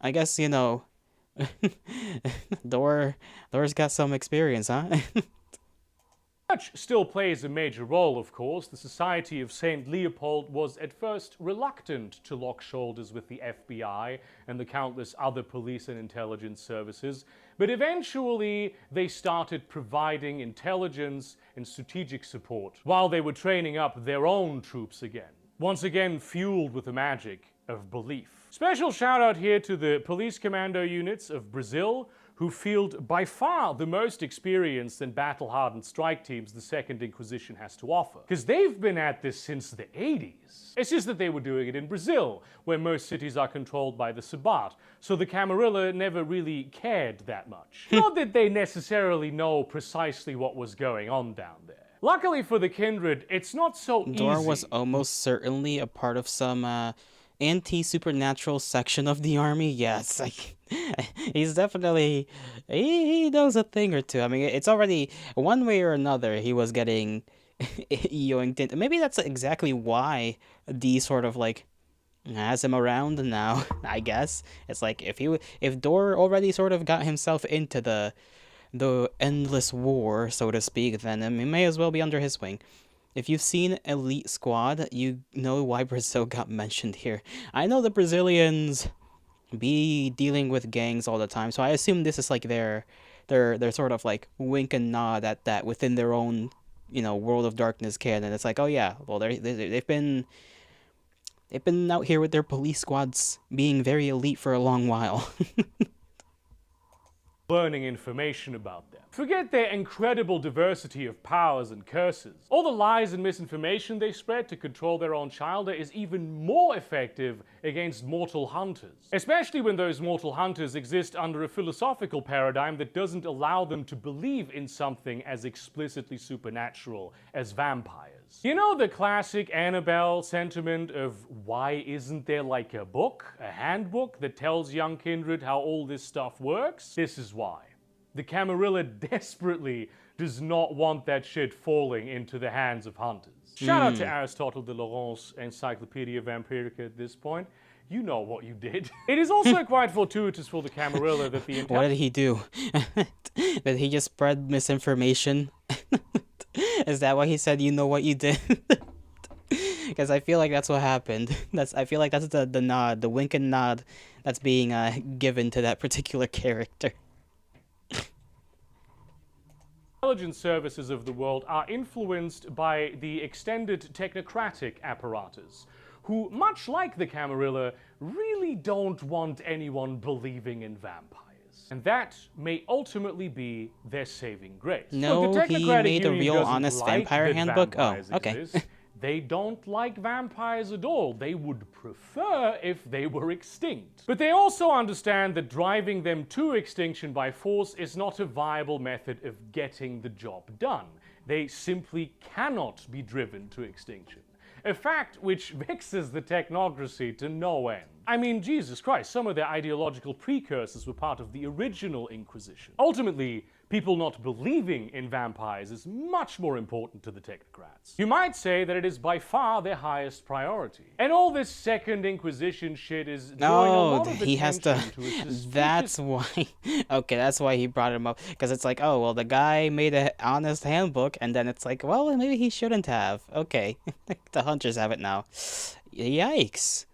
A: I guess, you know, Door's got some experience, huh?
L: Church still plays a major role, of course. The Society of St. Leopold was at first reluctant to lock shoulders with the FBI and the countless other police and intelligence services, but eventually they started providing intelligence and strategic support while they were training up their own troops again, once again fueled with the magic of belief. Special shout out here to the police commando units of Brazil, who field by far the most experienced and battle-hardened strike teams the Second Inquisition has to offer. Because they've been at this since the 80s. It's just that they were doing it in Brazil, where most cities are controlled by the Sabbat, so the Camarilla never really cared that much. Not that they necessarily know precisely what was going on down there. Luckily for the Kindred, it's not so easy.
A: Door was almost certainly a part of some, anti-supernatural section of the army. Yes, like, he's definitely, he knows a thing or two. I mean, it's already, one way or another, he was getting yoinked in. Maybe that's exactly why the sort of, like, has him around now, I guess. It's like if Dor already sort of got himself into the endless war, so to speak, then he may as well be under his wing. If you've seen Elite Squad, you know why Brazil got mentioned here. I know the Brazilians be dealing with gangs all the time, so I assume this is like their sort of like wink and nod at that within their own, World of Darkness canon. It's like, oh yeah, well they've been out here with their police squads being very elite for a long while.
L: Learning information about them. Forget their incredible diversity of powers and curses. All the lies and misinformation they spread to control their own childer is even more effective against mortal hunters. Especially when those mortal hunters exist under a philosophical paradigm that doesn't allow them to believe in something as explicitly supernatural as vampires. You know the classic Annabelle sentiment of why isn't there like a book, a handbook that tells young kindred how all this stuff works? This is why. The Camarilla desperately does not want that shit falling into the hands of hunters. Shout out to Aristotle de Laurence Encyclopedia Vampirica at this point. You know what you did. It is also quite fortuitous for the Camarilla that the
A: What did he do? Did he just spread misinformation? Is that why he said, you know what you did? Because I feel like that's what happened. I feel like that's the nod, the wink and nod that's being given to that particular character.
L: Intelligence services of the world are influenced by the extended technocratic apparatus, who, much like the Camarilla, really don't want anyone believing in vampires. And that may ultimately be their saving grace.
A: No,
L: Look, the
A: he
L: Technocratic
A: made a
L: Union
A: real
L: doesn't
A: honest
L: like
A: vampire
L: that
A: handbook? Oh,
L: vampires
A: okay.
L: exist. They don't like vampires at all. They would prefer if they were extinct. But they also understand that driving them to extinction by force is not a viable method of getting the job done. They simply cannot be driven to extinction. A fact which vexes the technocracy to no end. I mean, Jesus Christ, some of their ideological precursors were part of the original Inquisition. Ultimately, people not believing in vampires is much more important to the technocrats. You might say that it is by far their highest priority. And all this Second Inquisition shit is drawing a lot of
A: he has to.
L: attention to a suspicious...
A: That's why. Okay, that's why he brought him up. Because it's like, oh, well, the guy made an honest handbook, and then it's like, well, maybe he shouldn't have. Okay, the hunters have it now. Yikes.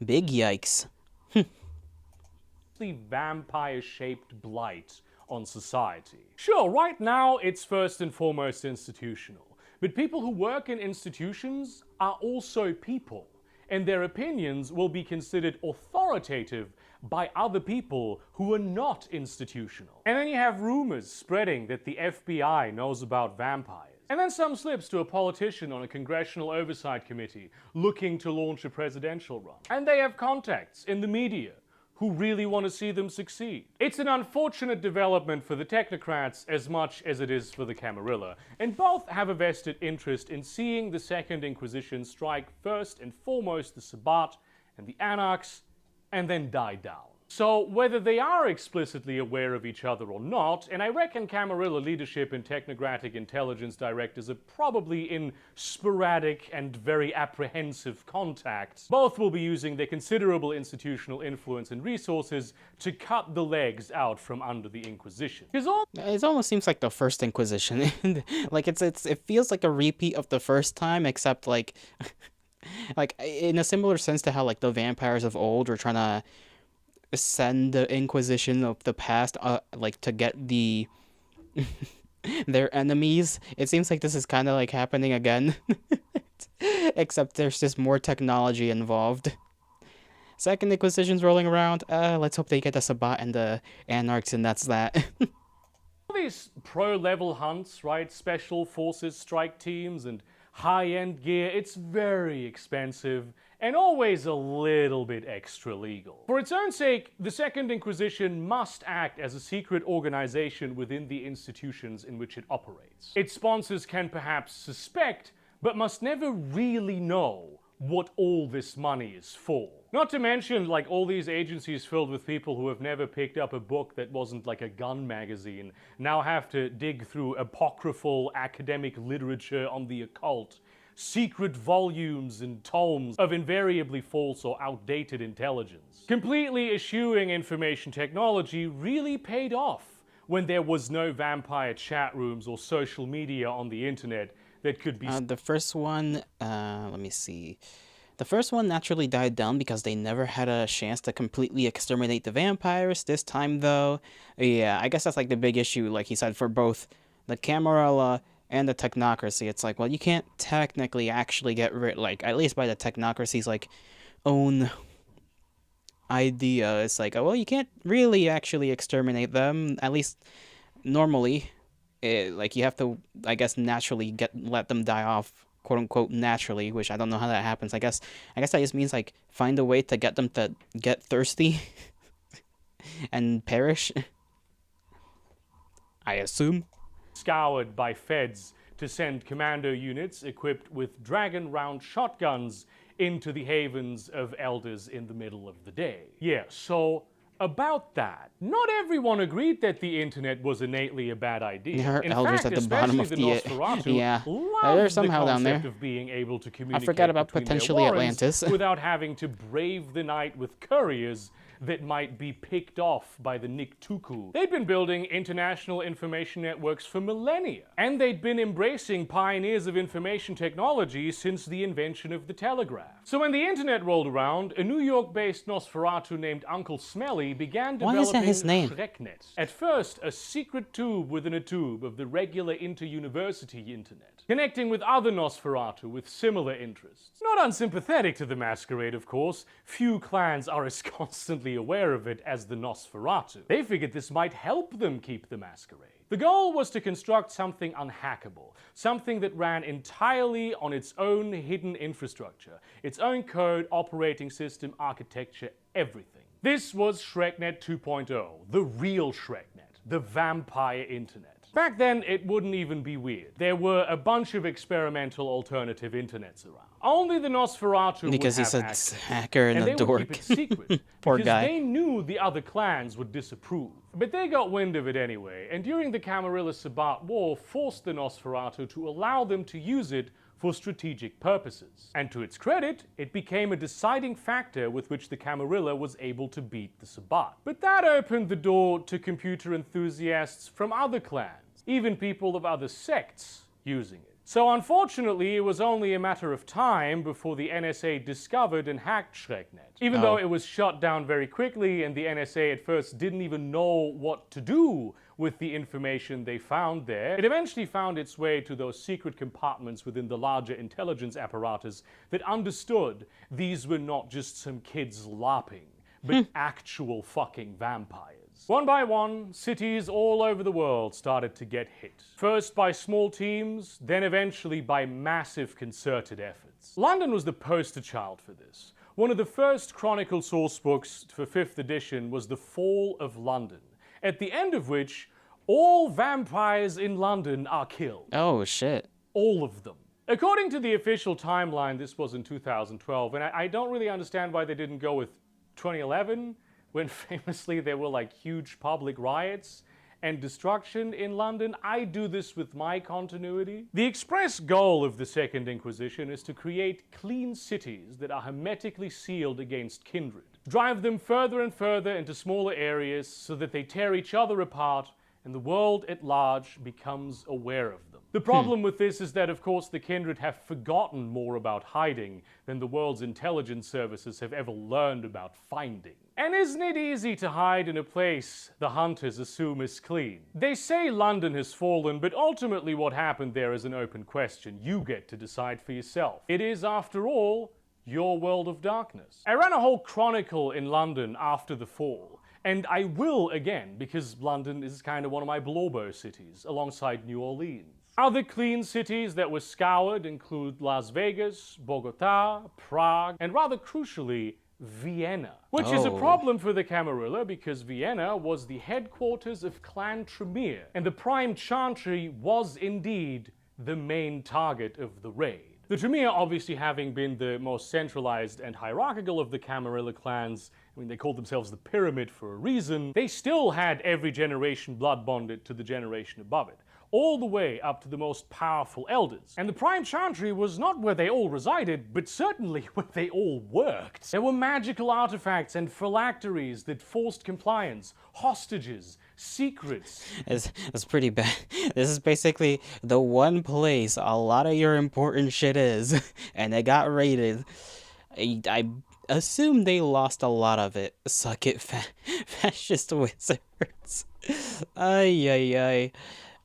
A: Big yikes.
L: The vampire-shaped blight on society. Sure, right now it's first and foremost institutional, but people who work in institutions are also people, and their opinions will be considered authoritative by other people who are not institutional. And then you have rumors spreading that the FBI knows about vampires. And then some slips to a politician on a congressional oversight committee looking to launch a presidential run. And they have contacts in the media who really want to see them succeed. It's an unfortunate development for the technocrats as much as it is for the Camarilla, and both have a vested interest in seeing the Second Inquisition strike first and foremost the Sabbat and the Anarchs, and then die down. So whether they are explicitly aware of each other or not, and I reckon Camarilla leadership and technocratic intelligence directors are probably in sporadic and very apprehensive contacts, both will be using their considerable institutional influence and resources to cut the legs out from under the Inquisition.
A: It almost seems like the first Inquisition. Like it feels like a repeat of the first time, except like in a similar sense to how like the vampires of old were trying to send the Inquisition of the past like to get the their enemies. It seems like this is kind of like happening again. Except there's just more technology involved. Second Inquisition's rolling around. Let's hope they get the Sabbat and the Anarchs, and that's that.
L: All these pro-level hunts, right? Special forces strike teams and high-end gear, it's very expensive and always a little bit extra legal. For its own sake, the Second Inquisition must act as a secret organization within the institutions in which it operates. Its sponsors can perhaps suspect, but must never really know what all this money is for. Not to mention, like, all these agencies filled with people who have never picked up a book that wasn't like a gun magazine now have to dig through apocryphal academic literature on the occult secret volumes and tomes of invariably false or outdated intelligence. Completely eschewing information technology really paid off when there was no vampire chat rooms or social media on the internet that could be...
A: The first one, let me see. The first one naturally died down because they never had a chance to completely exterminate the vampires. This time, though, yeah, I guess that's like the big issue, like he said, for both the Camarilla and the technocracy. It's like, well, you can't technically actually get rid, like, at least by the technocracy's, like, own idea. It's like, oh, well, you can't really actually exterminate them, at least normally. Like, you have to, I guess, naturally let them die off, quote unquote, naturally, which I don't know how that happens. I guess that just means, like, find a way to get them to get thirsty and perish. I assume.
L: Scoured by feds to send commando units equipped with dragon round shotguns into the havens of elders in the middle of the day. Yeah, so about that, not everyone agreed that the internet was innately a bad idea.
A: There are
L: In
A: elders
L: fact,
A: at the bottom of
L: especially
A: the
L: Nosferatu
A: yeah.
L: loved
A: They're somehow
L: the
A: down there.
L: concept of being able to communicate
A: I forgot about
L: between their
A: potentially
L: warrens
A: Atlantis.
L: without having to brave the night with couriers that might be picked off by the Niktuku. They'd been building international information networks for millennia, and they'd been embracing pioneers of information technology since the invention of the telegraph. So when the internet rolled around, a New York-based Nosferatu named Uncle Smelly began
A: Why
L: developing
A: is that his name?
L: Schrecknet. At first, a secret tube within a tube of the regular inter-university internet, connecting with other Nosferatu with similar interests. Not unsympathetic to the masquerade, of course. Few clans are as constantly aware of it as the Nosferatu. They figured this might help them keep the masquerade. The goal was to construct something unhackable, something that ran entirely on its own hidden infrastructure, its own code, operating system, architecture, everything. This was Schrecknet 2.0, the real Schrecknet, the vampire internet. Back then, it wouldn't even be weird. There were a bunch of experimental alternative internets around. Only the Nosferatu
A: Because
L: would
A: he's
L: have
A: a
L: access,
A: hacker and a
L: they would
A: dork.
L: keep it secret
A: Poor
L: because
A: guy.
L: they knew the other clans would disapprove. But they got wind of it anyway, and during the Camarilla-Sabbat War, forced the Nosferatu to allow them to use it for strategic purposes. And to its credit, it became a deciding factor with which the Camarilla was able to beat the Sabbat. But that opened the door to computer enthusiasts from other clans, even people of other sects using it. So unfortunately, it was only a matter of time before the NSA discovered and hacked Schrecknet. Even though it was shut down very quickly and the NSA at first didn't even know what to do with the information they found there, it eventually found its way to those secret compartments within the larger intelligence apparatus that understood these were not just some kids LARPing, but actual fucking vampires. One by one, cities all over the world started to get hit. First by small teams, then eventually by massive concerted efforts. London was the poster child for this. One of the first Chronicle sourcebooks for 5th edition was The Fall of London, at the end of which all vampires in London are killed.
A: Oh, shit.
L: All of them. According to the official timeline, this was in 2012, and I don't really understand why they didn't go with 2011, when famously there were like huge public riots and destruction in London. I do this with my continuity. The express goal of the Second Inquisition is to create clean cities that are hermetically sealed against kindred. Drive them further and further into smaller areas so that they tear each other apart and the world at large becomes aware of them. The problem with this is that, of course, the kindred have forgotten more about hiding than the world's intelligence services have ever learned about finding. And isn't it easy to hide in a place the hunters assume is clean? They say London has fallen, but ultimately what happened there is an open question. You get to decide for yourself. It is, after all, your world of darkness. I ran a whole chronicle in London after the fall. And I will again, because London is kind of one of my Blorbo cities, alongside New Orleans. Other clean cities that were scoured include Las Vegas, Bogota, Prague, and rather crucially, Vienna. Which is a problem for the Camarilla because Vienna was the headquarters of Clan Tremere, and the Prime Chantry was indeed the main target of the raid. The Tremere obviously having been the most centralized and hierarchical of the Camarilla clans. I mean, they called themselves the Pyramid for a reason. They still had every generation blood bonded to the generation above it. all the way up to the most powerful elders. And the Prime Chantry was not where they all resided, but certainly where they all worked. There were magical artifacts and phylacteries that forced compliance, hostages, secrets.
A: It's pretty bad. This is basically the one place a lot of your important shit is, and it got raided. I assume they lost a lot of it. Suck it, fascist wizards. Ay, ay, ay.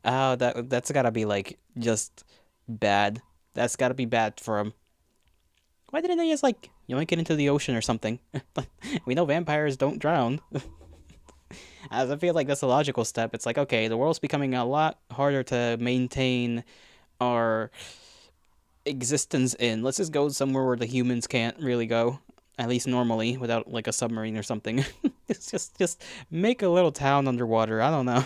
A: Oh, that's gotta be, like, just bad. That's gotta be bad for them. Why didn't they just, like, yoink it into the ocean or something? We know vampires don't drown. As I feel like that's a logical step. It's like, okay, the world's becoming a lot harder to maintain our existence in. Let's just go somewhere where the humans can't really go, at least normally, without like a submarine or something. It's just make a little town underwater. I don't know.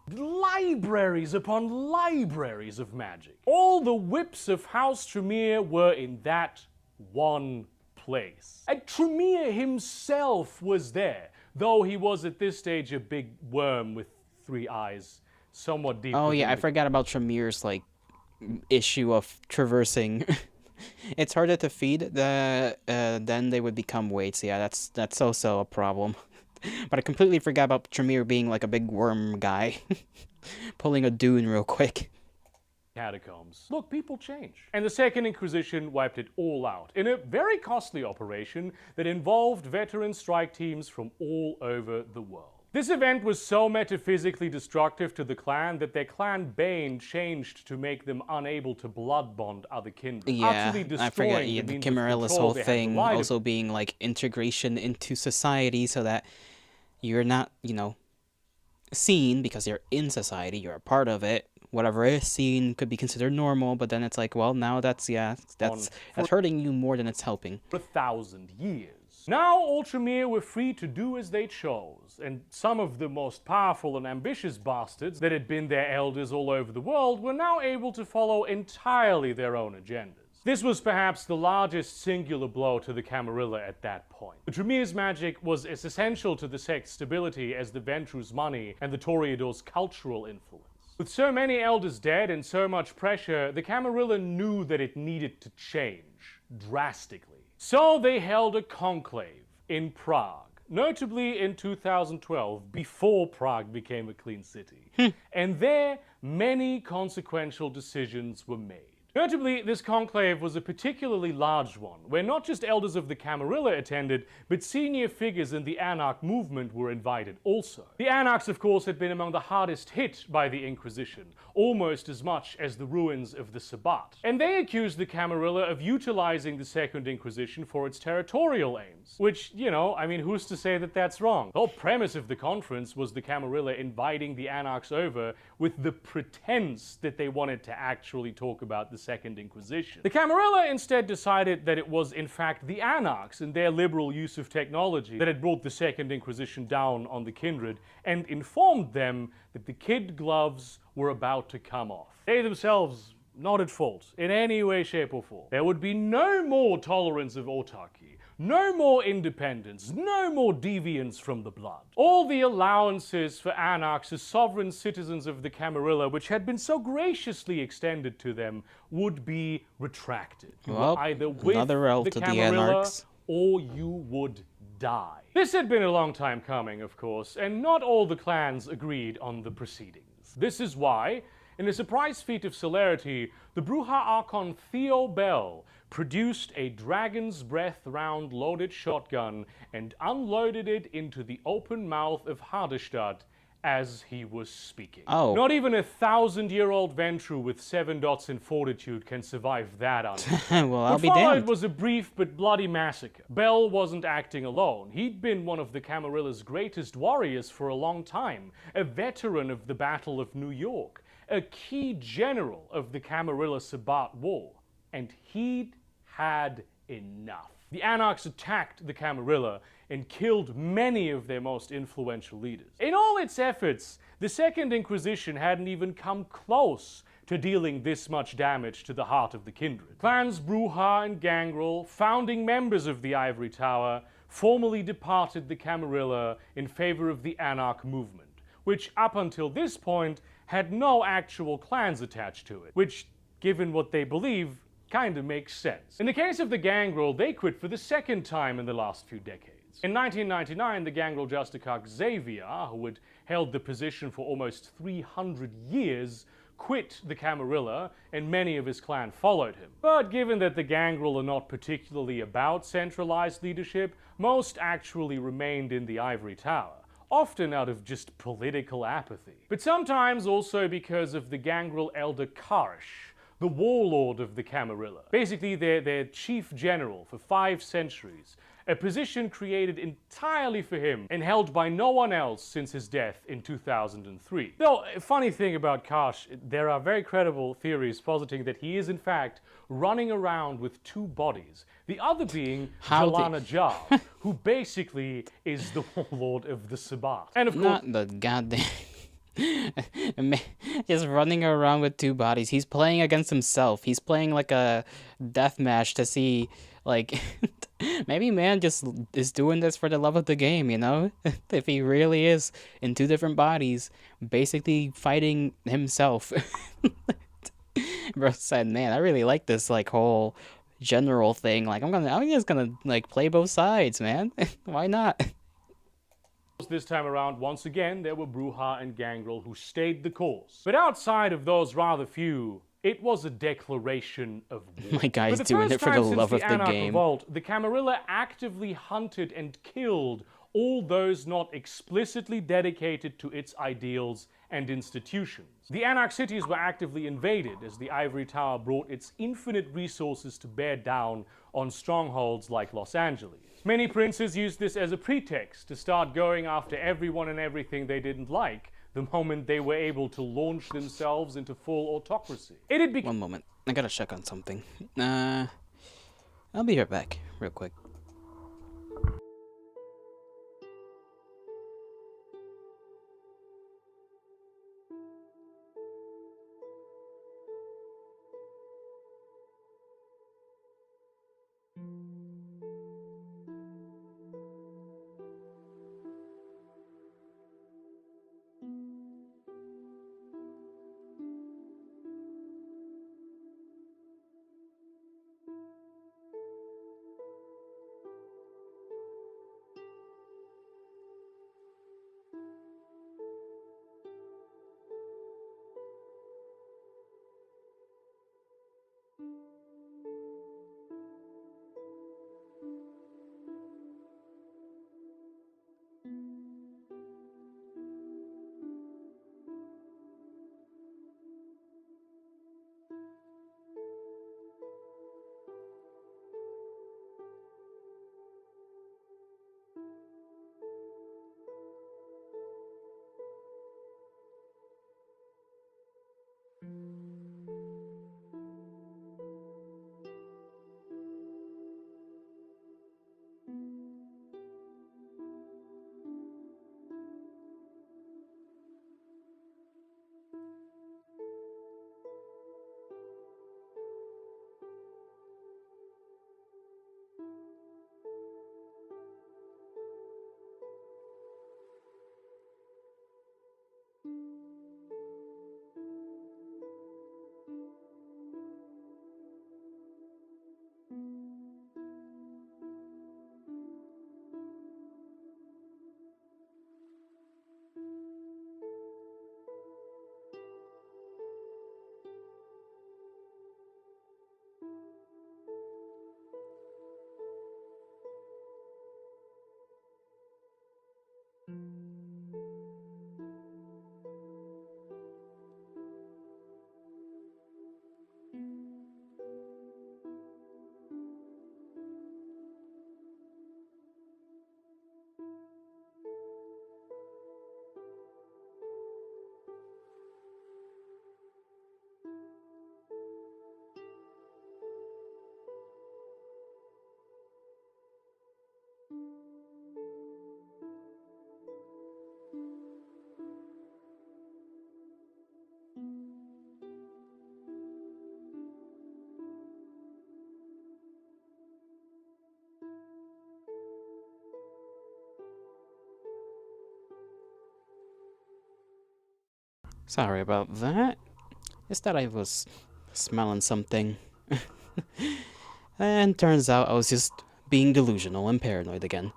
L: Libraries upon libraries of magic. All the whips of House Tremere were in that one place. And Tremere himself was there, though he was at this stage a big worm with 3 eyes, somewhat deep.
A: Oh yeah, I forgot about Tremere's like issue of traversing. It's harder to feed then they would become weights. Yeah, that's also a problem. But I completely forgot about Tremere being like a big worm guy. Pulling a dune real quick.
L: Catacombs. Look, people change. And the Second Inquisition wiped it all out in a very costly operation that involved veteran strike teams from all over the world. This event was so metaphysically destructive to the clan that their clan bane changed to make them unable to blood bond other kindred.
A: Yeah, I forgot. Yeah, the Camarillus whole thing also being like integration into society so that you're not, you know, seen because you're in society, you're a part of it. Whatever is seen could be considered normal, but then it's like, well, now that's hurting you more than it's helping.
L: For 1,000 years. Now all Tremere were free to do as they chose, and some of the most powerful and ambitious bastards that had been their elders all over the world were now able to follow entirely their own agendas. This was perhaps the largest singular blow to the Camarilla at that point. The Tremere's magic was as essential to the sect's stability as the Ventru's money and the Toreador's cultural influence. With so many elders dead and so much pressure, the Camarilla knew that it needed to change drastically. So they held a conclave in Prague, notably in 2012, before Prague became a clean city. And there, many consequential decisions were made. Notably, this conclave was a particularly large one, where not just elders of the Camarilla attended, but senior figures in the Anarch movement were invited also. The Anarchs, of course, had been among the hardest hit by the Inquisition, almost as much as the ruins of the Sabbat. And they accused the Camarilla of utilizing the Second Inquisition for its territorial aims. Which, you know, I mean, who's to say that that's wrong? The whole premise of the conference was the Camarilla inviting the Anarchs over with the pretense that they wanted to actually talk about the Second Inquisition. The Camarilla instead decided that it was in fact the Anarchs and their liberal use of technology that had brought the Second Inquisition down on the kindred, and informed them that the kid gloves were about to come off. They themselves not at fault in any way, shape or form. There would be no more tolerance of autarky, no more independence, no more deviance from the blood. All the allowances for Anarchs as sovereign citizens of the Camarilla, which had been so graciously extended to them, would be retracted. You
A: well,
L: were either with
A: another L
L: the
A: to
L: Camarilla,
A: the Anarchs,
L: or you would die. This had been a long time coming, of course, and not all the clans agreed on the proceedings. This is why, in a surprise feat of celerity, the Bruja Archon Theo Bell produced a dragon's breath round loaded shotgun and unloaded it into the open mouth of Hardestadt as he was speaking.
A: Oh.
L: Not even a 1,000-year-old Ventru with 7 dots in fortitude can survive that
A: well, I'll be
L: What followed
A: damned.
L: was a brief but bloody massacre. Bell wasn't acting alone. He'd been one of the Camarilla's greatest warriors for a long time, a veteran of the Battle of New York, a key general of the Camarilla Sabbat War, and he'd had enough. The Anarchs attacked the Camarilla and killed many of their most influential leaders. In all its efforts, the Second Inquisition hadn't even come close to dealing this much damage to the heart of the kindred. Clans Bruja and Gangrel, founding members of the Ivory Tower, formally departed the Camarilla in favor of the Anarch movement, which up until this point had no actual clans attached to it, which, given what they believe, kinda makes sense. In the case of the Gangrel, they quit for the second time in the last few decades. In 1999, the Gangrel Justicarch Xavier, who had held the position for almost 300 years, quit the Camarilla, and many of his clan followed him. But given that the Gangrel are not particularly about centralized leadership, most actually remained in the Ivory Tower, often out of just political apathy. But sometimes also because of the Gangrel elder Karsh, the warlord of the Camarilla. Basically their chief general for 5 centuries, a position created entirely for him and held by no one else since his death in 2003. Though, a funny thing about Karsh, there are very credible theories positing that he is in fact running around with 2 bodies, the other being Jalana Jar, who basically is the warlord of the Sabbat. And of course,
A: not the goddamn just running around with 2 bodies. He's playing against himself. He's playing like a death match to see, like, maybe man just is doing this for the love of the game, you know? If he really is in 2 different bodies, basically fighting himself. Bro said, man, I really like this, like, whole general thing. Like, I'm just gonna, like, play both sides, man. Why not?
L: This time around, once again, there were Bruja and Gangrel who stayed the course. But outside of those rather few, it was a declaration of war.
A: My guy's doing it for the love of the game.
L: Revolt, the Camarilla actively hunted and killed all those not explicitly dedicated to its ideals and institutions. The Anarch cities were actively invaded as the Ivory Tower brought its infinite resources to bear down on strongholds like Los Angeles. Many princes used this as a pretext to start going after everyone and everything they didn't like the moment they were able to launch themselves into full autocracy.
A: One moment. I gotta check on something. I'll be right back, real quick. Sorry about that. It's that I was smelling something. And turns out I was just being delusional and paranoid again.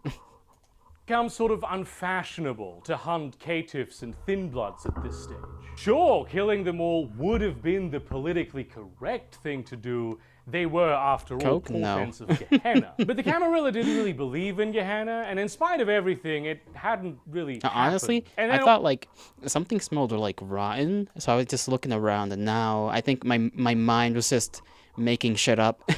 L: Become sort of unfashionable to hunt caitiffs and thin bloods at this stage. Sure, killing them all would have been the politically correct thing to do. They were, after all,
A: Coke? No.
L: portents of Gehenna. But the Camarilla didn't really believe in Gehenna, and in spite of everything, it hadn't really
A: Honestly,
L: happened.
A: I thought like something smelled like rotten, so I was just looking around, and now I think my mind was just making shit up.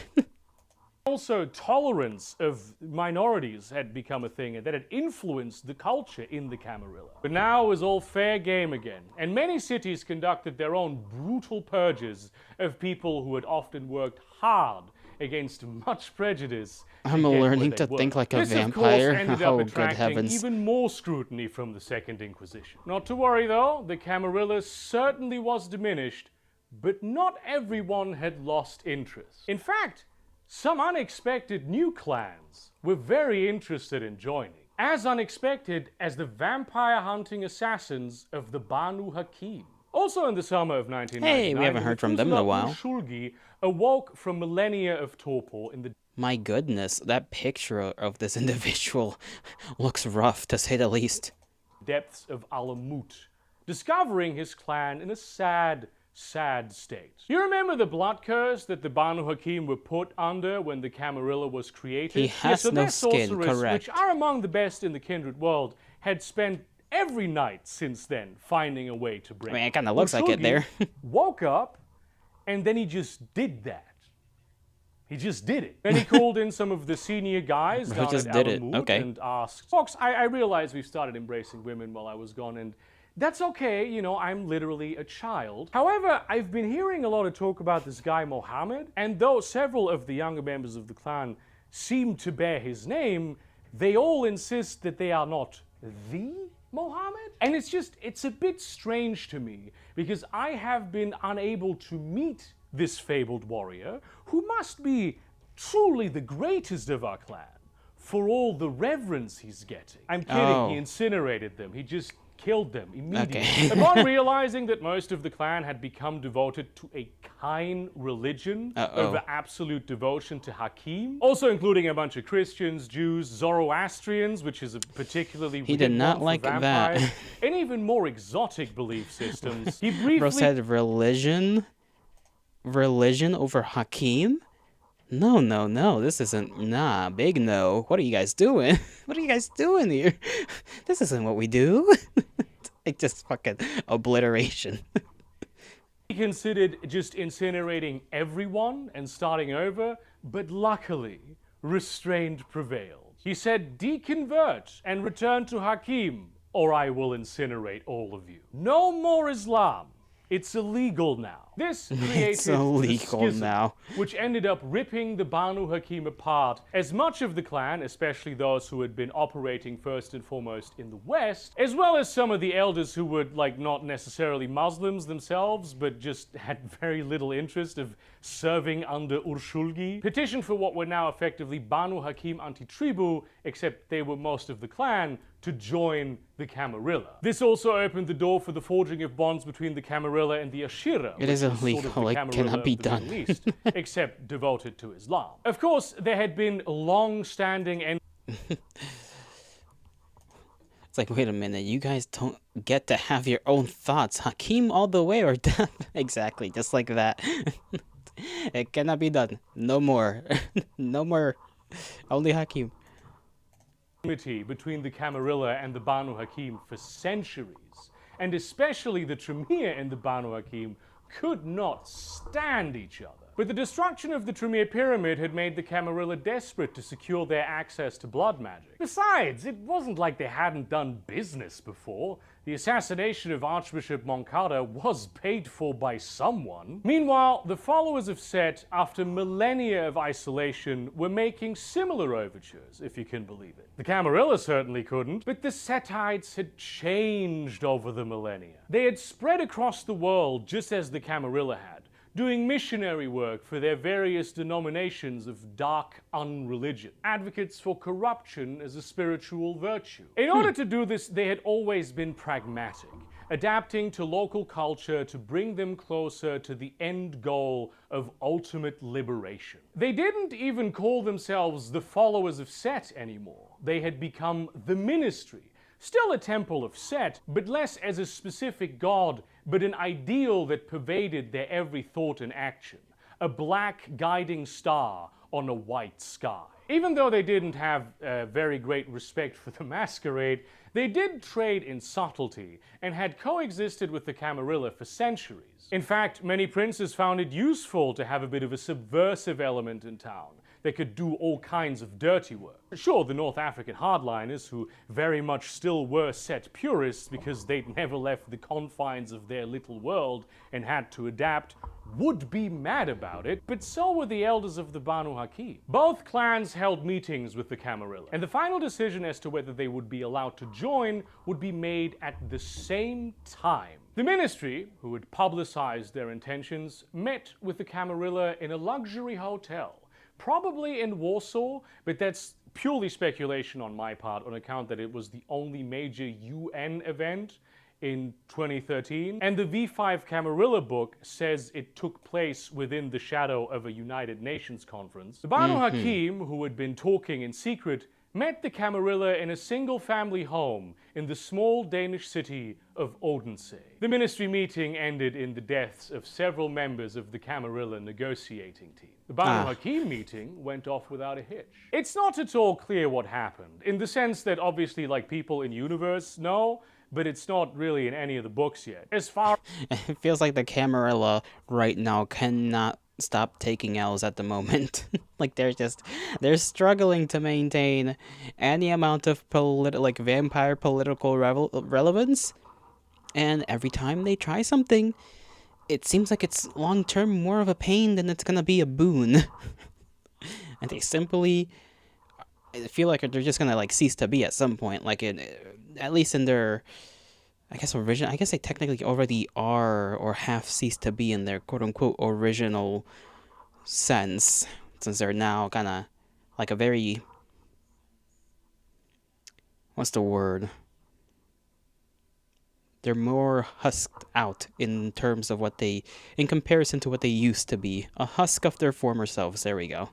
L: Also, tolerance of minorities had become a thing, and that had influenced the culture in the Camarilla. But now it was all fair game again, and many cities conducted their own brutal purges of people who had often worked hard against much prejudice.
A: I'm learning to think like a
L: This,
A: vampire.
L: Of course, ended
A: Oh,
L: up
A: good
L: attracting
A: heavens.
L: even more scrutiny from the Second Inquisition. Not to worry though, the Camarilla certainly was diminished, but not everyone had lost interest. In fact, some unexpected new clans were very interested in joining. As unexpected as the vampire-hunting assassins of the Banu Hakim. Also in the summer of 1999,
A: Hey, we haven't heard from them in a while.
L: Urshulgi awoke from millennia of torpor in the
A: My goodness, that picture of this individual looks rough, to say the least.
L: depths of Alamut, discovering his clan in a sad state. You remember the blood curse that the Banu Hakim were put under when the Camarilla was created?
A: He has
L: so
A: no
L: their
A: skin,
L: sorcerers,
A: correct.
L: which are among the best in the kindred world, had spent every night since then finding a way to break.
A: I mean, it kinda looks like it
L: Urshulgi
A: there.
L: woke up, and then he just did that. He just did it. Then he called in some of the senior guys
A: Who
L: down
A: just
L: at
A: did it,
L: Alamut
A: okay.
L: and asked, Fox, I realize we've started embracing women while I was gone, and that's okay, you know, I'm literally a child. However, I've been hearing a lot of talk about this guy Mohammed, and though several of the younger members of the clan seem to bear his name, they all insist that they are not the Mohammed? And it's a bit strange to me, because I have been unable to meet this fabled warrior, who must be truly the greatest of our clan, for all the reverence he's getting. I'm kidding,
A: Oh.
L: he incinerated them, he just killed them immediately.
A: Okay.
L: Upon realizing that most of the clan had become devoted to a Kain religion over absolute devotion to Hakim, also including a bunch of Christians, Jews, Zoroastrians, which is a particularly
A: He did
L: weird
A: not
L: one for
A: like that.
L: vampires, and even more exotic belief systems. He briefly
A: Bro said religion? Religion over Hakim? No, this isn't, nah, big no. What are you guys doing? What are you guys doing here? This isn't what we do. Like, just fucking obliteration.
L: He considered just incinerating everyone and starting over, but luckily, restraint prevailed. He said, deconvert and return to Hakim, or I will incinerate all of you. No more Islam. It's illegal now. This created
A: It's illegal
L: the schism,
A: now.
L: which ended up ripping the Banu Hakim apart, as much of the clan, especially those who had been operating first and foremost in the West, as well as some of the elders who were like not necessarily Muslims themselves, but just had very little interest of serving under Urshulgi, petitioned for what were now effectively Banu Hakim anti-tribu, except they were most of the clan, to join the Camarilla. This also opened the door for the forging of bonds between the Camarilla and the Ashira.
A: It is
L: which sort of
A: illegal,
L: the
A: it
L: Camarilla
A: cannot be
L: of the
A: done.
L: Middle East, except devoted to Islam. Of course, there had been long-standing and
A: It's like, wait a minute, you guys don't get to have your own thoughts. Hakim all the way or death. Exactly, just like that. It cannot be done. No more. No more. Only Hakim.
L: enmity between the Camarilla and the Banu Hakim for centuries, and especially the Tremere and the Banu Hakim could not stand each other. But the destruction of the Tremere Pyramid had made the Camarilla desperate to secure their access to blood magic. Besides, it wasn't like they hadn't done business before. The assassination of Archbishop Moncada was paid for by someone. Meanwhile, the followers of Set, after millennia of isolation, were making similar overtures, if you can believe it. The Camarilla certainly couldn't, but the Setites had changed over the millennia. They had spread across the world just as the Camarilla had, doing missionary work for their various denominations of dark unreligion, advocates for corruption as a spiritual virtue. In order to do this, they had always been pragmatic, adapting to local culture to bring them closer to the end goal of ultimate liberation. They didn't even call themselves the followers of Set anymore. They had become the Ministry, still a temple of Set, but less as a specific god, but an ideal that pervaded their every thought and action. A black guiding star on a white sky. Even though they didn't have very great respect for the masquerade, they did trade in subtlety and had coexisted with the Camarilla for centuries. In fact, many princes found it useful to have a bit of a subversive element in town. They could do all kinds of dirty work. Sure, the North African hardliners, who very much still were Set purists because they'd never left the confines of their little world and had to adapt, would be mad about it, but so were the elders of the Banu Hakim. Both clans held meetings with the Camarilla, and the final decision as to whether they would be allowed to join would be made at the same time. The Ministry, who had publicized their intentions, met with the Camarilla in a luxury hotel, probably in Warsaw, but that's purely speculation on my part on account that it was the only major UN event in 2013, and the V5 Camarilla book says it took place within the shadow of a United Nations conference. The Banu Hakim, who had been talking in secret, met the Camarilla in a single-family home in the small Danish city of Odense. The ministry meeting ended in the deaths of several members of the Camarilla negotiating team. The Banu Hakim meeting went off without a hitch. It's not at all clear what happened, in the sense that obviously like people in universe know, but it's not really in any of the books yet. As far
A: It feels like the Camarilla right now cannot stop taking L's at the moment. Like they're struggling to maintain any amount of vampire political relevance, and every time they try something, it seems like it's long term more of a pain than it's gonna be a boon. And they simply feel like they're just gonna cease to be at some point, at least in their I guess they technically already are or half ceased to be in their quote-unquote original sense, since they're now kind of a very, what's the word? They're more husked out in terms of in comparison to what they used to be. A husk of their former selves, there we go.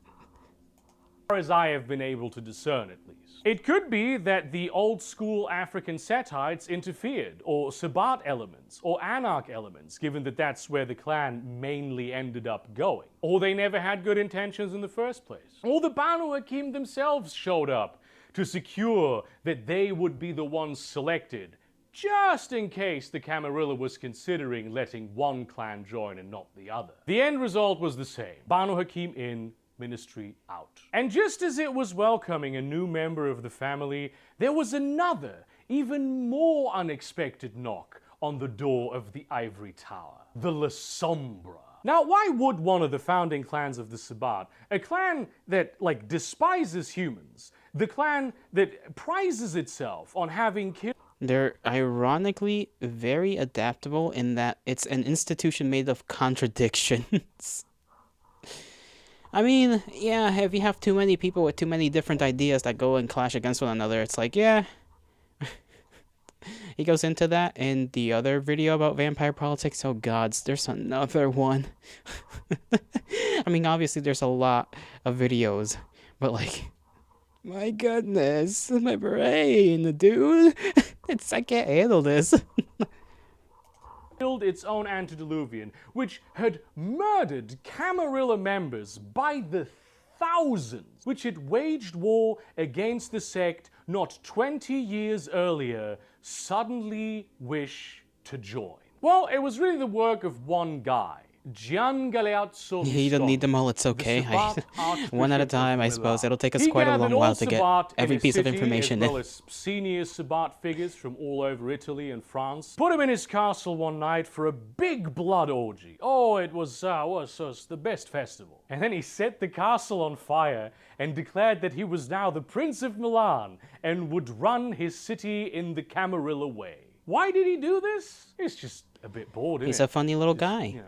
L: As I have been able to discern at least. It could be that the old-school African Setites interfered, or Sabbat elements, or Anarch elements, given that that's where the clan mainly ended up going. Or they never had good intentions in the first place. Or the Banu Hakim themselves showed up to secure that they would be the ones selected, just in case the Camarilla was considering letting one clan join and not the other. The end result was the same. Banu Hakim in, ministry out. And just as it was welcoming a new member of the family, there was another, even more unexpected knock on the door of the Ivory Tower. The La Sombra. Now, why would one of the founding clans of the Sabbat, a clan that, despises humans, the clan that prizes itself on having killed...
A: They're ironically very adaptable in that it's an institution made of contradictions. I mean, yeah, if you have too many people with too many different ideas that go and clash against one another, it's yeah. He goes into that in the other video about vampire politics. Oh gods, there's another one. I mean, obviously there's a lot of videos, but my goodness, my brain, dude. I can't handle this.
L: Killed its own antediluvian, which had murdered Camarilla members by the thousands, which had waged war against the sect not 20 years earlier, suddenly wish to join. Well, it was really the work of one guy, Gian Galeazzo.
A: You don't need them all, it's okay. One at a time, I suppose. It'll take us quite a long while to get every piece of information
L: as well as senior Sabbat figures from all over Italy and France. Put him in his castle one night for a big blood orgy. Oh, it was the best festival. And then he set the castle on fire and declared that he was now the Prince of Milan and would run his city in the Camarilla way. Why did he do this? He's just a bit bored,
A: He's a funny little guy.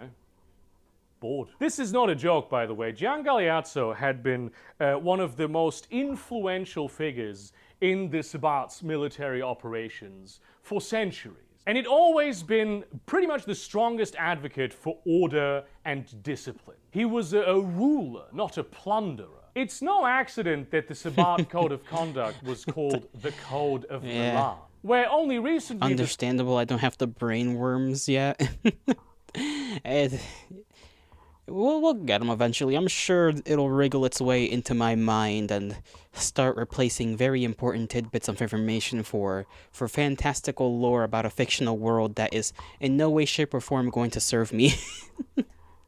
L: Bored. This is not a joke, by the way. Gian Galeazzo had been one of the most influential figures in the Sabbat's military operations for centuries. And he'd always been pretty much the strongest advocate for order and discipline. He was a ruler, not a plunderer. It's no accident that the Sabbat Code of Conduct was called the Code of Milan, where only recently...
A: Understandable, I don't have the brain worms yet. We'll get them eventually. I'm sure it'll wriggle its way into my mind and start replacing very important tidbits of information for fantastical lore about a fictional world that is in no way, shape, or form going to serve me.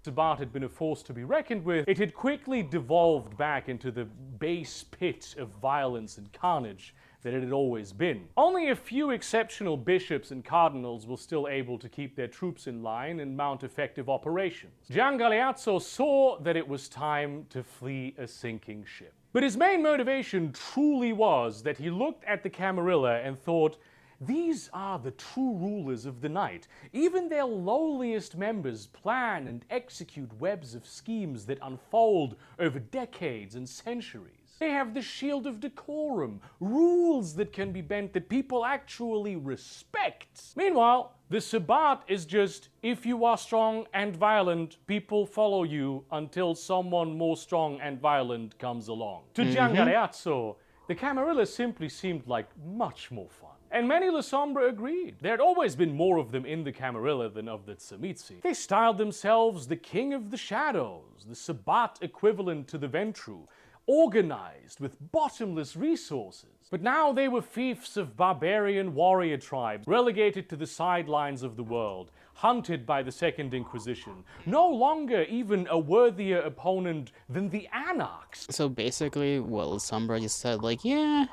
L: Sabbat had been a force to be reckoned with. It had quickly devolved back into the base pit of violence and carnage that it had always been. Only a few exceptional bishops and cardinals were still able to keep their troops in line and mount effective operations. Gian Galeazzo saw that it was time to flee a sinking ship. But his main motivation truly was that he looked at the Camarilla and thought, these are the true rulers of the night. Even their lowliest members plan and execute webs of schemes that unfold over decades and centuries. They have the shield of decorum, rules that can be bent that people actually respect. Meanwhile, the Sabbat is just, if you are strong and violent, people follow you until someone more strong and violent comes along. To Gian Galeazzo, the Camarilla simply seemed like much more fun. And many La Sombra agreed. There had always been more of them in the Camarilla than of the Tzimitzi. They styled themselves the King of the Shadows, the Sabbat equivalent to the Ventru, organized with bottomless resources. But now they were fiefs of barbarian warrior tribes, relegated to the sidelines of the world, hunted by the Second Inquisition, no longer even a worthier opponent than the Anarchs.
A: So basically, what La Sombra just said, like, yeah,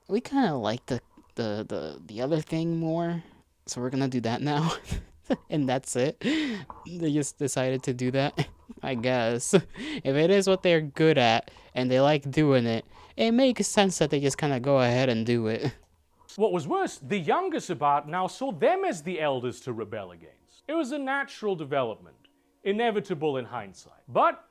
A: we kind of like the other thing more, so we're gonna do that now. And that's it. They just decided to do that, I guess. If it is what they're good at and they like doing it, it makes sense that they just kind of go ahead and do it.
L: What was worse, the younger Sabbat now saw them as the elders to rebel against. It was a natural development, inevitable in hindsight. But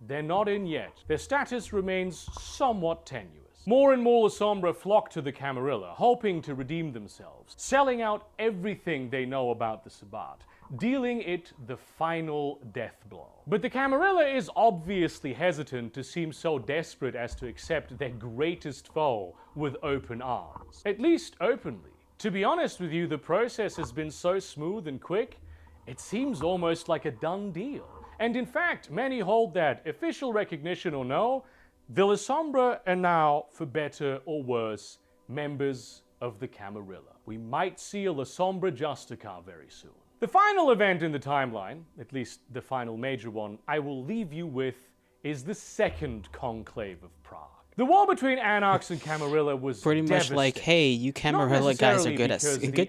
L: they're not in yet. Their status remains somewhat tenuous. More and more La Sombra flock to the Camarilla, hoping to redeem themselves, selling out everything they know about the Sabbat, dealing it the final death blow. But the Camarilla is obviously hesitant to seem so desperate as to accept their greatest foe with open arms. At least openly. To be honest with you, the process has been so smooth and quick, it seems almost like a done deal. And in fact, many hold that, official recognition or no, the La Sombra are now, for better or worse, members of the Camarilla. We might see a La Sombra Justicar very soon. The final event in the timeline, at least the final major one, I will leave you with, is the Second Conclave of Prague. The war between Anarchs and Camarilla was
A: pretty much like, hey, you Camarilla guys are good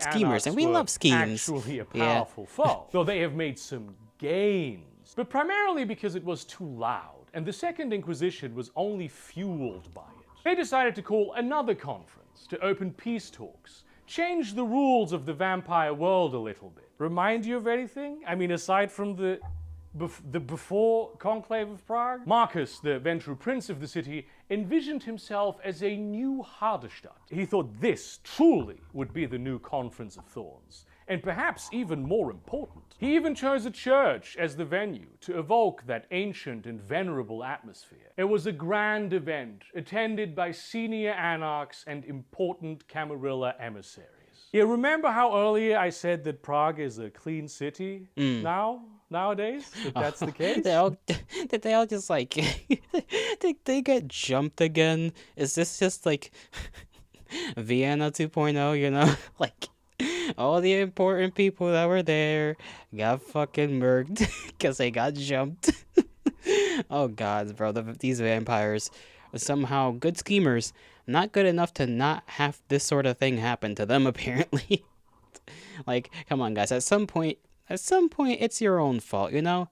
A: schemers, and we love schemes.
L: Actually a powerful foe, though they have made some gains, but primarily because it was too loud. And the Second Inquisition was only fueled by it. They decided to call another conference to open peace talks, change the rules of the vampire world a little bit. Remind you of anything? I mean, aside from the before Conclave of Prague? Marcus, the Ventru prince of the city, envisioned himself as a new Hardestadt. He thought this truly would be the new Conference of Thorns. And perhaps even more important, he even chose a church as the venue to evoke that ancient and venerable atmosphere. It was a grand event, attended by senior anarchs and important Camarilla emissaries. Yeah, remember how earlier I said that Prague is a clean city nowadays? That that's the case?
A: Did they all just like, did they get jumped again? Is this just like Vienna 2.0, you know? Like, all the important people that were there got fucking murked because they got jumped. Oh god, bro, these vampires are somehow good schemers, not good enough to not have this sort of thing happen to them, apparently. Like, come on guys, at some point it's your own fault, you know?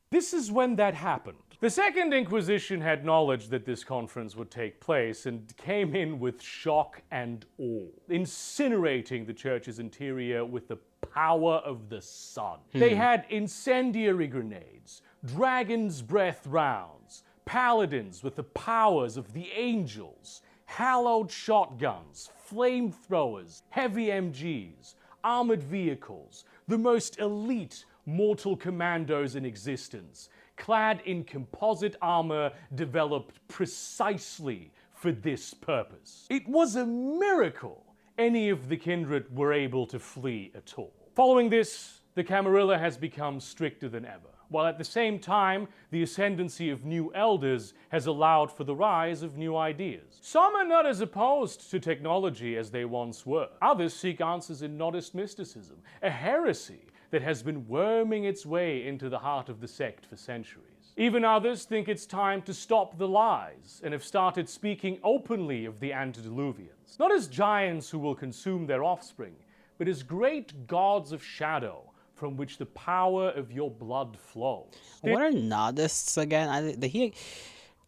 L: This is when that happened. The Second Inquisition had knowledge that this conference would take place and came in with shock and awe, incinerating the church's interior with the power of the sun. They had incendiary grenades, dragon's breath rounds, paladins with the powers of the angels, hallowed shotguns, flamethrowers, heavy MGs, armored vehicles, the most elite mortal commandos in existence, clad in composite armor developed precisely for this purpose. It was a miracle any of the kindred were able to flee at all. Following this, the Camarilla has become stricter than ever, while at the same time, the ascendancy of new elders has allowed for the rise of new ideas. Some are not as opposed to technology as they once were. Others seek answers in Nodist mysticism, a heresy that has been worming its way into the heart of the sect for centuries. Even others think it's time to stop the lies and have started speaking openly of the antediluvians, not as giants who will consume their offspring, but as great gods of shadow from which the power of your blood flows.
A: What are Nodists again?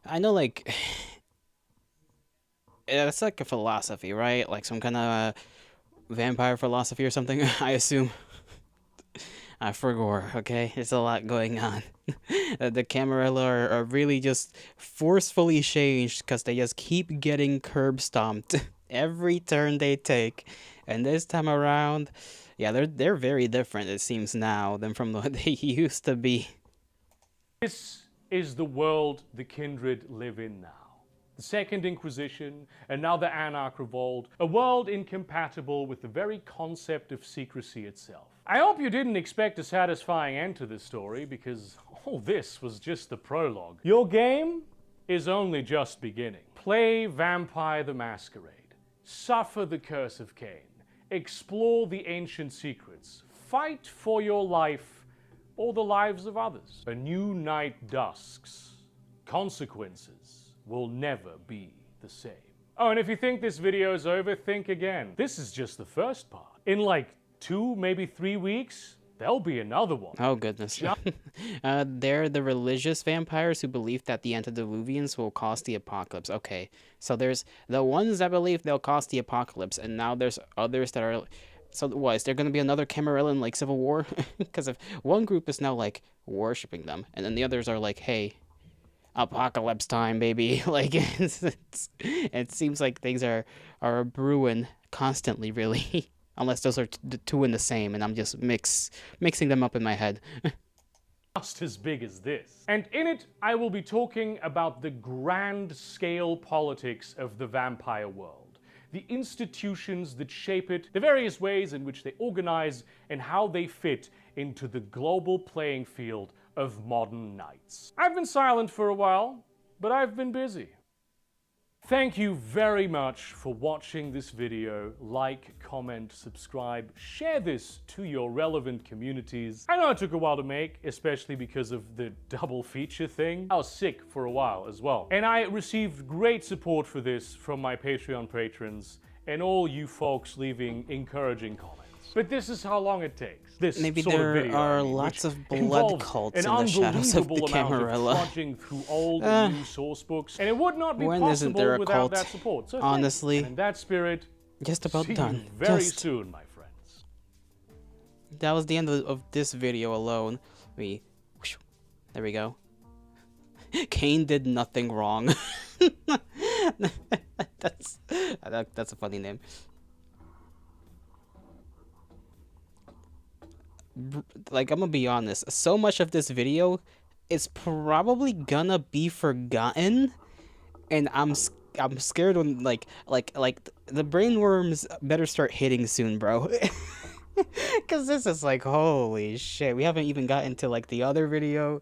A: I know, like, it's like a philosophy, right? Like some kind of vampire philosophy or something, I assume. I forgot, okay? There's a lot going on. The Camarilla are really just forcefully changed because they just keep getting curb stomped every turn they take. And this time around, yeah, they're very different, it seems now, than from what they used to be.
L: This is the world the kindred live in now. The Second Inquisition, and now the Anarch Revolt, a world incompatible with the very concept of secrecy itself. I hope you didn't expect a satisfying end to this story, because all this was just the prologue. Your game is only just beginning. Play Vampire the Masquerade. Suffer the Curse of Cain. Explore the ancient secrets. Fight for your life or the lives of others. A new night dusks. Consequences will never be the same. Oh, and if you think this video is over, think again. This is just the first part. In like 2, maybe 3 weeks, there'll be another one.
A: Oh, goodness. They're the religious vampires who believe that the antediluvians will cause the apocalypse. Okay, so there's the ones that believe they'll cause the apocalypse, and now there's others that are... So what, is there going to be another Camarillan, like, civil war? Because if one group is now, like, worshipping them, and then the others are like, hey, apocalypse time, baby. Like, it seems like things are brewing constantly, really. Unless those are two in the same, and I'm just mixing them up in my head.
L: Just as big as this. And in it, I will be talking about the grand scale politics of the vampire world, the institutions that shape it, the various ways in which they organize, and how they fit into the global playing field of modern knights. I've been silent for a while, but I've been busy. Thank you very much for watching this video. Like, comment, subscribe, share this to your relevant communities. I know it took a while to make, especially because of the double feature thing. I was sick for a while as well. And I received great support for this from my Patreon patrons and all you folks leaving encouraging comments. But this is how long it takes. This
A: Maybe
L: sort
A: there
L: of video,
A: are lots of blood cults in the shadows of the Camarilla.
L: Trudging through old and new source books, and it would not be possible without that support. So
A: honestly,
L: in that spirit,
A: just about
L: see
A: done.
L: You very soon, my friends.
A: That was the end of this video alone. There we go. Cain did nothing wrong. That's a funny name. Like, I'm gonna be honest, so much of this video is probably gonna be forgotten, and I'm scared when like the brainworms better start hitting soon, bro. Because this is like, holy shit, we haven't even gotten to like the other video,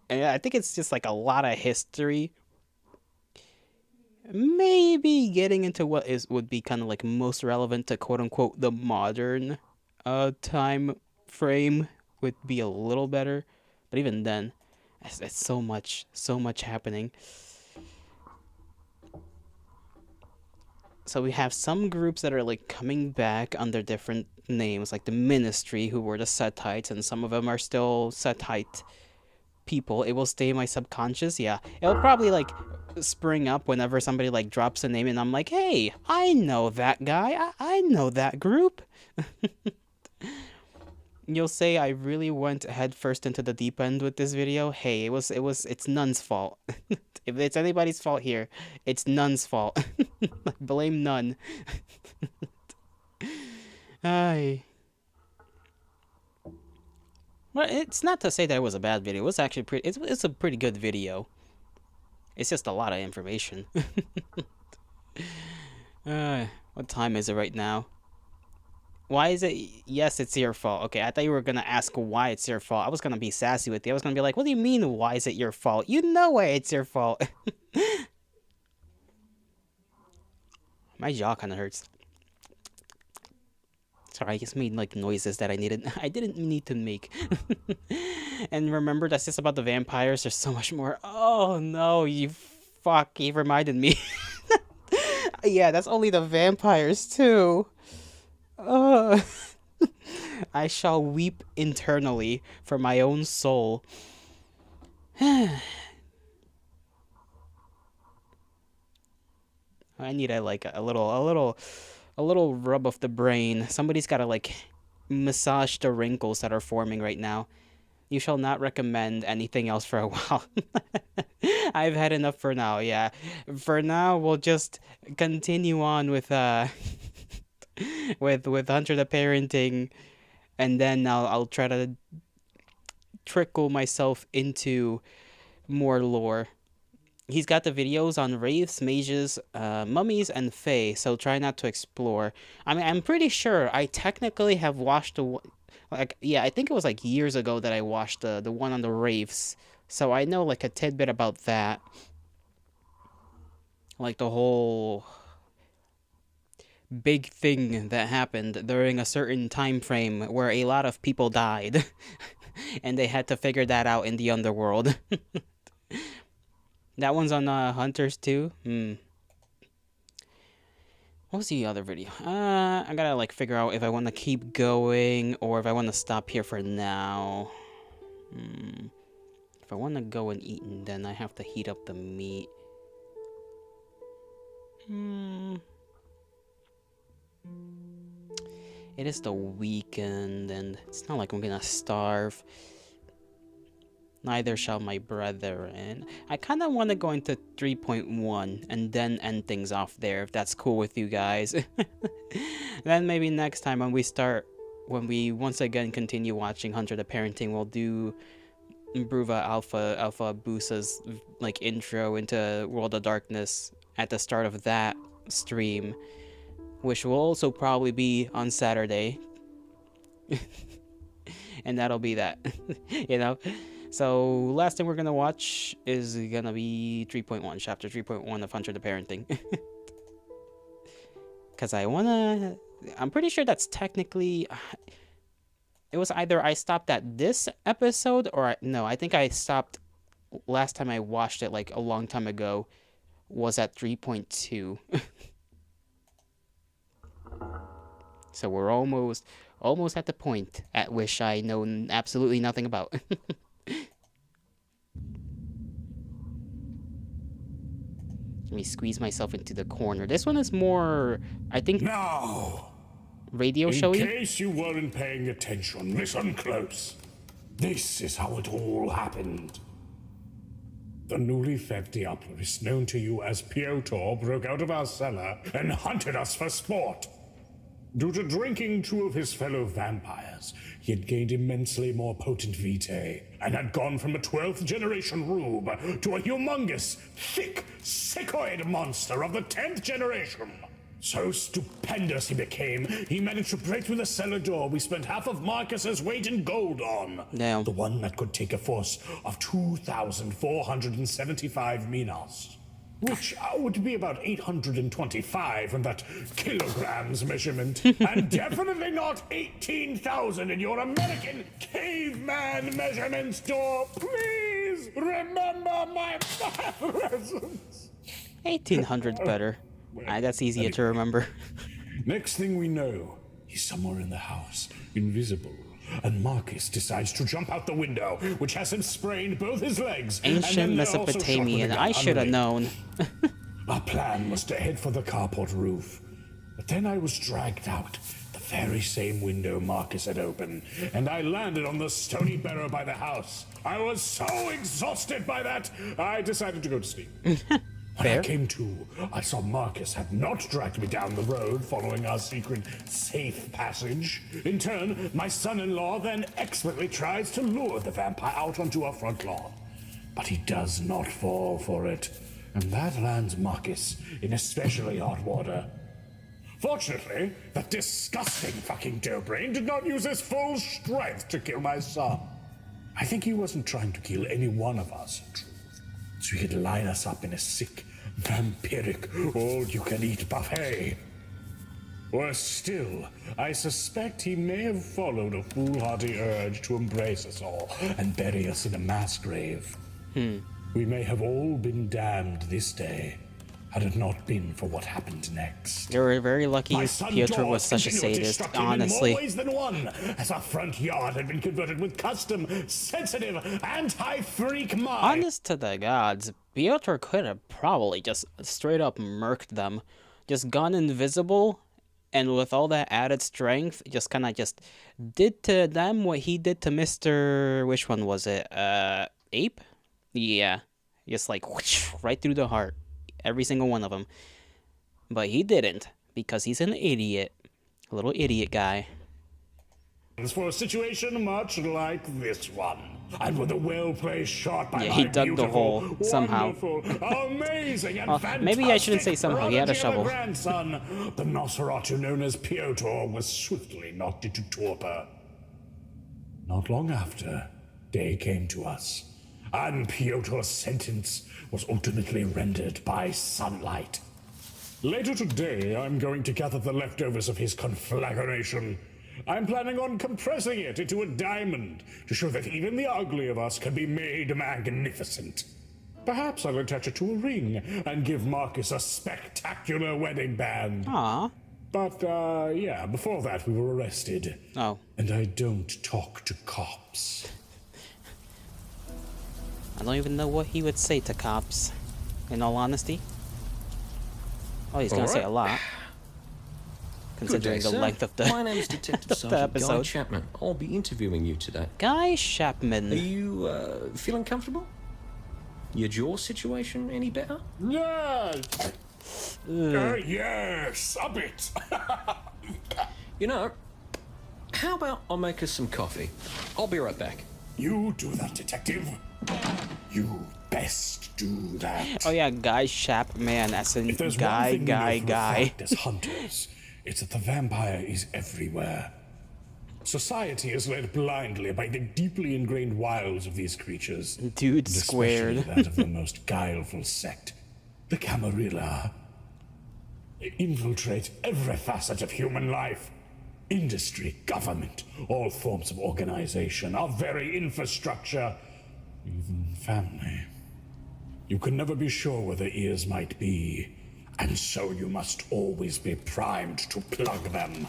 A: and I think it's just like a lot of history. Maybe getting into what would be kind of like most relevant to quote unquote the modern time frame would be a little better, but even then, it's so much happening. So we have some groups that are like coming back under different names, like the Ministry, who were the Sethites, and some of them are still Sethite people. It will stay in my subconscious. Yeah, it'll probably like spring up whenever somebody like drops a name, and I'm like, hey, I know that guy. I know that group. You'll say I really went head first into the deep end with this video. Hey, it's Nun's fault. If it's anybody's fault here, it's Nun's fault. Blame Nun. Ay. Well, it's not to say that it was a bad video. It was actually pretty. It's a pretty good video. It's just a lot of information. What time is it right now? Why is it? Yes, it's your fault. Okay, I thought you were gonna ask why it's your fault. I was gonna be sassy with you. I was gonna be like, what do you mean, why is it your fault? You know why it's your fault. My jaw kind of hurts. Sorry, I just made like noises that I didn't need to make. And remember, that's just about the vampires. There's so much more. Oh no, you reminded me. Yeah, that's only the vampires too. I shall weep internally for my own soul. I need a little rub of the brain. Somebody's gotta like massage the wrinkles that are forming right now. You shall not recommend anything else for a while. I've had enough for now. Yeah, for now we'll just continue on with with Hunter the Parenting, and then I'll try to trickle myself into more lore. He's got the videos on wraiths, mages, mummies, and fae, so try not to explore. I mean, I'm pretty sure I technically have watched I think it was like years ago that I watched the one on the wraiths, so I know like a tidbit about that. Like the whole big thing that happened during a certain time frame where a lot of people died. And they had to figure that out in the underworld. That one's on Hunters too. What was the other video? I gotta like figure out if I want to keep going or if I want to stop here for now. If I want to go and eat, then I have to heat up the meat. It is the weekend, and it's not like I'm gonna starve. Neither shall my brethren. I kind of want to go into 3.1 and then end things off there, if that's cool with you guys. Then maybe next time when we once again continue watching Hunter the Parenting, we'll do Bruva Alpha Busa's like intro into World of Darkness at the start of that stream, which will also probably be on Saturday. And that'll be that. You know? So, last thing we're gonna watch is gonna be 3.1, chapter 3.1 of Hunter the Parenting. Because I'm pretty sure that's technically, it was either I stopped at this episode, or no, I think I stopped, last time I watched it, like a long time ago, was at 3.2. So we're almost at the point at which I know absolutely nothing about. Let me squeeze myself into the corner. This one is more, I think,
G: now,
A: radio showy.
G: In case you weren't paying attention, listen close. This is how it all happened. The newly fed Diablerist, known to you as Piotr, broke out of our cellar and hunted us for sport. Due to drinking two of his fellow vampires, he had gained immensely more potent vitae, and had gone from a 12th generation rube to a humongous, thick, sickoid monster of the 10th generation. So stupendous he became, he managed to break through the cellar door we spent half of Marcus's weight in gold on.
A: Damn.
G: The one that could take a force of 2,475 minas. Which would be about 825 in that kilograms measurement, and definitely not 18,000 in your American caveman measurement store. Please remember my presence.
A: 1800's better. That's easier to remember.
G: Next thing we know, he's somewhere in the house, invisible. And Marcus decides to jump out the window, which has him sprained both his legs.
A: Ancient Mesopotamian. I should have known.
G: Our plan was to head for the carport roof. But then I was dragged out. The very same window Marcus had opened, and I landed on the stony barrow by the house. I was so exhausted by that, I decided to go to sleep. When I came to, I saw Marcus had not dragged me down the road following our secret safe passage. In turn, my son-in-law then expertly tries to lure the vampire out onto our front lawn. But he does not fall for it, and that lands Marcus in especially hot water. Fortunately, that disgusting fucking dough-brain did not use his full strength to kill my son. I think he wasn't trying to kill any one of us, in truth, so he could line us up in a sick, vampiric, all-you-can-eat buffet. Worse still, I suspect he may have followed a foolhardy urge to embrace us all and bury us in a mass grave. We may have all been damned this day, had it not been for what happened next.
A: They were very lucky Piotr was such a sadist, honestly.
G: In more ways than one, as our front yard had been converted with custom, sensitive, anti-freak mind.
A: Honest to the gods, Piotr could have probably just straight up murked them. Just gone invisible, and with all that added strength, just kind of just did to them what he did to Mr. Which one was it? Ape? Yeah. Just like, whoosh, right through the heart. Every single one of them. But he didn't, because he's an idiot. A little idiot guy.
G: For a situation much like this one, and with a well-placed shot by
A: he dug the hole somehow.
G: Amazing and fantastic
A: maybe I shouldn't say somehow. He had a shovel.
G: Grandson, the Nosferatu known as Piotr was swiftly knocked into torpor. Not long after, day came to us, and Piotr's sentence was ultimately rendered by sunlight. Later today, I'm going to gather the leftovers of his conflagration. I'm planning on compressing it into a diamond to show that even the ugly of us can be made magnificent. Perhaps I'll attach it to a ring and give Marcus a spectacular wedding band.
A: Aww.
G: But, yeah, before that we were arrested.
A: Oh.
G: And I don't talk to cops.
A: I don't even know what he would say to cops, in all honesty. Oh, he's gonna say a lot. Considering the length of the,
D: My name is Detective Sergeant Guy Chapman. I'll be interviewing you today.
A: Guy Chapman.
D: Are you feeling comfortable? Your jaw situation any better?
G: Yes! Yes, a bit.
D: You know, how about I make us some coffee? I'll be right back.
G: You do that, detective. You best do that.
A: Oh yeah, Guy Chapman, as in guy.
G: As hunters, it's that the vampire is everywhere. Society is led blindly by the deeply ingrained wiles of these creatures.
A: Dude squared.
G: Especially that of the most guileful sect, the Camarilla. They infiltrate every facet of human life. Industry, government, all forms of organization, our very infrastructure, even family. You can never be sure where the ears might be, and so you must always be primed to plug them.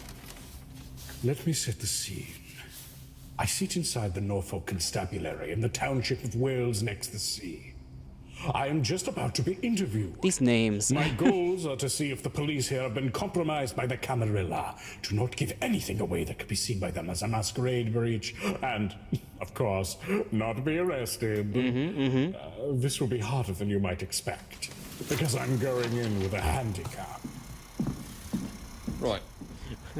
G: Let me set the scene. I sit inside the Norfolk Constabulary in the township of Wales next the sea. I am just about to be interviewed.
A: These names.
G: My goals are to see if the police here have been compromised by the Camarilla, to not give anything away that could be seen by them as a masquerade breach, and, of course, not be arrested. This will be harder than you might expect, because I'm going in with a handicap.
D: Right.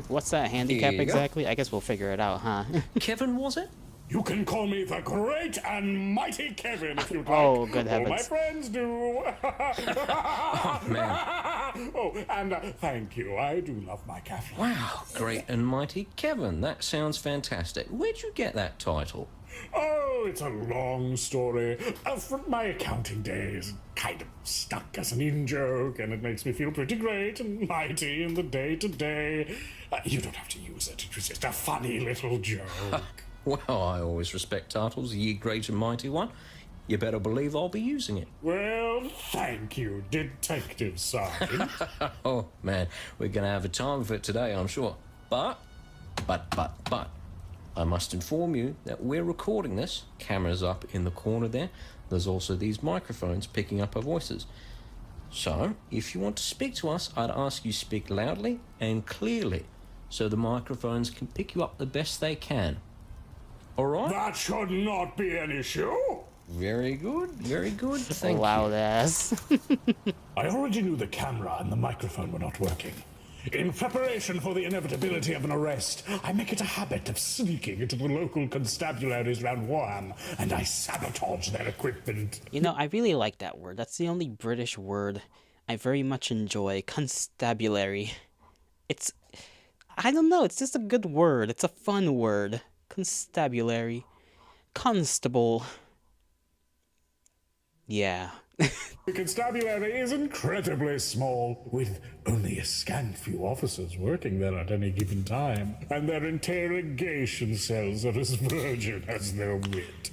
A: What's that handicap exactly? I guess we'll figure it out, huh?
D: Kevin, was it?
G: You can call me the great and mighty Kevin if you'd like.
A: Oh, good heavens.
G: All my friends do.
D: Oh, man.
G: Oh, and thank you. I do love my cafe.
D: Wow, great and mighty Kevin. That sounds fantastic. Where'd you get that title?
G: Oh, it's a long story. From my accounting days. Kind of stuck as an in-joke, and it makes me feel pretty great and mighty in the day-to-day. You don't have to use it. It was just a funny little joke.
D: Well, I always respect titles, ye great and mighty one. You better believe I'll be using it.
G: Well, thank you, Detective Sergeant.
D: Oh, man, we're going to have a time of it today, I'm sure. But, I must inform you that we're recording this. Camera's up in the corner there. There's also these microphones picking up our voices. So, if you want to speak to us, I'd ask you speak loudly and clearly, so the microphones can pick you up the best they can. All right?
G: That should not be an issue.
D: Very good, very good. Thank
A: Loud
D: you.
A: ass.
G: I already knew the camera and the microphone were not working. In preparation for the inevitability of an arrest, I make it a habit of sneaking into the local constabularies around Warham, and I sabotage their equipment.
A: You know, I really like that word. That's the only British word I very much enjoy. Constabulary. It's... I don't know, it's just a good word. It's a fun word. Constabulary. Constable. Yeah.
G: The constabulary is incredibly small, with only a scant few officers working there at any given time, and their interrogation cells are as virgin as their wit.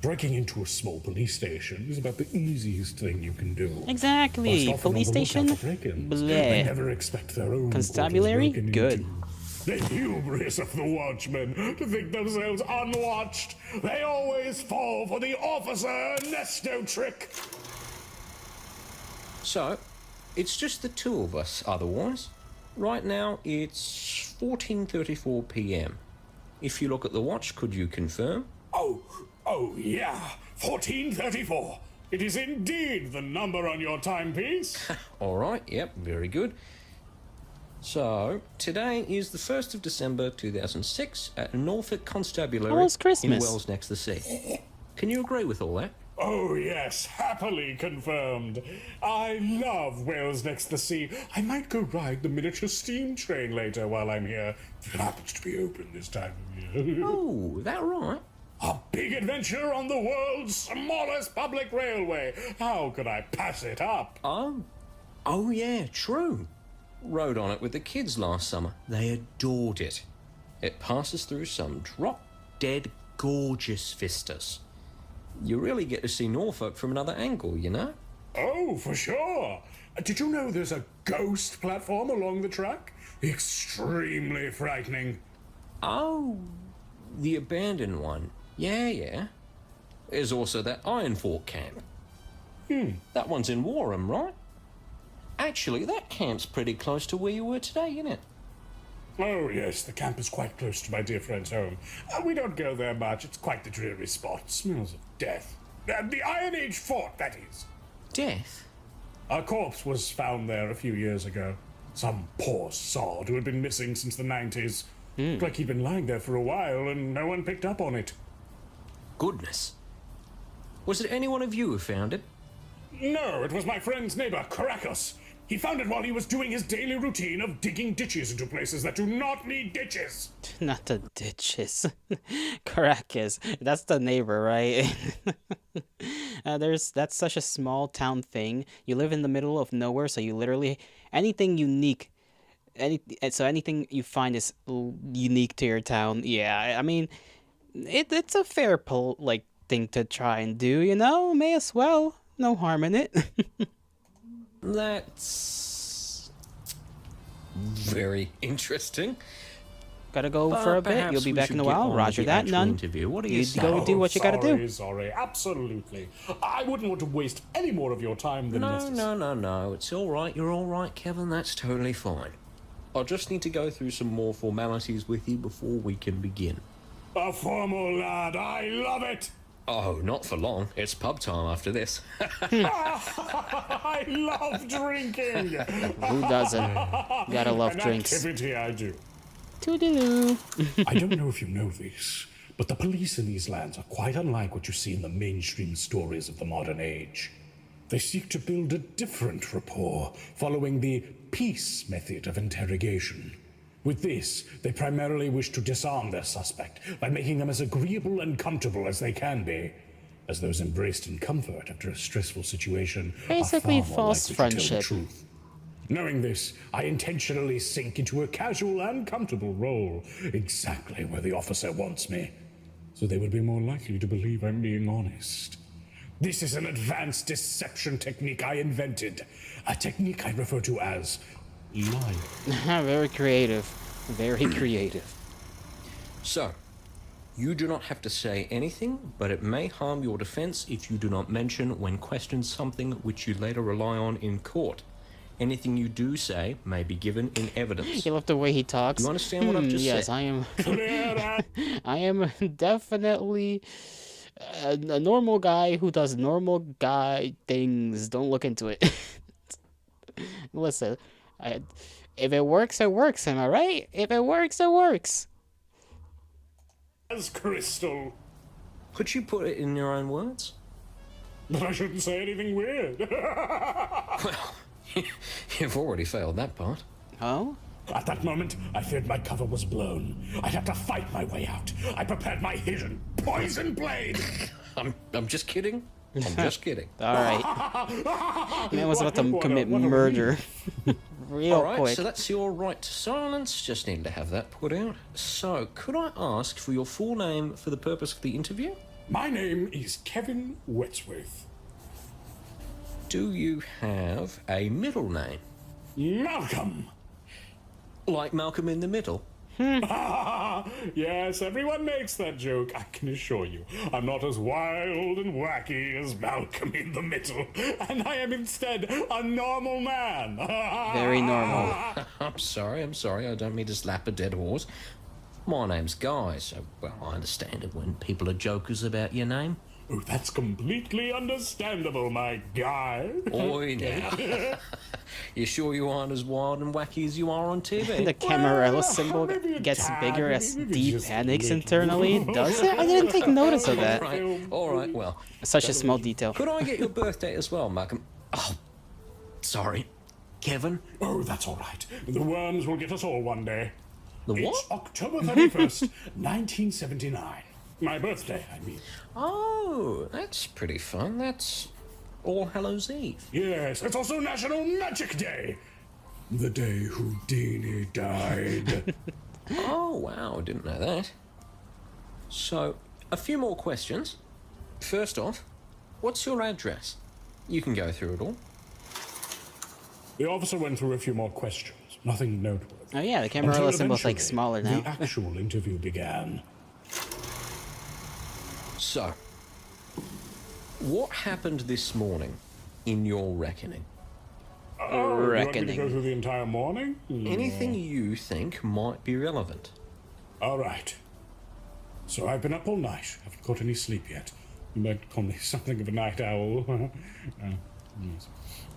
G: Breaking into a small police station is about the easiest thing you can do.
A: Exactly.
G: Whilst often
A: Police
G: on the lookout
A: station?
G: for break-ins,
A: Bleh.
G: they never expect their own
A: Constabulary?
G: quarters broken
A: Good.
G: into. The hubris of the watchmen to think themselves unwatched. They always fall for the officer Ernesto trick.
D: So, it's just the two of us otherwise. Right now, it's 14:34 p.m. If you look at the watch, could you confirm?
G: Oh yeah, 1434. It is indeed the number on your timepiece.
D: All right, yep, very good. So, today is the 1st of December 2006 at Norfolk Constabulary
A: Almost
D: in
A: Christmas.
D: Wells next to the sea. Can you agree with all that?
G: Oh yes, happily confirmed. I love Wales next to the sea. I might go ride the miniature steam train later while I'm here. If it happens to be open this time of year.
D: Oh, that right?
G: A big adventure on the world's smallest public railway. How could I pass it up?
D: Oh yeah, true. Rode on it with the kids last summer. They adored it. It passes through some drop-dead gorgeous vistas. You really get to see Norfolk from another angle, you know?
G: Oh, for sure. Did you know there's a ghost platform along the track? Extremely frightening.
D: Oh, the abandoned one. Yeah. There's also that Iron Fork camp. That one's in Warham, right? Actually, that camp's pretty close to where you were today, isn't it?
G: Oh, yes, the camp is quite close to my dear friend's home. We don't go there much. It's quite the dreary spot. Smells of death. The Iron Age fort, that is.
D: Death?
G: A corpse was found there a few years ago. Some poor sod who had been missing since the 90s. Looked like he'd been lying there for a while and no one picked up on it.
D: Goodness. Was it any one of you who found it?
G: No, it was my friend's neighbor, Caracas. He found it while he was doing his daily routine of digging ditches into places that do not need ditches.
A: Not the ditches. Caracas. That's the neighbor, right? That's such a small town thing. You live in the middle of nowhere, so you literally... Anything unique... anything you find is unique to your town. Yeah, I mean... It's a fair thing to try and do, you know? May as well. No harm in it.
D: That's very interesting.
A: Gotta go for a bit. You'll be back in a while. Roger that, none.
D: Interview. What do you say?
A: Go do what you gotta do.
G: Sorry, absolutely. I wouldn't want to waste any more of your time than necessary.
D: No. It's all right. You're all right, Kevin. That's totally fine. I just need to go through some more formalities with you before we can begin.
G: A formal lad. I love it.
D: Oh, not for long. It's pub time after this.
G: I love drinking.
A: Who doesn't? Gotta love
G: An
A: drinks.
G: activity I do.
A: Toodaloo.
G: I don't know if you know this, but the police in these lands are quite unlike what you see in the mainstream stories of the modern age. They seek to build a different rapport, following the peace method of interrogation. With this, they primarily wish to disarm their suspect by making them as agreeable and comfortable as they can be, as those embraced in comfort after a stressful situation
A: Basically
G: are far more
A: false
G: likely to tell
A: friendship.
G: the truth. Knowing this, I intentionally sink into a casual and comfortable role, exactly where the officer wants me, so they would be more likely to believe I'm being honest. This is an advanced deception technique I invented, a technique I refer to as lying.
A: Very creative. Very creative.
D: So, you do not have to say anything, but it may harm your defense if you do not mention when questioned something which you later rely on in court. Anything you do say may be given in evidence.
A: You love the way he talks.
D: You understand what I've just
A: yes,
D: said?
A: I am. I am definitely a normal guy who does normal guy things. Don't look into it. Listen, if it works, it works. Am I right? If it works, it works.
G: As crystal.
D: Could you put it in your own words?
G: But I shouldn't say anything weird.
D: Well, you've already failed that part.
A: Oh?
G: At that moment, I feared my cover was blown. I'd have to fight my way out. I prepared my hidden poison blade.
D: I'm just kidding. I'm just kidding.
A: All right. Man was about to commit murder. Real
D: All right,
A: quick.
D: so that's your right to silence. Just need to have that put out. So, could I ask for your full name for the purpose of the interview?
G: My name is Kevin Wetsworth.
D: Do you have a middle name?
G: Malcolm.
D: Like Malcolm in the Middle?
G: Yes, everyone makes that joke, I can assure you. I'm not as wild and wacky as Malcolm in the Middle, and I am instead a normal man.
A: Very normal.
D: I'm sorry, I don't mean to slap a dead horse. My name's Guy, so, well, I understand it when people are jokers about your name.
G: Oh, that's completely understandable, my guy.
D: Oi, now. You sure you aren't as wild and wacky as you are on TV?
A: The Camarilla symbol gets bigger as D panics internally. Does it? I didn't take notice of that.
D: All right, well.
A: Such a small detail.
D: Could I get your birthday as well, Malcolm? Oh, sorry. Kevin?
G: Oh, that's all right. The worms will get us all one day.
D: The what?
G: It's October 31st, 1979. My birthday, I mean.
D: Oh, that's pretty fun. That's All Hallows Eve.
G: Yes, it's also National Magic Day. The day Houdini died.
D: Oh, wow, didn't know that. So, a few more questions. First off, what's your address? You can go through it all.
G: The officer went through a few more questions. Nothing noteworthy.
A: Oh yeah, the Camarilla symbol's like
G: Eventually,
A: smaller now.
G: The actual interview began.
D: So, what happened this morning in your reckoning?
G: Oh, you want me to
A: Reckoning.
G: go through the entire morning?
D: Anything you think might be relevant.
G: All right. So I've been up all night. Haven't caught any sleep yet. You might call me something of a night owl.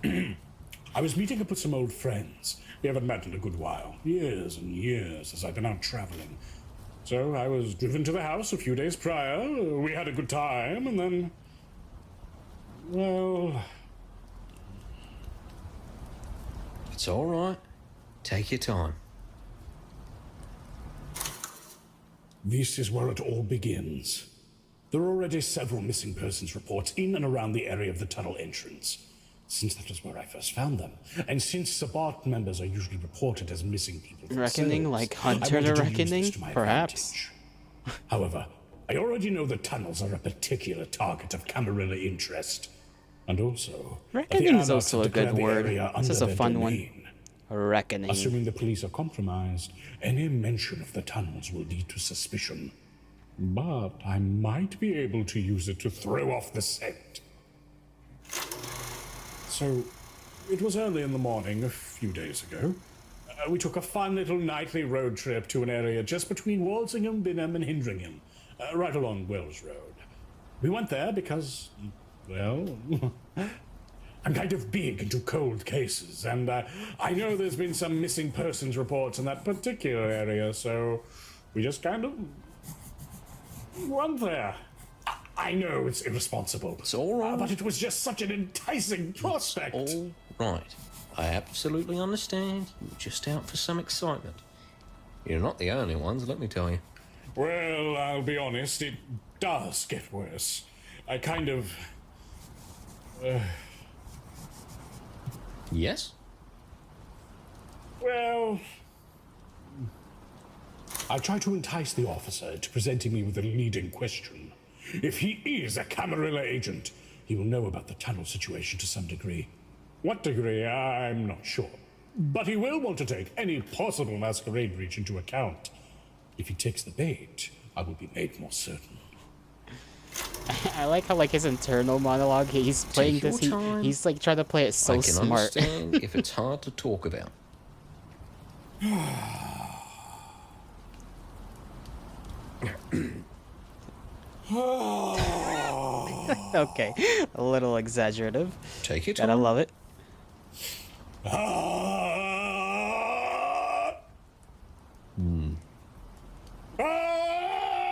G: Yes. I was meeting up with some old friends. We haven't met in a good while. Years and years as I've been out traveling. So I was driven to the house a few days prior. We had a good time, and then... Well...
D: It's all right. Take your time.
G: This is where it all begins. There are already several missing persons reports in and around the area of the tunnel entrance, since that was where I first found them, and since Sabbat members are usually reported as missing people
A: Reckoning,
G: themselves,
A: like
G: I
A: Hunter
G: wanted
A: the
G: to use this
A: Reckoning?
G: to my
A: Perhaps.
G: advantage. However, I already know the tunnels are a particular target of Camarilla interest, and also
A: Reckoning is
G: the
A: also a
G: Anarchs
A: good
G: declare the
A: word.
G: area
A: This is
G: under
A: a
G: their
A: fun one.
G: domain.
A: Reckoning.
G: Assuming the police are compromised, any mention of the tunnels will lead to suspicion. But I might be able to use it to throw off the scent. So, it was early in the morning a few days ago. We took a fun little nightly road trip to an area just between Walsingham, Binham, and Hindringham, right along Wells Road. We went there because, well, I'm kind of big into cold cases, and I know there's been some missing persons reports in that particular area, so we just kind of went there. I know it's irresponsible.
D: It's all right.
G: But it was just such an enticing prospect.
D: All right. I absolutely understand. You're just out for some excitement. You're not the only ones, let me tell you.
G: Well, I'll be honest, it does get worse. I kind of...
D: Yes?
G: Well... I'll try to entice the officer into presenting me with a leading question. If he is a Camarilla agent, he will know about the tunnel situation to some degree. What degree, I'm not sure. But he will want to take any possible masquerade breach into account. If he takes the bait, I will be made more certain.
A: I like how like his internal monologue. He's playing
D: Take your
A: this.
D: time.
A: He's like trying to play it so
D: I can
A: smart.
D: understand if it's hard to talk about.
A: Okay, a little exaggerative.
D: Take your
A: But I
D: time.
A: love it.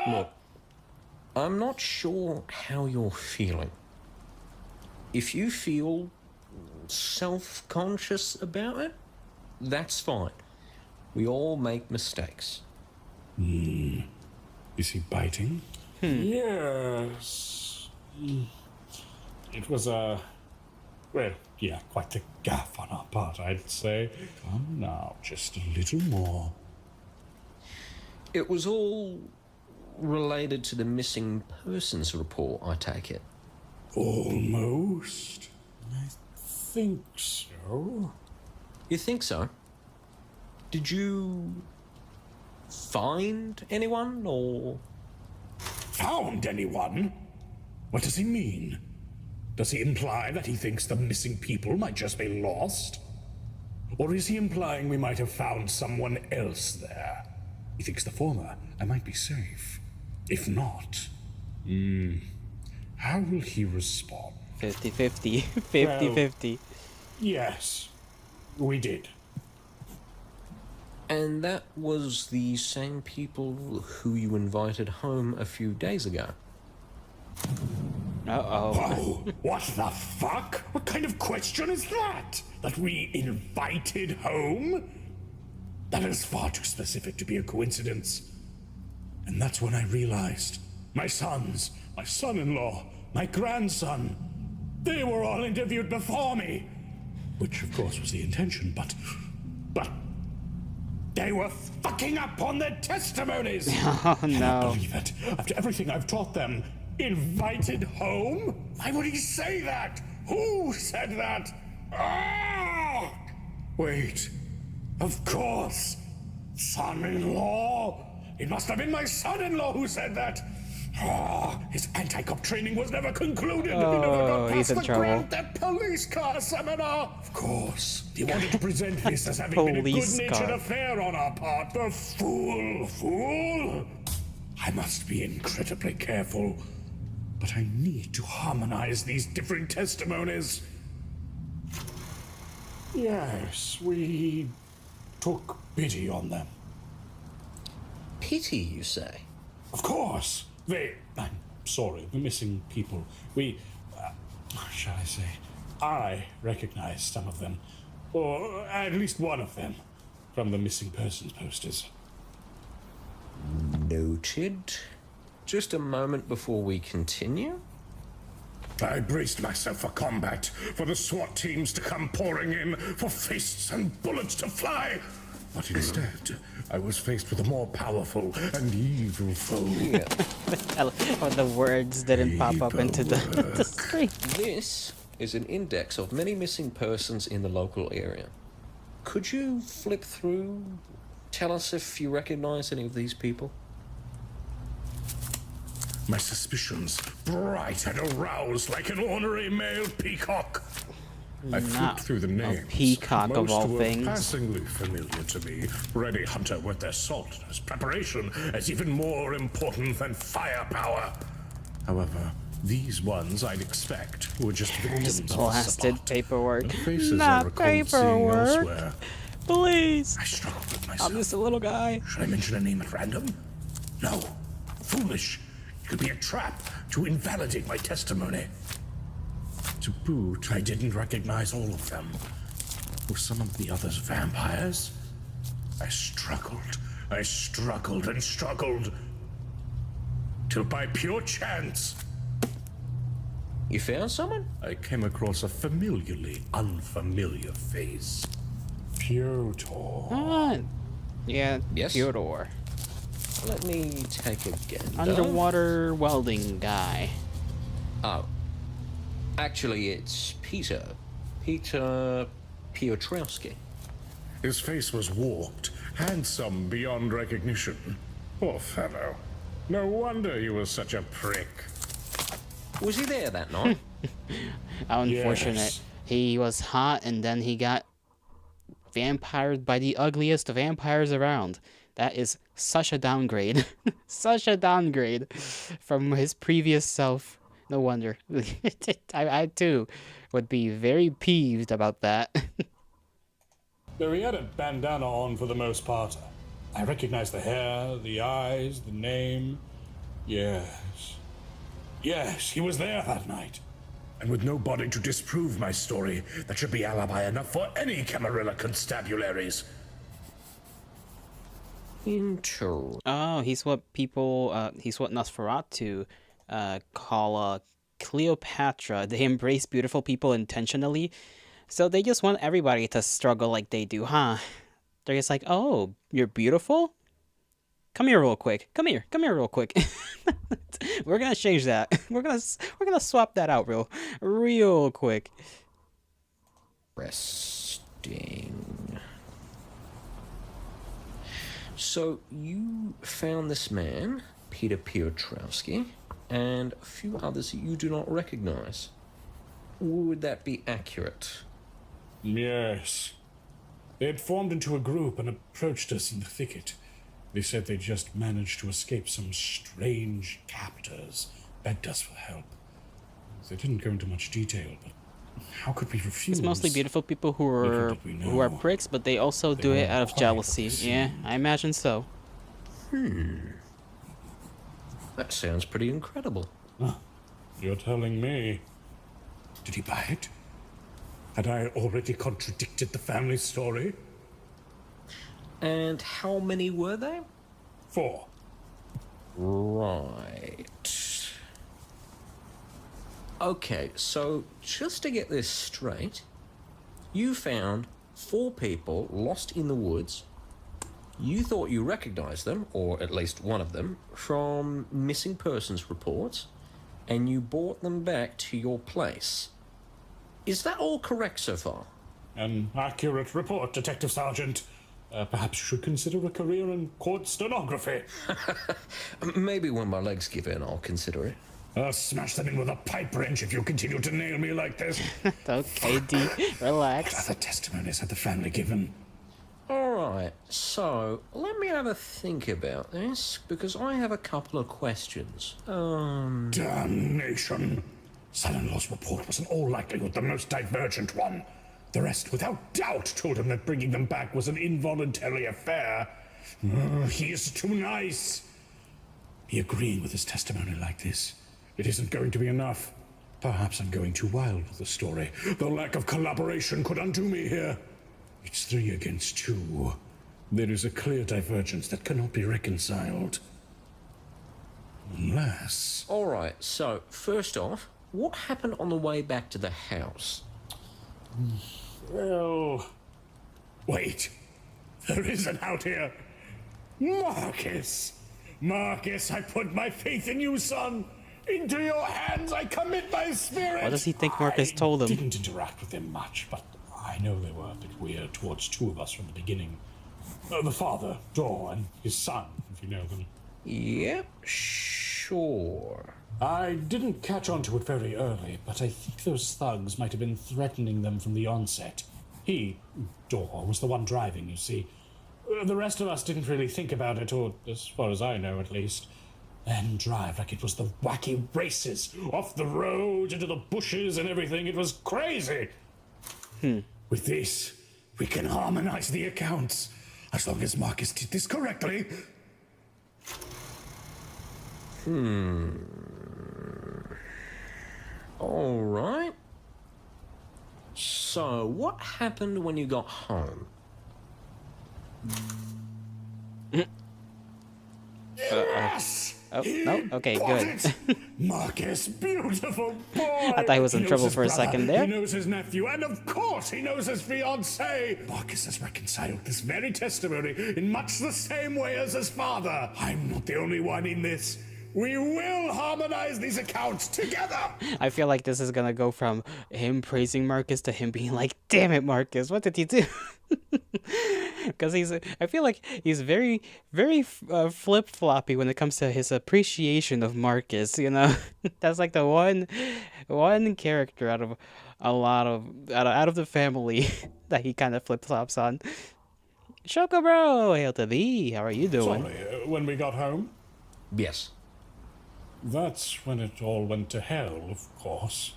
D: Look, I'm not sure how you're feeling. If you feel self-conscious about it, that's fine. We all make mistakes.
G: Is he biting? Yes. It was well, yeah, quite a gaffe on our part, I'd say. Come now, just a little more.
D: It was all related to the missing persons report, I take it.
G: Almost. I think so.
D: You think so? Did you find anyone, or...
G: Found anyone? What does he mean? Does he imply that he thinks the missing people might just be lost? Or is he implying we might have found someone else there? He thinks the former. I might be safe. If not, how will he respond?
A: 50-50. 50-50.
G: Yes, we did.
D: And that was the same people who you invited home a few days ago.
A: Uh-oh.
G: Oh, what the fuck? What kind of question is that? That we invited home? That is far too specific to be a coincidence. And that's when I realized my sons, my son-in-law, my grandson, they were all interviewed before me. Which, of course, was the intention, but they were fucking up on their testimonies.
A: Oh,
G: I
A: no.
G: can't believe it. After everything I've taught them, invited home? Why would he say that? Who said that? Ah! Wait. Of course. Son-in-law? It must have been my son-in-law who said that. Ah, his anti-cop training was never concluded. He never got
A: he's
G: past
A: in
G: the
A: trouble.
G: Grant That police car seminar. Of course. He wanted to present this as having been a
A: Police
G: good-natured
A: car.
G: affair on our part. The fool. Fool. I must be incredibly careful. But I need to harmonize these different testimonies. Yes, we took pity on them.
D: Pity, you say?
G: Of course. I'm sorry, the missing people. Shall I say, I recognized some of them, or at least one of them, from the missing persons posters.
D: Noted. Just a moment before we continue.
G: I braced myself for combat, for the SWAT teams to come pouring in, for fists and bullets to fly. But instead, I was faced with a more powerful and evil foe.
A: Oh, the words didn't pop up into the screen.
D: This is an index of many missing persons in the local area. Could you flip through? Tell us if you recognize any of these people?
G: My suspicions, bright and aroused like an ornery male peacock. I flipped through the names.
A: peacock of
G: Most
A: all
G: were
A: things.
G: passingly familiar to me. Ready hunter with their salt as preparation as even more important than firepower. However, these ones I'd expect were just victims of the
A: Blasted
G: Sabbat.
A: paperwork.
G: The faces I
A: Not
G: recalled seeing
A: paperwork.
G: elsewhere.
A: Please.
G: I struggled with myself.
A: I'm just a little guy.
G: Should I mention a name at random? No. Foolish. It could be a trap to invalidate my testimony. To boot, I didn't recognize all of them. Were some of the others vampires? I struggled and struggled. Till by pure chance,
D: You found someone?
G: I came across a familiarly unfamiliar face. Pyotr.
A: Yeah,
D: Yes?
A: Fyodor.
D: Let me take a gander.
A: Underwater welding guy.
D: Oh. Actually, it's Peter. Peter Piotrowski.
G: His face was warped, handsome beyond recognition. Poor fellow. No wonder he was such a prick.
D: Was he there that night?
A: How unfortunate.
G: Yes.
A: He was hot and then he got vampired by the ugliest vampires around. That is such a downgrade. Such a downgrade from his previous self. No wonder. I too would be very peeved about that.
G: Though he had a bandana on for the most part. I recognize the hair, the eyes, the name. Yes. Yes, he was there that night. And with no body to disprove my story, that should be alibi enough for any Camarilla constabularies.
A: Oh, he's what he's what Nosferatu call Cleopatra. They embrace beautiful people intentionally. So they just want everybody to struggle like they do, huh? They're just like, oh, you're beautiful? Come here real quick. Come here real quick. We're gonna change that. We're gonna swap that out real quick.
D: Resting. So you found this man, Peter Piotrowski, and a few others that you do not recognize. Would that be accurate?
G: Yes. They had formed into a group and approached us in the thicket. They said they just managed to escape some strange captors, begged us for help. They didn't go into much detail, but how could we refuse?
A: It's mostly beautiful people who are pricks, but they also do it out of jealousy. Yeah, I imagine so.
D: That sounds pretty incredible.
G: You're telling me. Did he buy it? Had I already contradicted the family story?
D: And how many were they?
G: 4.
D: Right. Okay, so just to get this straight, you found 4 people lost in the woods. You thought you recognized them, or at least one of them, from missing persons reports, and you brought them back to your place. Is that all correct so far?
G: An accurate report, Detective Sergeant. Perhaps you should consider a career in court stenography.
D: Maybe when my legs give in, I'll consider it.
G: I'll smash them in with a pipe wrench if you continue to nail me like this.
A: Okay, D, relax.
G: What other testimonies had the family given?
D: Alright, so let me have a think about this, because I have a couple of questions.
G: Damnation! Son-in-law's report was in all likelihood the most divergent one. The rest, without doubt, told him that bringing them back was an involuntary affair. He is too nice. Me agreeing with his testimony like this, it isn't going to be enough. Perhaps I'm going too wild with the story. The lack of collaboration could undo me here. It's 3 against 2. There is a clear divergence that cannot be reconciled. Unless...
D: Alright, so, first off, what happened on the way back to the house?
G: Well... Wait. There is an out here. Marcus! Marcus, I put my faith in you, son! Into your hands I commit my spirit!
A: What does he think Marcus told him?
G: I didn't interact with them much, but I know they were a bit weird towards 2 of us from the beginning. The father, Dor, and his son, if you know them.
D: Yep, sure.
G: I didn't catch on to it very early, but I think those thugs might have been threatening them from the onset. He, Dor, was the one driving, you see. The rest of us didn't really think about it, or as far as I know, at least. And drive like it was the wacky races, off the road, into the bushes and everything. It was crazy. With this, we can harmonize the accounts. As long as Marcus did this correctly.
D: Alright. So, what happened when you got home?
G: Yes!
A: Oh, no? Okay, good.
G: Marcus, beautiful boy!
A: I thought he was in
G: knows
A: trouble
G: his
A: for a
G: brother,
A: second there.
G: He knows his nephew, and of course he knows his fiancée! Marcus has reconciled this very testimony in much the same way as his father. I'm not the only one in this. We will harmonize these accounts together!
A: I feel like this is gonna go from him praising Marcus to him being like, damn it, Marcus, what did you do? Because I feel like he's very, very flip floppy when it comes to his appreciation of Marcus. You know, that's like the one character out of a lot of out of the family that he kind of flip flops on. Shoko bro, hail to thee. How are you doing?
G: Sorry, when we got home?
D: Yes.
G: That's when it all went to hell, of course.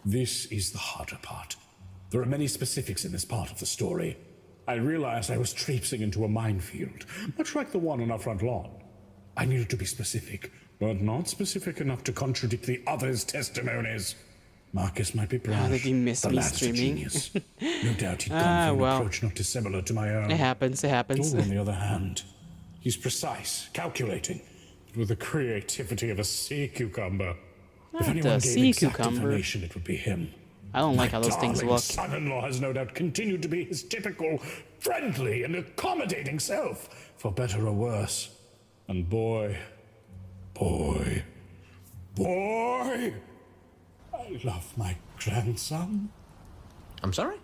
G: This is the harder part. There are many specifics in this part of the story. I realized I was traipsing into a minefield, much like the one on our front lawn. I needed to be specific, but not specific enough to contradict the others' testimonies. Marcus might be brash.
A: Did he miss
G: the
A: me
G: lad's a
A: streaming?
G: genius. No doubt he'd come from an
A: well.
G: approach not dissimilar to my own.
A: It happens. It happens.
G: Dor, on the other hand, he's precise, calculating, but with the creativity of a sea cucumber. If
A: Not
G: anyone
A: a
G: gave
A: sea
G: exact
A: cucumber.
G: information, it would be him.
A: I don't like how those things
G: darling
A: look.
G: son-in-law has no doubt continued to be his typical friendly and accommodating self, for better or worse. And boy, I love my grandson.
D: I'm sorry?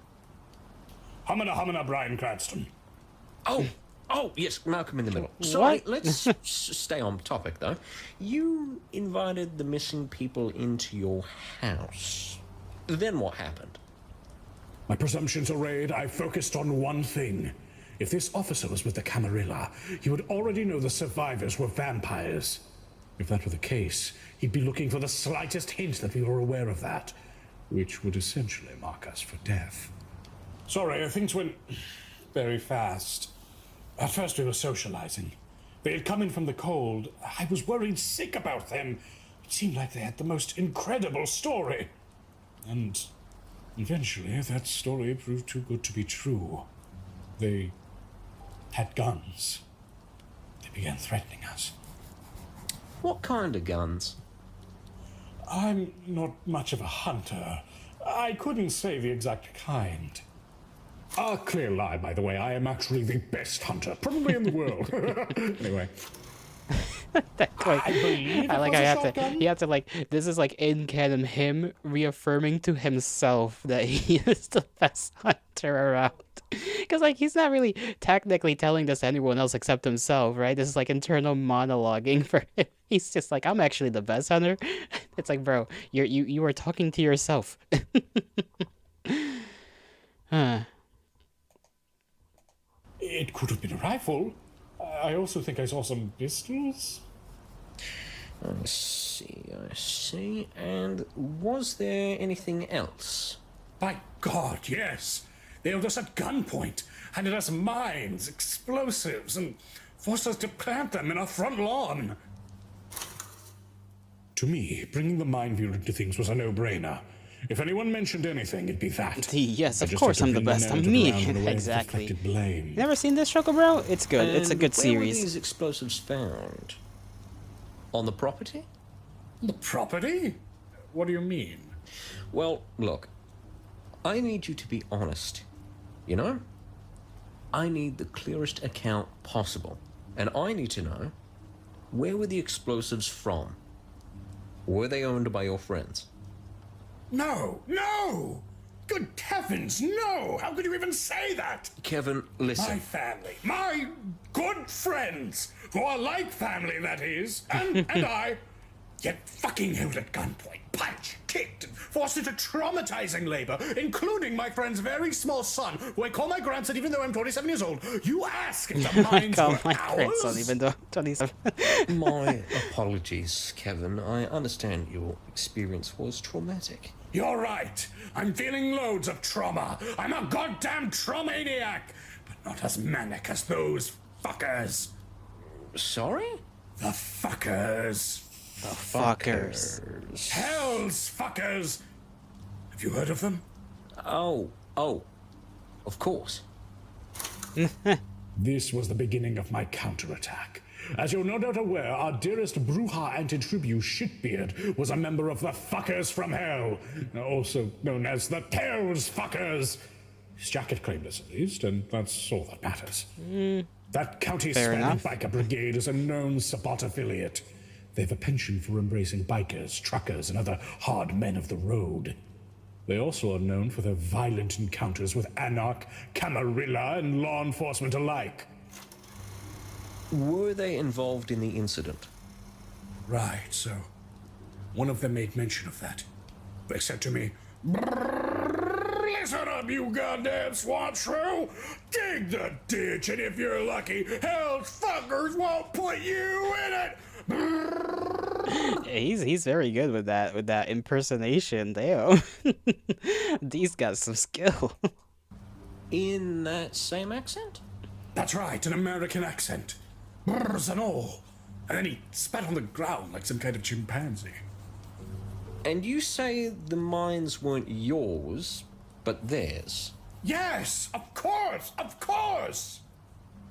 G: Humana, Brian Cranston.
D: Oh, yes, Malcolm in the Middle. Sorry,
A: What?
D: let's stay on topic, though. You invited the missing people into your house. Then what happened?
G: My presumptions arrayed, I focused on one thing. If this officer was with the Camarilla, he would already know the survivors were vampires. If that were the case, he'd be looking for the slightest hint that we were aware of that, which would essentially mark us for death. Sorry, things went very fast. At first we were socializing. They had come in from the cold. I was worried sick about them. It seemed like they had the most incredible story. And eventually that story proved too good to be true. They had guns. They began threatening us.
D: What kind of guns?
G: I'm not much of a hunter. I couldn't say the exact kind. A clear lie, by the way. I am actually the best hunter, probably in the world. Anyway.
A: I like he had to like this is like in canon him reaffirming to himself that he is the best hunter around. Because like he's not really technically telling this to anyone else except himself, right? This is like internal monologuing for him. He's just like, I'm actually the best hunter. It's like, bro, you are talking to yourself.
G: It could have been a rifle. I also think I saw some pistols.
D: I see. And was there anything else?
G: By God, yes. They held us at gunpoint, handed us mines, explosives, and forced us to plant them in our front lawn. To me, bringing the minefield into things was a no-brainer. If anyone mentioned anything, it'd be that.
A: Yes, of course I'm the best. I'm me. Exactly.
G: Blame.
A: Never seen this, Choco Bro? It's good. It's a good
D: where
A: series.
D: Were these explosives found? On the property?
G: The property? What do you mean?
D: Well, look. I need you to be honest. You know? I need the clearest account possible. And I need to know, where were the explosives from? Were they owned by your friends?
G: No! Good heavens, no! How could you even say that?
D: Kevin, listen.
G: My family, my good friends, who are like family, that is, and I, get fucking held at gunpoint, punched, kicked, and forced into traumatizing labor, including my friend's very small son, who I call my grandson even though I'm 27 years old. You ask if the mines
A: call
G: were
A: my
G: ours?
A: grandson even though I'm 27.
D: My apologies, Kevin. I understand your experience was traumatic.
G: You're right. I'm feeling loads of trauma. I'm a goddamn traumaniac, but not as manic as those fuckers.
D: Sorry?
G: The fuckers.
A: The fuckers.
G: Hell's fuckers. Have you heard of them?
D: Oh, of course.
G: This was the beginning of my counterattack. As you're no doubt aware, our dearest Bruja Antitribu Shitbeard was a member of the Fuckers from Hell, also known as the Tails Fuckers. His jacket claimed us, at least, and that's all that matters. That county-spanning biker brigade is a known Sabbat affiliate. They have a penchant for embracing bikers, truckers, and other hard men of the road. They also are known for their violent encounters with Anarch, Camarilla, and law enforcement alike.
D: Were they involved in the incident?
G: Right, so one of them made mention of that. They said to me, "Listen up, you goddamn swamp shrew! Dig the ditch, and if you're lucky, hell's fuckers won't put you in it!"
A: He's very good with that impersonation. Damn. He's got some skill.
D: In that same accent?
G: That's right, an American accent. Brrrs and all. And then he spat on the ground like some kind of chimpanzee.
D: And you say the mines weren't yours, but theirs?
G: Yes, of course, of course!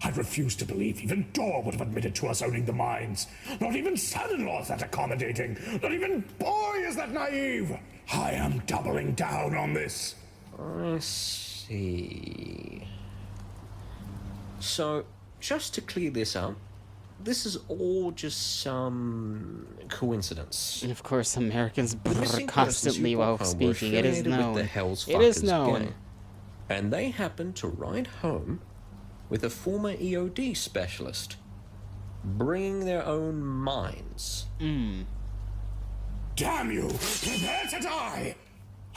G: I refuse to believe even Dor would have admitted to us owning the mines. Not even son-in-law is that accommodating. Not even Boy is that naive. I am doubling down on this.
D: I see. So, just to clear this up, this is all just some coincidence.
A: And of course, Americans
D: Missing
A: constantly
D: persons
A: while
D: were
A: speaking. It is
D: affiliated with
A: known.
D: the Hell's
A: It is
D: Fuckers
A: known.
D: gang, and they happened to ride home with a former EOD specialist, bringing their own mines.
G: Damn you! Prepare to die!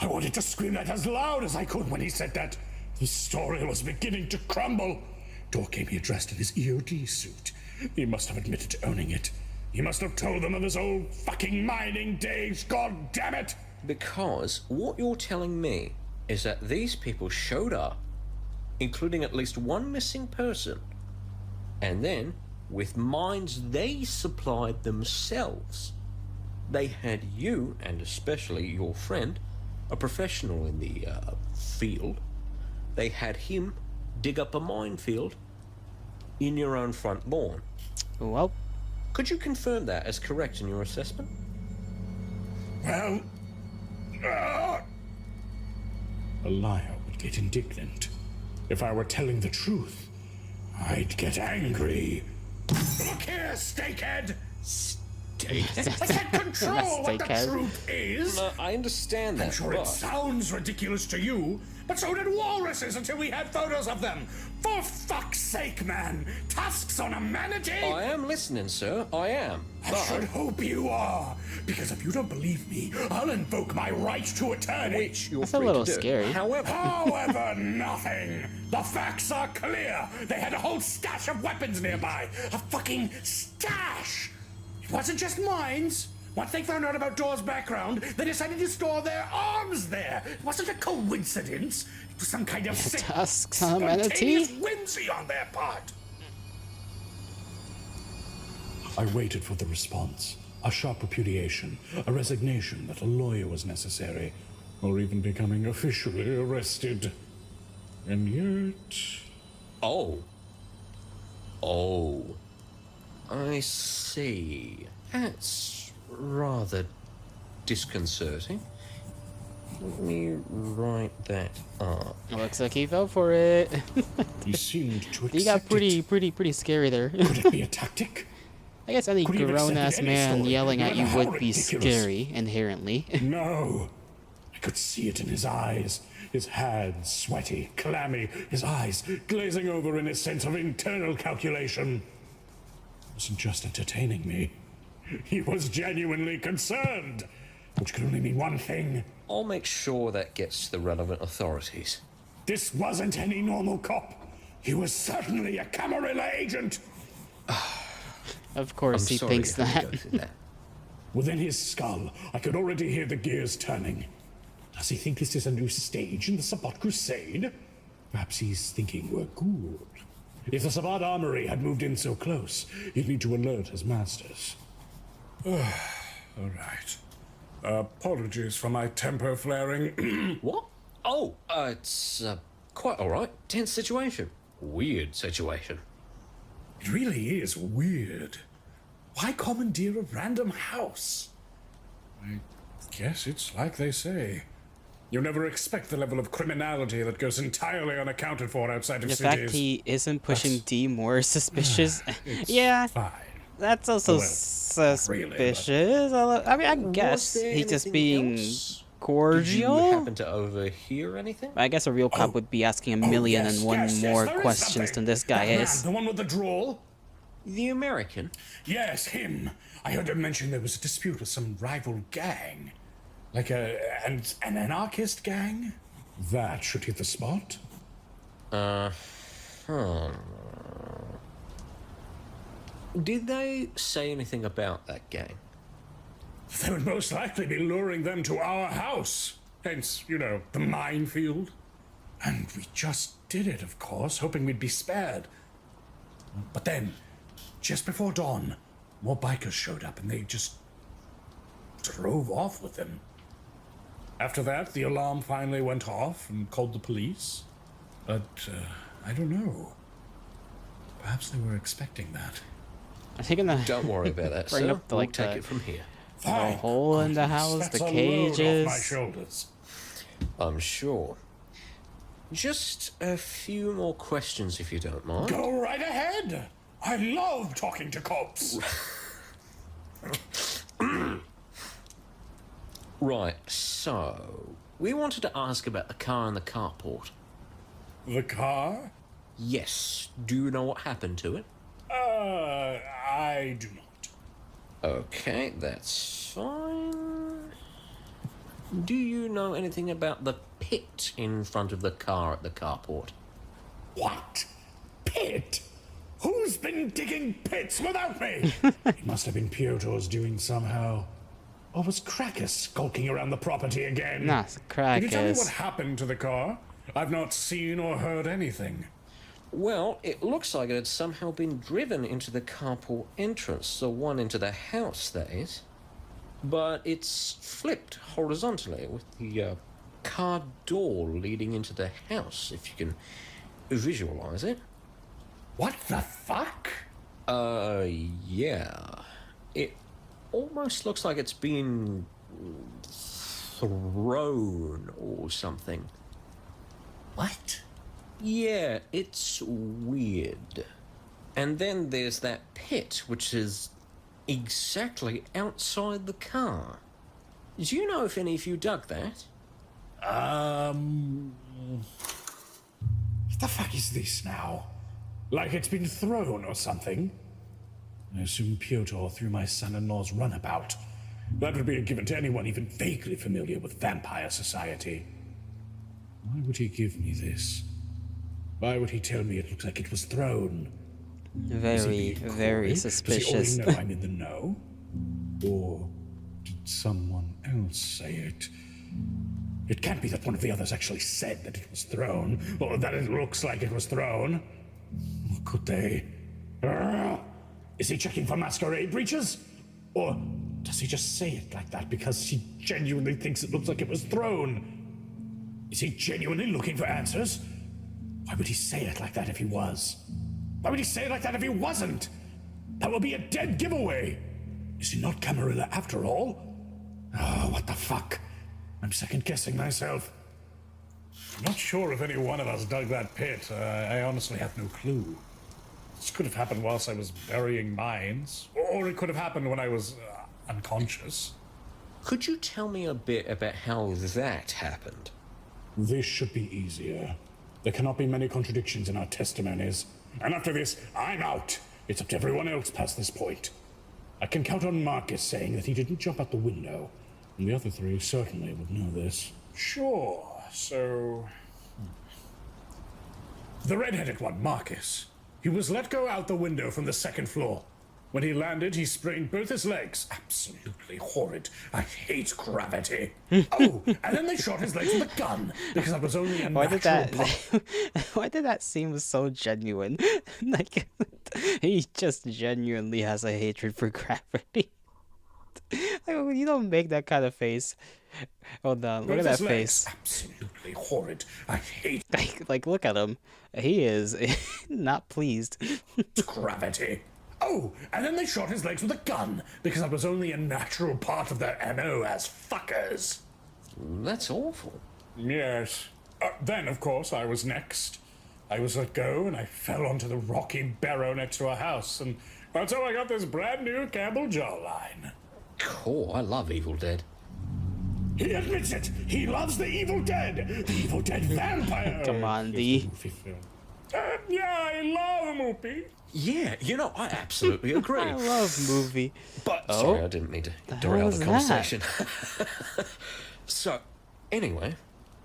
G: I wanted to scream that as loud as I could when he said that. The story was beginning to crumble. Dor came here dressed in his EOD suit. He must have admitted to owning it. He must have told them of his old fucking mining days, god damn it!
D: Because what you're telling me is that these people showed up, including at least one missing person, and then, with mines they supplied themselves, they had you, and especially your friend, a professional in the field, they had him dig up a minefield in your own front lawn.
A: Well,
D: could you confirm that as correct in your assessment?
G: Well, a liar would get indignant. If I were telling the truth, I'd get angry. Look here, steakhead! I can't control what the
A: Steakhead.
G: truth is!
D: No, I understand that,
G: I'm sure
D: but...
G: it sounds ridiculous to you, but so did walruses until we had photos of them. For fuck's sake, man! Tusks on a manatee?
D: I am listening, sir. I am.
G: I should hope you are, because if you don't believe me, I'll invoke my right to attorney.
D: Which you're
A: That's a
D: free
A: little
D: to do.
A: scary.
G: However, nothing. The facts are clear. They had a whole stash of weapons nearby. A fucking stash. It wasn't just mines. Once they found out about Dor's background, they decided to store their arms there. It wasn't a coincidence. It was some kind of sick,
A: Tusks on a manatee?
G: spontaneous whimsy on their part. I waited for the response. A sharp repudiation, a resignation that a lawyer was necessary, or even becoming officially arrested. And yet...
D: Oh, I see. That's rather disconcerting. Let me write that up.
A: looks like he fell for it.
G: He seemed to accept
A: He got
G: it.
A: pretty scary there.
G: Could it be a tactic?
A: I guess any
G: Could he have
A: grown-ass
G: accepted any
A: man
G: story,
A: yelling
G: no
A: at you
G: matter how
A: would be
G: ridiculous?
A: scary, inherently.
G: No. I could see it in his eyes. His hands sweaty, clammy, his eyes glazing over in a sense of internal calculation. He wasn't just entertaining me. He was genuinely concerned, which could only mean one thing.
D: I'll make sure that gets to the relevant authorities.
G: This wasn't any normal cop. He was certainly a Camarilla agent.
A: Of course
D: I'm
A: he
D: sorry
A: thinks
D: you had to
A: that.
D: go through that.
G: Within his skull, I could already hear the gears turning. Does he think this is a new stage in the Sabbat Crusade? Perhaps he's thinking we're good. If the Sabbat armory had moved in so close, he'd need to alert his masters. All right. Apologies for my temper flaring.
D: What? Oh, it's quite all right. Tense situation. Weird situation.
G: It really is weird. Why commandeer a random house? I guess it's like they say. You never expect the level of criminality that goes entirely unaccounted for outside of
A: The
G: cities.
A: fact he isn't pushing D more suspicious.
G: It's
A: Yeah,
G: fine.
A: that's also
G: Well, not really, but-
A: suspicious. I mean, I guess
D: there
A: he's just
D: anything
A: being
D: else Did you
A: cordial?
D: happen to overhear anything?
A: I guess a real cop would be asking a million and one more
G: there is
A: questions
G: something.
A: than this guy
G: That
A: is.
G: man, the one with the drawl?
D: The American?
G: Yes, him. I heard him mention there was a dispute with some rival gang. Like an anarchist gang? That should hit the spot.
D: Did they say anything about that gang?
G: They would most likely be luring them to our house. Hence, you know, the minefield. And we just did it, of course, hoping we'd be spared. But then, just before dawn, more bikers showed up and they just drove off with them. After that, the alarm finally went off and called the police. But, I don't know. Perhaps they were expecting that.
A: Are they gonna
D: Don't worry about that,
A: bring
D: sir.
A: up the,
D: We'll
A: like,
D: take
A: the,
D: it from here.
A: the hole in the house,
G: That's
A: the
G: a load
A: cages?
G: off my shoulders.
D: I'm sure. Just a few more questions, if you don't mind.
G: Go right ahead. I love talking to cops.
D: Right, so we wanted to ask about the car in the carport.
G: The car?
D: Yes. Do you know what happened to it?
G: I do not.
D: Okay, that's fine. Do you know anything about the pit in front of the car at the carport?
G: What? Pit? Who's been digging pits without me? It must have been Piotr's doing somehow. Or was Krakus skulking around the property again?
A: Nah, it's
G: Can you tell me
A: Krakus.
G: what happened to the car? I've not seen or heard anything.
D: Well, it looks like it had somehow been driven into the carport entrance, the one into the house, that is. But it's flipped horizontally with the car door leading into the house, if you can visualize it.
G: What the fuck?
D: Yeah. It almost looks like it's been thrown or something.
G: What?
D: Yeah, it's weird. And then there's that pit, which is exactly outside the car. Do you know if any of you dug that?
G: What the fuck is this now? Like it's been thrown or something? I assume Piotr threw my son-in-law's runabout. That would be a given to anyone even vaguely familiar with vampire society. Why would he give me this? Why would he tell me it looks like it was thrown?
A: Very, very suspicious.
G: Does he already know I'm in the know? Or did someone else say it? It can't be that one of the others actually said that it was thrown, or that it looks like it was thrown. Or could they? Is he checking for masquerade breaches? Or does he just say it like that because he genuinely thinks it looks like it was thrown? Is he genuinely looking for answers? Why would he say it like that if he was? Why would he say it like that if he wasn't? That would be a dead giveaway. Is he not Camarilla after all? Oh, what the fuck? I'm second-guessing myself. I'm not sure if any one of us dug that pit. I honestly have no clue. This could have happened whilst I was burying mines. Or it could have happened when I was unconscious.
D: Could you tell me a bit about how that happened?
G: This should be easier. There cannot be many contradictions in our testimonies. And after this, I'm out. It's up to everyone else past this point. I can count on Marcus saying that he didn't jump out the window. And the other three certainly would know this. Sure, so... The red-headed one, Marcus. He was let go out the window from the second floor. When he landed, he sprained both his legs. Absolutely horrid. I hate gravity. Oh, and then they shot his legs with a gun, because that was only a
A: Why did
G: natural
A: that? Why did that seem so genuine? Like he just genuinely has a hatred for gravity. Like, you don't make that kind of face. Hold on, look at that face.
G: Absolutely horrid. I hate
A: like look at him. He is not pleased.
G: gravity. Oh, and then they shot his legs with a gun, because that was only a natural part of their MO as fuckers.
D: That's awful.
G: Yes. Then, of course, I was next. I was let go, and I fell onto the rocky barrow next to a house, and that's how I got this brand new Campbell jawline.
D: Cool, I love Evil Dead.
G: He admits it! He loves the Evil Dead! The Evil Dead vampire!
A: Come on,
G: Here's
A: D.
G: movie film. Yeah, I love a movie.
D: Yeah, you know, I absolutely agree.
A: I love movie.
D: But,
A: Oh?
D: sorry, I didn't mean to
A: hell
D: derail
A: was
D: the
A: that?
D: conversation. So, anyway,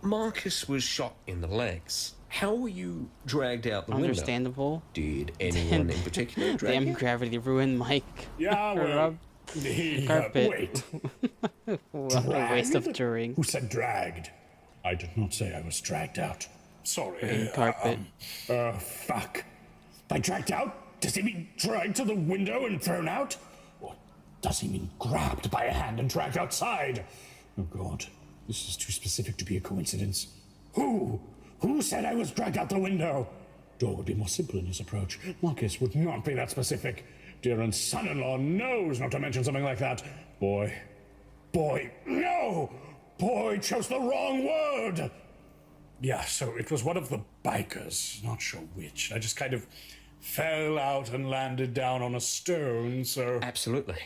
D: Marcus was shot in the legs. How were you dragged out the window?
A: Understandable.
D: Did anyone in particular drag
A: Damn
D: you?
A: gravity ruined Mike.
G: Yeah, well,
A: Rub
G: he,
A: carpet.
G: wait.
A: What a waste of touring.
G: Who said dragged? I did not say I was dragged out. Sorry.
A: Green carpet.
G: Fuck. By dragged out? Does he mean dragged to the window and thrown out? Or does he mean grabbed by a hand and dragged outside? Oh God, this is too specific to be a coincidence. Who? Who said I was dragged out the window? Dor would be more simple in his approach. Marcus would not be that specific. Dearon's son-in-law knows not to mention something like that. Boy, no! Boy chose the wrong word! Yeah, so it was one of the bikers, not sure which. I just kind of fell out and landed down on a stone, so...
D: Absolutely.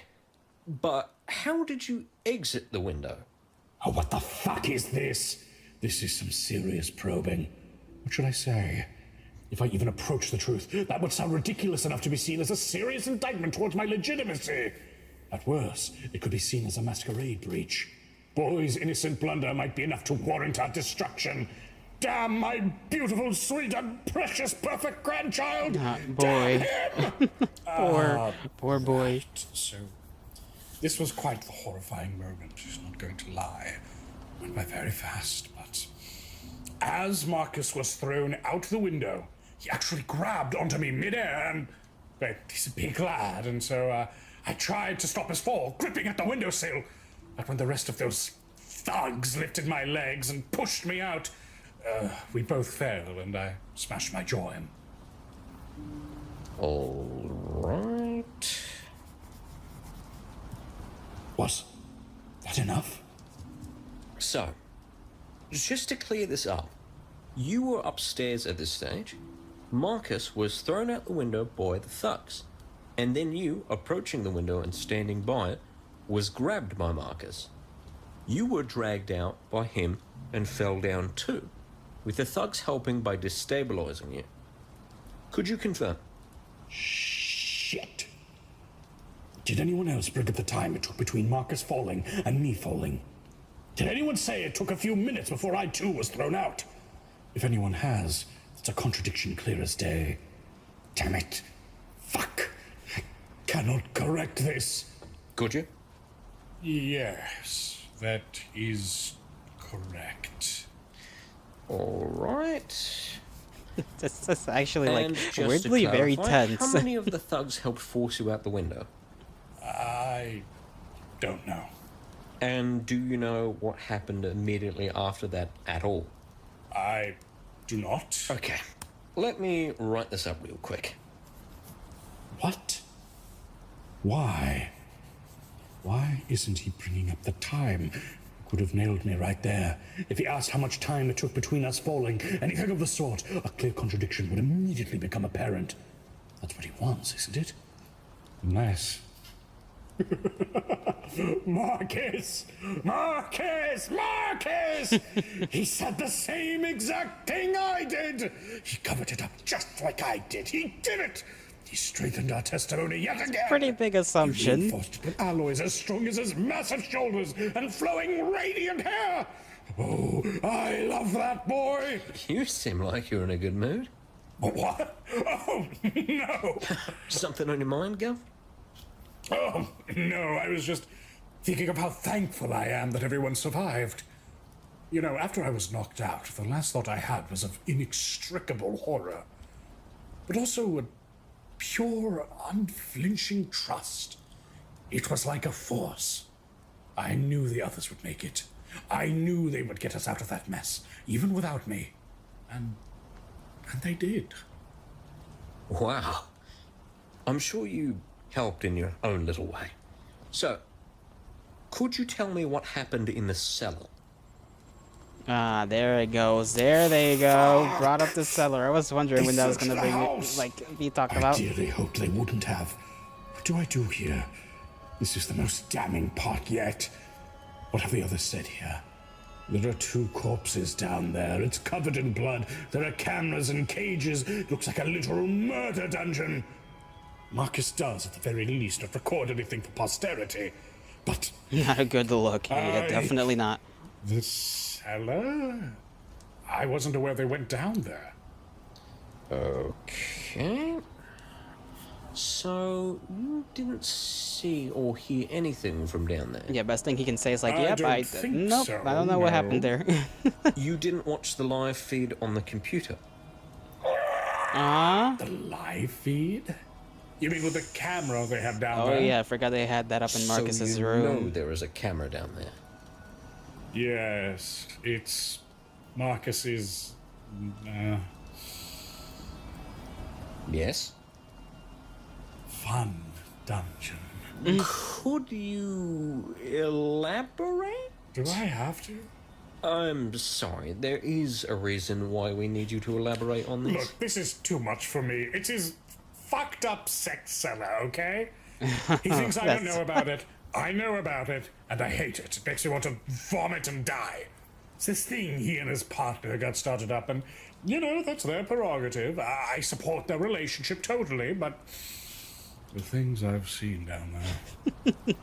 D: But how did you exit the window?
G: Oh, what the fuck is this? This is some serious probing. What should I say? If I even approach the truth, that would sound ridiculous enough to be seen as a serious indictment towards my legitimacy. At worst, it could be seen as a masquerade breach. Boy's innocent blunder might be enough to warrant our destruction. Damn my beautiful, sweet, and precious, perfect grandchild!
A: Boy.
G: Damn him!
A: Poor boy.
G: Right, so, this was quite the horrifying moment, she's not going to lie. Went by very fast, but... As Marcus was thrown out the window, he actually grabbed onto me midair and... Well, he's a big lad, and so I tried to stop his fall, gripping at the windowsill. But when the rest of those thugs lifted my legs and pushed me out, we both fell, and I smashed my jaw in.
D: All right.
G: Was that enough?
D: So, just to clear this up, you were upstairs at this stage. Marcus was thrown out the window by the thugs, and then you, approaching the window and standing by it, was grabbed by Marcus. You were dragged out by him and fell down too, with the thugs helping by destabilizing you. Could you confirm?
G: Shit. Did anyone else bring up the time it took between Marcus falling and me falling? Did anyone say it took a few minutes before I too was thrown out? If anyone has, it's a contradiction clear as day. Damn it. Fuck. I cannot correct this.
D: Could you?
G: Yes, that is correct.
D: All right.
A: That's actually
D: And
A: like
D: just to
A: weirdly very
D: clarify,
A: tense.
D: How many of the thugs helped force you out the window?
G: I don't know.
D: And do you know what happened immediately after that at all?
G: I do not.
D: Okay, let me write this up real quick.
G: What? Why? Why isn't he bringing up the time? Could have nailed me right there. If he asked how much time it took between us falling, anything of the sort, a clear contradiction would immediately become apparent. That's what he wants, isn't it? Unless... Marcus! Marcus! Marcus! He said the same exact thing I did! He covered it up just like I did. He did it! He strengthened our testimony yet again!
A: Pretty big assumption.
G: He reinforced it with alloys as strong as his massive shoulders and flowing radiant hair! Oh, I love that boy!
D: You seem like you're in a good mood.
G: What? Oh, no!
D: Something on your mind, Gil?
G: Oh, no, I was just thinking of how thankful I am that everyone survived. You know, after I was knocked out, the last thought I had was of inextricable horror, but also a pure, unflinching trust. It was like a force. I knew the others would make it. I knew they would get us out of that mess, even without me. And they did.
D: Wow. I'm sure you helped in your own little way. So, could you tell me what happened in the cellar?
A: Ah, there it goes. There they go. Brought up the cellar. I was wondering when that was gonna be talked about.
G: I dearly hoped they wouldn't have. What do I do here? This is the most damning part yet. What have the others said here? There are 2 corpses down there. It's covered in blood. There are cameras and cages. It looks like a literal murder dungeon. Marcus does, at the very least, not record anything for posterity. But...
A: Not a good look. Yeah, definitely not.
G: The cellar? I wasn't aware they went down there.
D: Okay. So, you didn't see or hear anything from down there?
A: Yeah, best thing he can say is like,
G: nope,
A: so, I don't know what happened there.
D: You didn't watch the live feed on the computer?
G: The live feed? You mean with the camera they have down there?
A: Oh yeah, I forgot they had that up in Marcus's
D: so you
A: room.
D: know there is a camera down there?
G: Yes, it's Marcus's...
D: Yes?
G: Fun dungeon.
D: Could you elaborate?
G: Do I have to?
D: I'm sorry, there is a reason why we need you to elaborate on this.
G: Look, this is too much for me. It's his fucked up sex cellar, okay? He thinks I don't know about it. I know about it, and I hate it. It makes me want to vomit and die. It's this thing he and his partner got started up, and, you know, that's their prerogative. I support their relationship totally, but the things I've seen down there.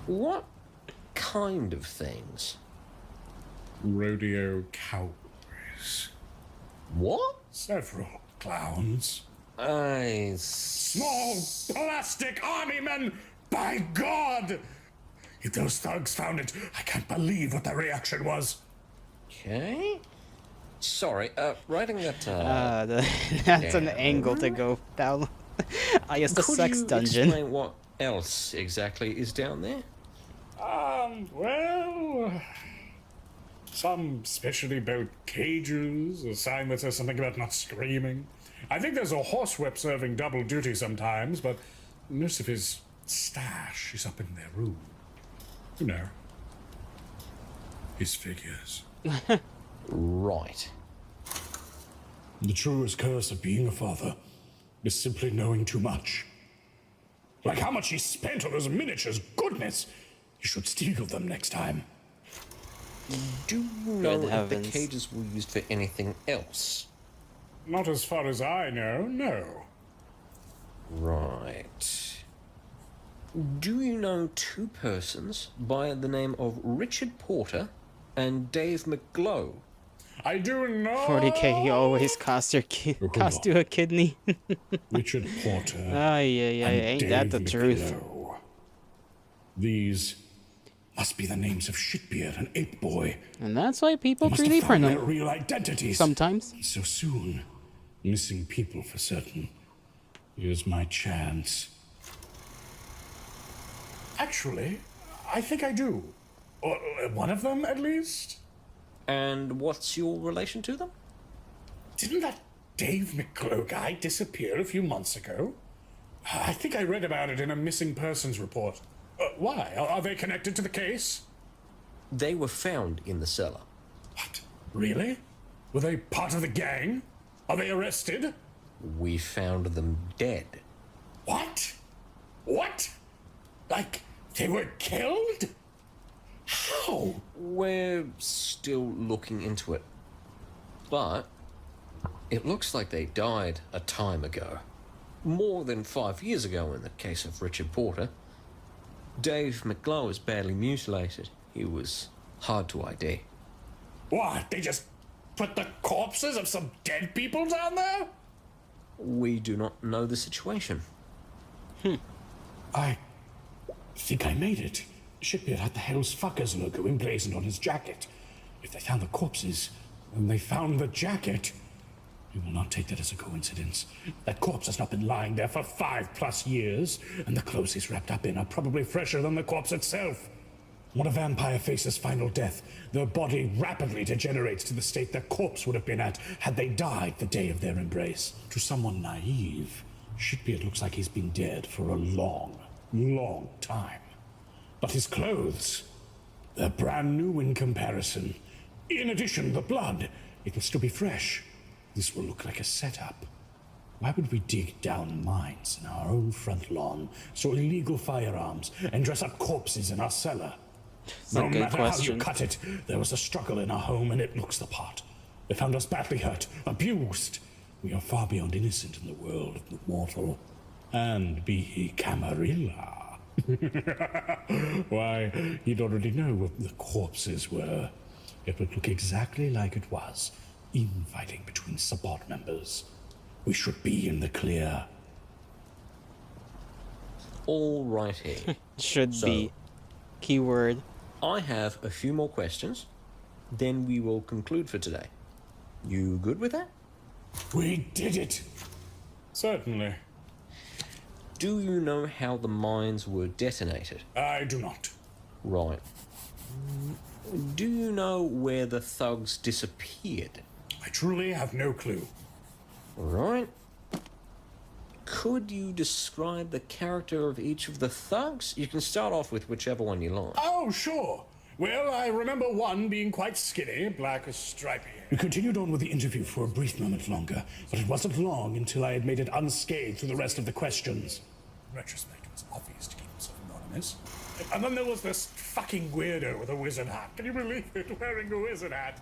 D: What kind of things?
G: Rodeo cowboys.
D: What?
G: Several clowns. Small plastic army men! By God! If those thugs found it, I can't believe what their reaction was.
D: Okay. Sorry, writing that,
A: that's an angle to go down. I guess the sex dungeon.
D: Could you explain what else exactly is down there?
G: Well... Some specially built cages, a sign that says something about not screaming. I think there's a horsewhip serving double duty sometimes, but most of his stash is up in their room. You know, his figures.
D: Right.
G: The truest curse of being a father is simply knowing too much. Like how much he spent on those miniatures. Goodness! You should steal them next time.
D: Do you know if the cages were used for anything else?
G: Not as far as I know, no.
D: Right. Do you know 2 persons by the name of Richard Porter and Dave McGlow?
G: I do know.
A: 40k, he always cost you a kidney.
G: Richard Porter.
A: Ain't
G: Dave
A: that the truth?
G: McGlow. These must be the names of Shitbeard and Ape Boy.
A: And that's why people
G: They must
A: 3D
G: have
A: print
G: found their
A: them.
G: real identities.
A: Sometimes.
G: So soon. Missing people for certain. Here's my chance. Actually, I think I do. Or one of them, at least.
D: And what's your relation to them?
G: Didn't that Dave McGlow guy disappear a few months ago? I think I read about it in a missing persons report. Why? Are they connected to the case?
D: They were found in the cellar.
G: What? Really? Were they part of the gang? Are they arrested?
D: We found them dead.
G: What? What? Like, they were killed? How?
D: We're still looking into it. But it looks like they died a time ago. More than 5 years ago in the case of Richard Porter. Dave McGlow was badly mutilated. He was hard to ID.
G: What? They just put the corpses of some dead people down there?
D: We do not know the situation.
G: I think I made it. Shipbeard had the Hell's Fuckers logo emblazoned on his jacket. If they found the corpses, then they found the jacket. We will not take that as a coincidence. That corpse has not been lying there for 5+ years, and the clothes he's wrapped up in are probably fresher than the corpse itself. When a vampire faces final death, their body rapidly degenerates to the state their corpse would have been at had they died the day of their embrace. To someone naive, Shitbeard looks like he's been dead for a long, long time. But his clothes, they're brand new in comparison. In addition, the blood, it will still be fresh. This will look like a setup. Why would we dig down mines in our own front lawn, store illegal firearms, and dress up corpses in our cellar?
A: It's a
G: No
A: good
G: matter how you
A: question.
G: cut it, there was a struggle in our home and it looks the part. They found us badly hurt, abused. We are far beyond innocent in the world of the mortal. And be he Camarilla. Why, he'd already know what the corpses were. It would look exactly like it was. Infighting between support members. We should be in the clear.
D: All righty.
A: Should
D: So-
A: be. Keyword.
D: I have a few more questions, then we will conclude for today. You good with that?
G: We did it! Certainly.
D: Do you know how the mines were detonated?
G: I do not.
D: Right. Do you know where the thugs disappeared?
G: I truly have no clue.
D: Right. Could you describe the character of each of the thugs? You can start off with whichever one you like.
G: Oh, sure. Well, I remember one being quite skinny, black with stripy hair. We continued on with the interview for a brief moment longer, but it wasn't long until I had made it unscathed through the rest of the questions. In retrospect, it was obvious to keep himself anonymous. And then there was this fucking weirdo with a wizard hat. Can you believe it? Wearing a wizard hat.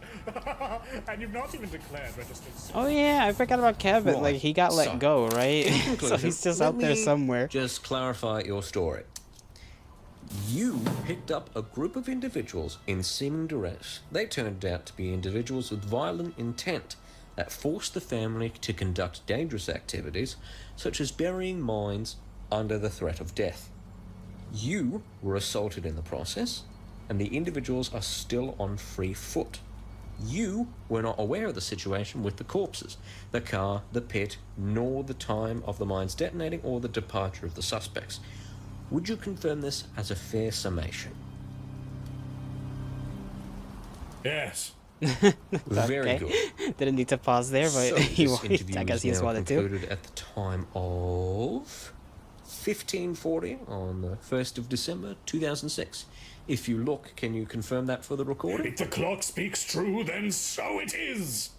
G: And you've not even declared registered.
A: Oh yeah, I forgot about Kevin.
D: Right.
A: Like he got let
D: So,
A: go, right?
D: In
A: So
D: conclusion,
A: he's just
D: let
A: out there
D: me
A: somewhere.
D: Just clarify your story. You picked up a group of individuals in seeming duress. They turned out to be individuals with violent intent that forced the family to conduct dangerous activities, such as burying mines under the threat of death. You were assaulted in the process, and the individuals are still on free foot. You were not aware of the situation with the corpses, the car, the pit, nor the time of the mines detonating or the departure of the suspects. Would you confirm this as a fair summation?
G: Yes.
D: Very
A: Okay.
D: good.
A: Didn't need to pause there, but
D: So
A: he,
D: this interview
A: I guess
D: is
A: he just
D: now
A: wanted to.
D: concluded at the time of 15:40 on the 1st of December 2006. If you look, can you confirm that for the recording?
G: If the clock speaks true, then so it is.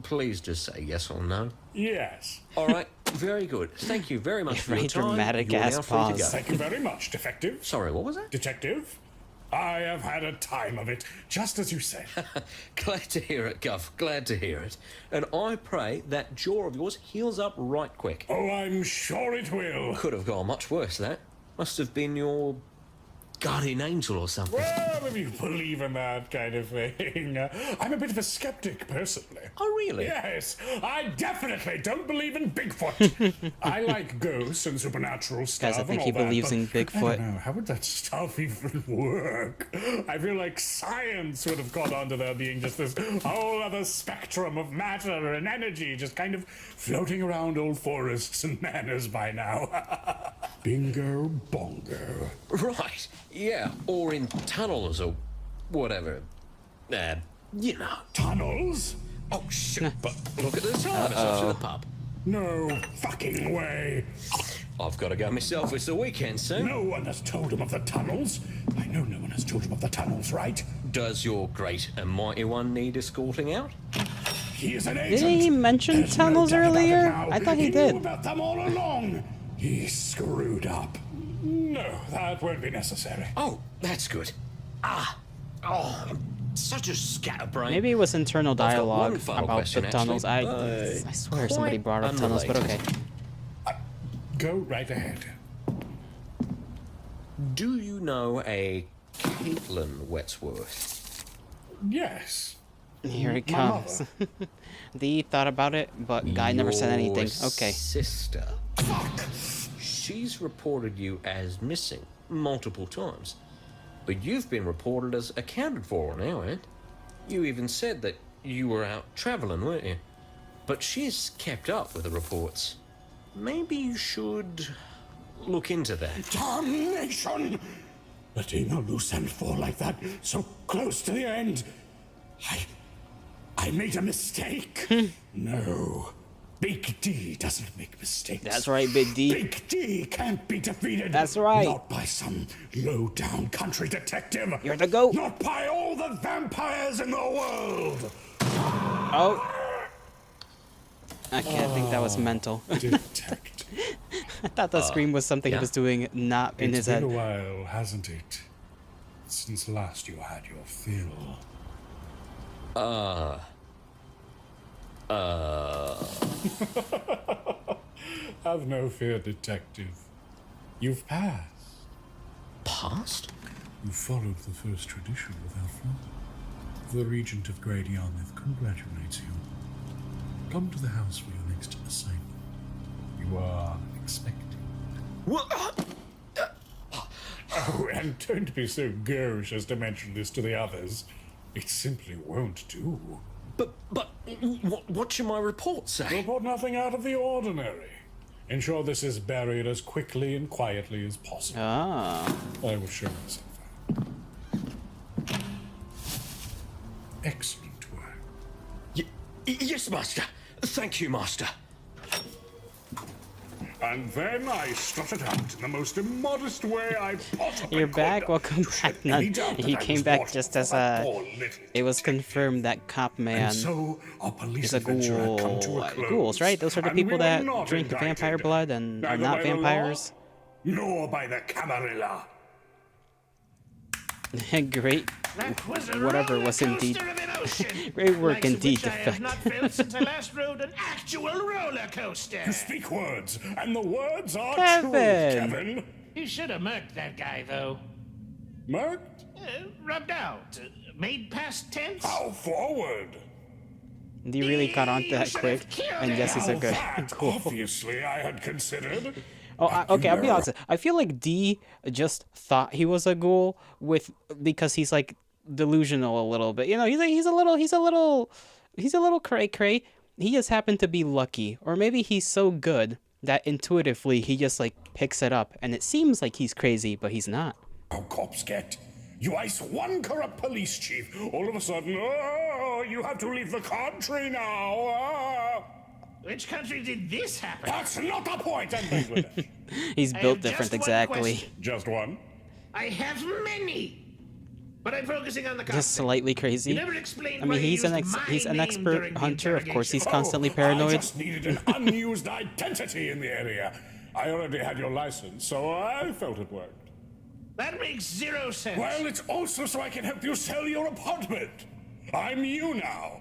D: Please just say yes or no.
G: Yes.
D: All right, very good. Thank you very much for
A: Very
D: your time.
A: dramatic
D: You're
A: ass
D: now free to
A: pause.
D: go.
G: Thank you very much, Detective.
D: Sorry, what was that?
G: Detective? I have had a time of it, just as you said.
D: Glad to hear it, Guff. Glad to hear it. And I pray that jaw of yours heals up right quick.
G: Oh, I'm sure it will.
D: Could have gone much worse, that. Must have been your guardian angel or something.
G: Well, if you believe in that kind of thing. I'm a bit of a skeptic, personally.
D: Oh, really?
G: Yes, I definitely don't believe in Bigfoot. I like ghosts and supernatural stuff.
A: Guys, I think
G: and
A: he
G: all that,
A: believes
G: but
A: in
G: I
A: Bigfoot.
G: don't know, how would that stuff even work? I feel like science would have caught on to there being just this whole other spectrum of matter and energy just kind of floating around old forests and manors by now. Bingo bongo.
D: Right, yeah, or in tunnels or whatever. You know.
G: Tunnels?
D: Oh, shit, but look at the time, it's off to the pub.
G: No fucking way.
D: I've got to go myself, it's the weekend soon.
G: No one has told him of the tunnels. I know no one has told him of the tunnels, right?
D: Does your great and mighty one need escorting out?
G: He is an agent.
A: Didn't he mention
G: There's no
A: tunnels
G: doubt about it
A: earlier?
G: now.
A: I thought he
G: knew
A: did.
G: about them all along. He screwed up. No, that won't be necessary.
D: Oh, that's good. Oh, I'm such a scatterbrain.
A: Maybe it was internal
D: I've got one
A: dialogue
D: final
A: about
D: question,
A: the tunnels.
D: actually,
A: I swear somebody
D: quite
A: brought up tunnels, but okay.
D: unrelated.
G: Go right ahead.
D: Do you know a Caitlin Wetsworth?
G: Yes.
A: Here it
G: My
A: comes. Dee thought about it, but guy never said anything.
D: Your
A: Okay.
D: Sister. She's reported you as missing multiple times, but you've been reported as accounted for on our end. You even said that you were out traveling, weren't you? But she's kept up with the reports. Maybe you should look into that.
G: Damnation! Letting a loose end fall like that, so close to the end. I made a mistake. No. Big D doesn't make mistakes.
A: That's right, Big D.
G: Big D can't be defeated.
A: That's right.
G: Not by some low-down country detective.
A: You're the GOAT.
G: Not by all the vampires in the world.
A: Oh. Okay, I think that was mental.
G: Detect.
A: I thought that scream was something
D: yeah.
A: he was doing not in
G: It's
A: his
G: been
A: head.
G: a while, hasn't it? since last you had your fill. Have no fear, detective. You've passed.
D: Passed?
G: You followed the first tradition without flaw. The Regent of Great Yarmouth congratulates you. Come to the house for your next assignment. You are expected.
D: What?
G: Oh, and don't be so gauche as to mention this to the others. It simply won't do.
D: But what should my report say?
G: Report nothing out of the ordinary. Ensure this is buried as quickly and quietly as possible.
A: Ah.
G: I will show myself out. Excellent work.
D: Yes, Master. Thank you, Master.
G: And then I strutted out in the most immodest way I possibly
A: You're
G: could.
A: back. Welcome back. None. He came back just as it was
G: Kitten.
A: confirmed that Cop Man
G: And so our police
A: is a
G: adventure had come
A: ghoul.
G: to a close,
A: Ghouls, right? Those are the
G: and we
A: people
G: were
A: that
G: not
A: drink
G: indicted,
A: vampire blood and are
G: neither
A: not
G: by the law,
A: vampires.
G: nor by the Camarilla.
A: Great.
H: That was a
A: Whatever
H: roller
A: was indeed.
H: coaster of emotion.
A: Great work
H: Likes of
A: indeed,
H: which I have
A: Defect.
H: not felt since I last rode an actual roller coaster.
G: You speak words, and the words are
A: Kevin.
G: true, Kevin.
H: You should have murked that guy, though.
G: Marked?
H: Rubbed out. Made past tense.
G: How forward?
A: He really caught on to
H: You
A: that
H: should
A: quick.
H: have killed
A: And yes, he's a
G: Now
A: good
G: that,
A: ghoul.
G: obviously, I had considered.
A: Oh, okay. I'll be honest. I feel like D just thought he was a ghoul because he's like delusional a little bit. You know, he's a little cray cray. He just happened to be lucky, or maybe he's so good that intuitively he just like picks it up, and it seems like he's crazy, but he's not.
G: How cops get. You ice one corrupt police chief, all of a sudden, oh, you have to leave the country now. Oh.
H: Which country did this happen?
G: That's not the point, I'm Bangladesh.
A: He's
H: I
A: built
H: have
A: different,
H: just one
A: exactly.
H: question.
G: Just one?
H: I have many, but I'm focusing on the
A: Just
H: costume.
A: slightly crazy.
H: You never explained
A: I
H: why
A: mean,
H: you
A: he's an
H: used my
A: he's an
H: name
A: expert
H: during the
A: hunter. Of course, he's
H: interrogation.
A: constantly
G: I
A: paranoid.
G: just needed an unused identity in the area. I already had your license, so I felt it worked.
H: That makes zero sense.
G: Well, it's also so I can help you sell your apartment. I'm you now.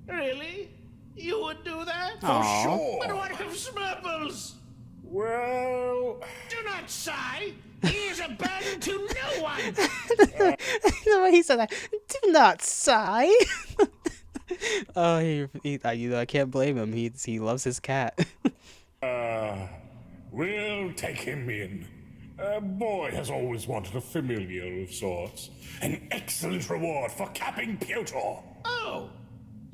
H: Really? You would do that?
G: For sure.
H: But what of Smurfles?
G: Well,
H: Do not sigh. He is a burden to no one.
A: The way he said that. Do not sigh. Oh, I can't blame him. He loves his cat.
G: We'll take him in. A boy has always wanted a familiar of sorts. An excellent reward for capping Piotr.
H: Oh,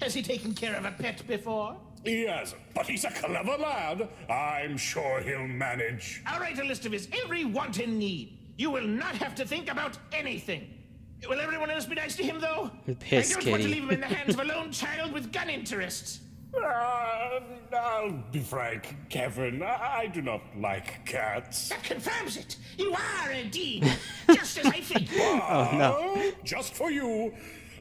H: has he taken care of a pet before?
G: He hasn't, but he's a clever lad. I'm sure he'll manage.
H: I'll write a list of his every want and need. You will not have to think about anything. Will everyone else be nice to him, though?
A: Piss
H: I don't want to
A: kitty.
H: leave him in the hands of a lone child with gun interests.
G: I'll be frank, Kevin. I do not like cats.
H: That confirms it. You are indeed, just as I figured.
A: Oh no.
G: Just for you,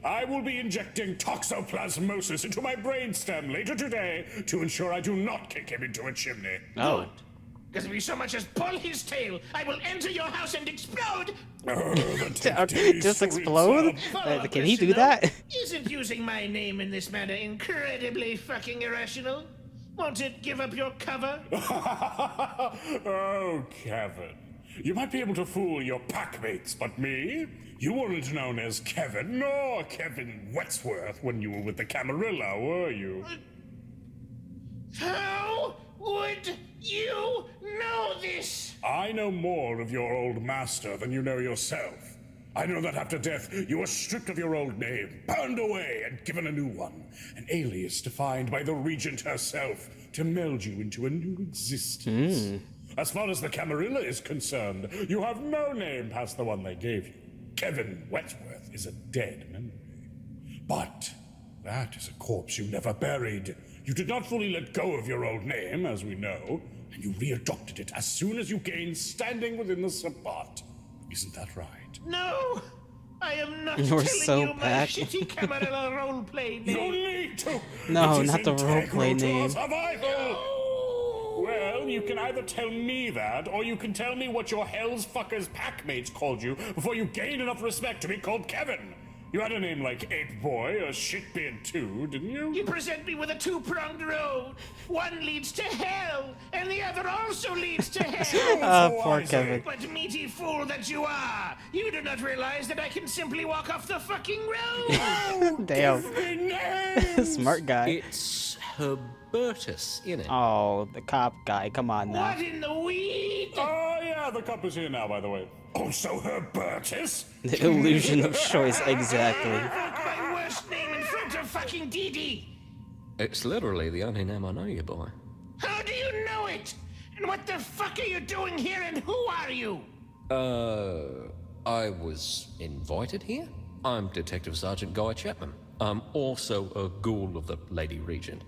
G: I will be injecting toxoplasmosis into my brainstem later today to ensure I do not kick him into a chimney.
A: Oh.
H: Because if you so much as pull his tail, I will enter your house and explode.
A: Just explode?
H: Follow-up
A: Can he
H: question,
A: do that?
H: though. Isn't using my name in this manner incredibly fucking irrational? Won't it give up your cover?
G: Oh, Kevin. You might be able to fool your packmates, but me? You weren't known as Kevin, nor Kevin Wetsworth when you were with the Camarilla, were you?
H: How would you know this?
G: I know more of your old master than you know yourself. I know that after death, you were stripped of your old name, burned away, and given a new one. An alias defined by the Regent herself to meld you into a new existence. As far as the Camarilla is concerned, you have no name past the one they gave you. Kevin Wetsworth is a dead memory. But that is a corpse you never buried. You did not fully let go of your old name, as we know, and you readopted it as soon as you gained standing within the Sabbat. Isn't that right?
H: No, I am not
A: You're
H: telling
A: so
H: you my
A: back.
H: shitty Camarilla roleplay
G: You
H: name.
G: need to.
A: No,
G: It is
A: not the
G: integral
A: roleplay
G: to our
A: name.
G: survival. Well,
M: Kevin, you can either tell me that, or you can tell me what your Hell's Fuckers packmates called you before you gain enough respect to be called Kevin. You had a name like Ape Boy or Shitbeard 2, didn't you?
H: You present me with a two-pronged road. One leads to hell, and the other also leads to hell.
A: Poor Kevin.
H: But meaty fool that you are, you do not realize that I can simply walk off the fucking road.
A: Damn. Smart guy.
D: It's Herbertus, innit?
A: Oh, the cop guy. Come on now.
H: What in the weed?
M: Oh, yeah, the cop is here now, by the way. Also Herbertus?
A: The illusion of choice, exactly.
H: My worst name in front of fucking Dee Dee.
D: It's literally the only name I know you by.
H: How do you know it? And what the fuck are you doing here, and who are you?
D: I was invited here. I'm Detective Sergeant Guy Chapman. I'm also a ghoul of the Lady Regent.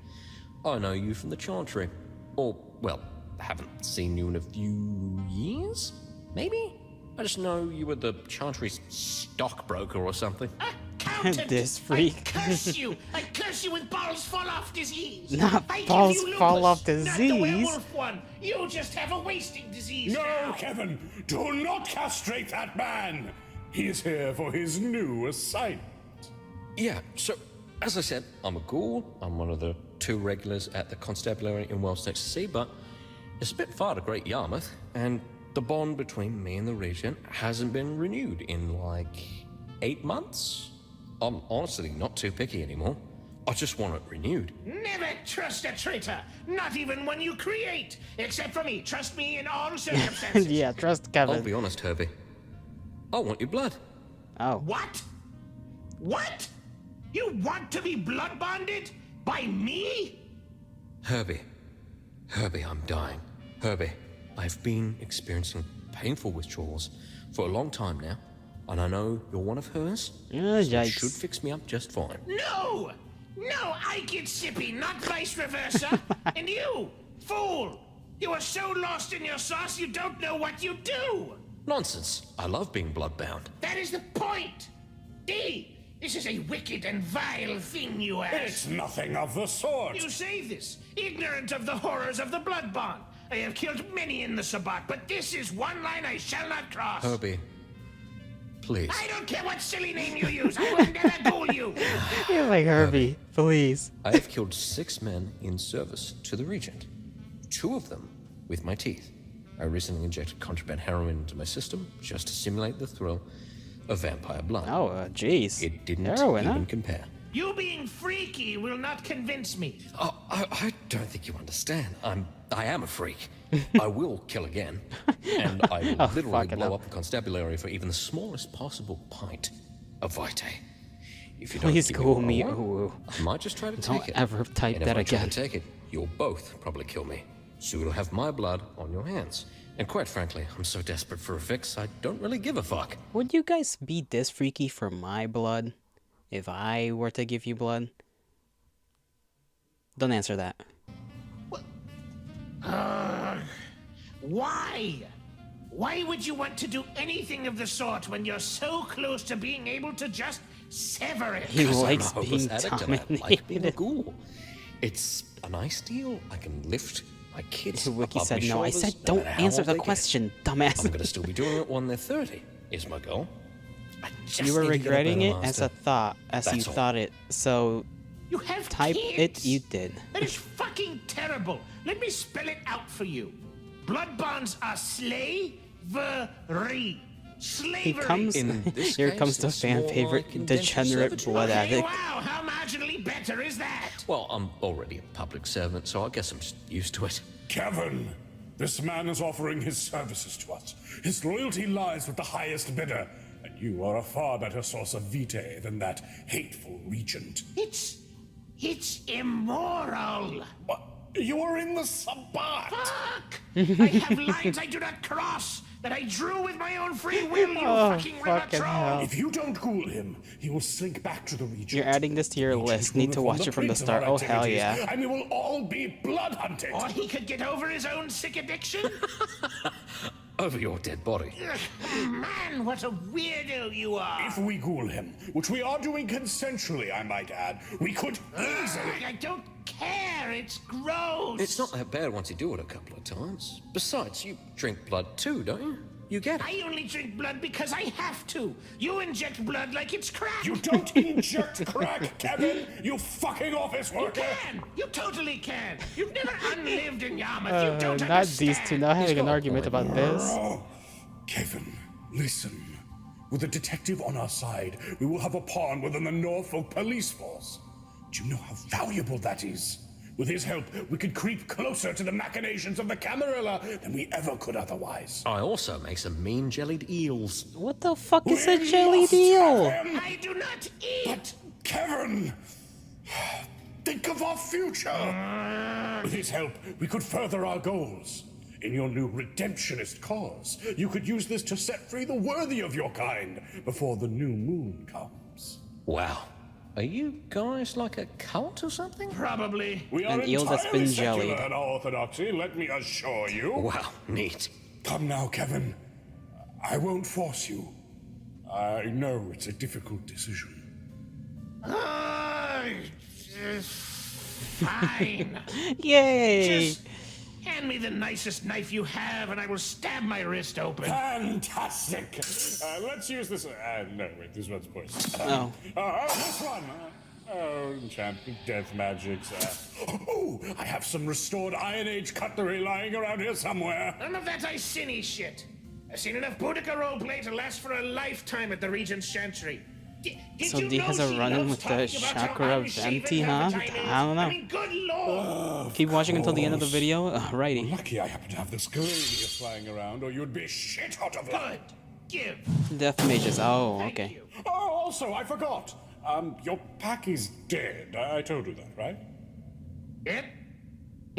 D: I know you from the Chantry. Or, well, haven't seen you in a few years? Maybe? I just know you were the Chantry's stockbroker or something.
H: Accountant!
A: This freak.
H: I curse you! I curse you with balls fall off disease!
A: Not
H: I give
A: balls
H: you
A: fall
H: lupus,
A: off
H: Not the
A: disease.
H: werewolf one! You just have a wasting disease
M: No,
H: now.
M: Kevin, do not castrate that man. He is here for his new assignment.
D: Yeah, so, as I said, I'm a ghoul. I'm one of the 2 regulars at the constabulary in Wells, Texas Sea, but it's a bit far to Great Yarmouth, and the bond between me and the Regent hasn't been renewed in, like, 8 months? I'm honestly not too picky anymore. I just want it renewed.
H: Never trust a traitor, not even one you create. Except for me, trust me in all circumstances.
A: Yeah, trust Kevin.
D: I'll be honest, Herbie. I want your blood.
A: Oh.
H: What? What? You want to be blood bonded? By me?
D: Herbie, I'm dying. Herbie, I've been experiencing painful withdrawals for a long time now, and I know you're one of hers. So it should fix me up just fine.
H: No! No, I get sippy, not vice versa. And you, fool! You are so lost in your sauce you don't know what you do!
D: Nonsense. I love being bloodbound.
H: That is the point! D, this is a wicked and vile thing you ask.
M: It's nothing of the sort.
H: You say this, ignorant of the horrors of the blood bond. I have killed many in the Sabbat, but this is one line I shall not cross.
D: Herbie, please.
H: I don't care what silly name you use. I will never fool you.
A: You're like Herbie, please.
D: I have killed 6 men in service to the Regent. 2 of them with my teeth. I recently injected contraband heroin into my system just to simulate the thrill of vampire blood.
A: Oh, jeez.
D: It didn't
A: Heroin,
D: even
A: huh?
D: compare.
H: You being freaky will not convince me.
D: Oh, I don't think you understand. I am a freak. I will kill again. And I will literally blow up the constabulary for even the smallest possible pint of Vitae. If you don't
A: Please
D: give
A: call me
D: what I want,
A: Ooh.
D: I might just try to
A: Don't
D: take it.
A: ever type
D: and
A: that
D: if I try
A: again.
D: to take it, you'll both probably kill me. So you'll have my blood on your hands. And quite frankly, I'm so desperate for a fix, I don't really give a fuck.
A: Would you guys be this freaky for my blood? If I were to give you blood? Don't answer that.
H: Why? Why would you want to do anything of the sort when you're so close to being able to just sever it?
A: He
D: Because
A: likes
D: I'm a hopeless
A: being
D: addict and I like being a
A: dominated.
D: ghoul. It's a nice deal. I can lift my kids
A: Wiki
D: above
A: said
D: my
A: no. I
D: shoulders,
A: said
D: no
A: don't
D: matter how
A: answer
D: old
A: the
D: they get.
A: question, dumbass.
D: I'm gonna still be doing it when they're 30, is my goal. I just
A: You were
D: need to get a
A: regretting
D: better
A: it as
D: master.
A: a thought, as you
D: That's all.
A: thought it. So
H: You have
A: type
H: kids.
A: it. You did.
H: That is fucking terrible. Let me spell it out for you. Blood bonds are slavery. Slavery.
A: He comes.
D: In this
A: Here
D: case,
A: comes the
D: it's
A: fan
D: more
A: favorite
D: like indentured
A: degenerate
D: servitude.
A: blood
H: Okay,
A: addict.
H: wow, how marginally better is that?
D: Well, I'm already a public servant, so I guess I'm just used to it.
M: Kevin, this man is offering his services to us. His loyalty lies with the highest bidder, and you are a far better source of vitae than that hateful regent.
H: It's immoral.
M: What? You are in the Sabbat.
H: Fuck! I have lines I do not cross that I drew with my own free will, you fucking river
A: fucking
H: troll.
A: hell.
M: If you don't ghoul him, he will slink back to the regent.
A: You're adding this to your
M: Regent
A: list.
M: will
A: Need to
M: inform
A: watch it from the
M: prince of
A: start.
M: our
A: Oh hell
M: activities,
A: yeah.
M: And we will all be blood hunted.
H: Or he could get over his own sick addiction.
D: over your dead body.
C: Man, what a weirdo you are!
M: If we ghoul him, which we are doing consensually, I might add, we could easily...
C: I don't care, it's gross!
D: It's not that bad once you do it a couple of times. Besides, you drink blood too, don't you? You get it.
C: I only drink blood because I have to. You inject blood like it's crack.
M: You don't inject crack, Kevin! You fucking office
C: You
M: worker!
C: can! You totally can! You've never unlived in Yarmouth. You don't
A: Not
C: understand.
A: these two now having an argument about this.
M: Oh, Kevin, listen. With a detective on our side, we will have a pawn within the Norfolk police force. Do you know how valuable that is? With his help, we could creep closer to the machinations of the Camarilla than we ever could otherwise.
D: I also make some mean jellied eels.
A: What the fuck is a jellied eel?
C: I do not eat!
M: But, Kevin, think of our future. With his help, we could further our goals. In your new redemptionist cause, you could use this to set free the worthy of your kind before the new moon comes.
D: Wow. Are you guys like a cult or something?
C: Probably.
M: We are
A: An eel that's
M: entirely
A: been
M: secular
A: jellied.
M: in our orthodoxy, let me assure you.
D: Wow, neat.
M: Come now, Kevin. I won't force you. I know it's a difficult decision.
C: Fine.
A: Yay!
C: Just hand me the nicest knife you have and I will stab my wrist open.
M: Fantastic! Let's use this. No, wait, this one's poison.
A: Oh.
M: This one. Enchanted death magics. Oh, I have some restored Iron Age cutlery lying around here somewhere.
C: None of that Iceni shit. I've seen enough Boudica roleplay to last for a lifetime at the Regent's Chantry.
A: So D has a run-in with the chakra venti, huh? I don't know.
C: I mean, good lord!
A: Keep watching until the end of the video. Alrighty.
M: Lucky I happen to have this gladius flying around, or you'd be shit out of luck.
C: Good. Give.
A: Death mages. Oh, okay.
M: Oh, also, I forgot. Your pack is dead. I told you that, right?
C: Yep.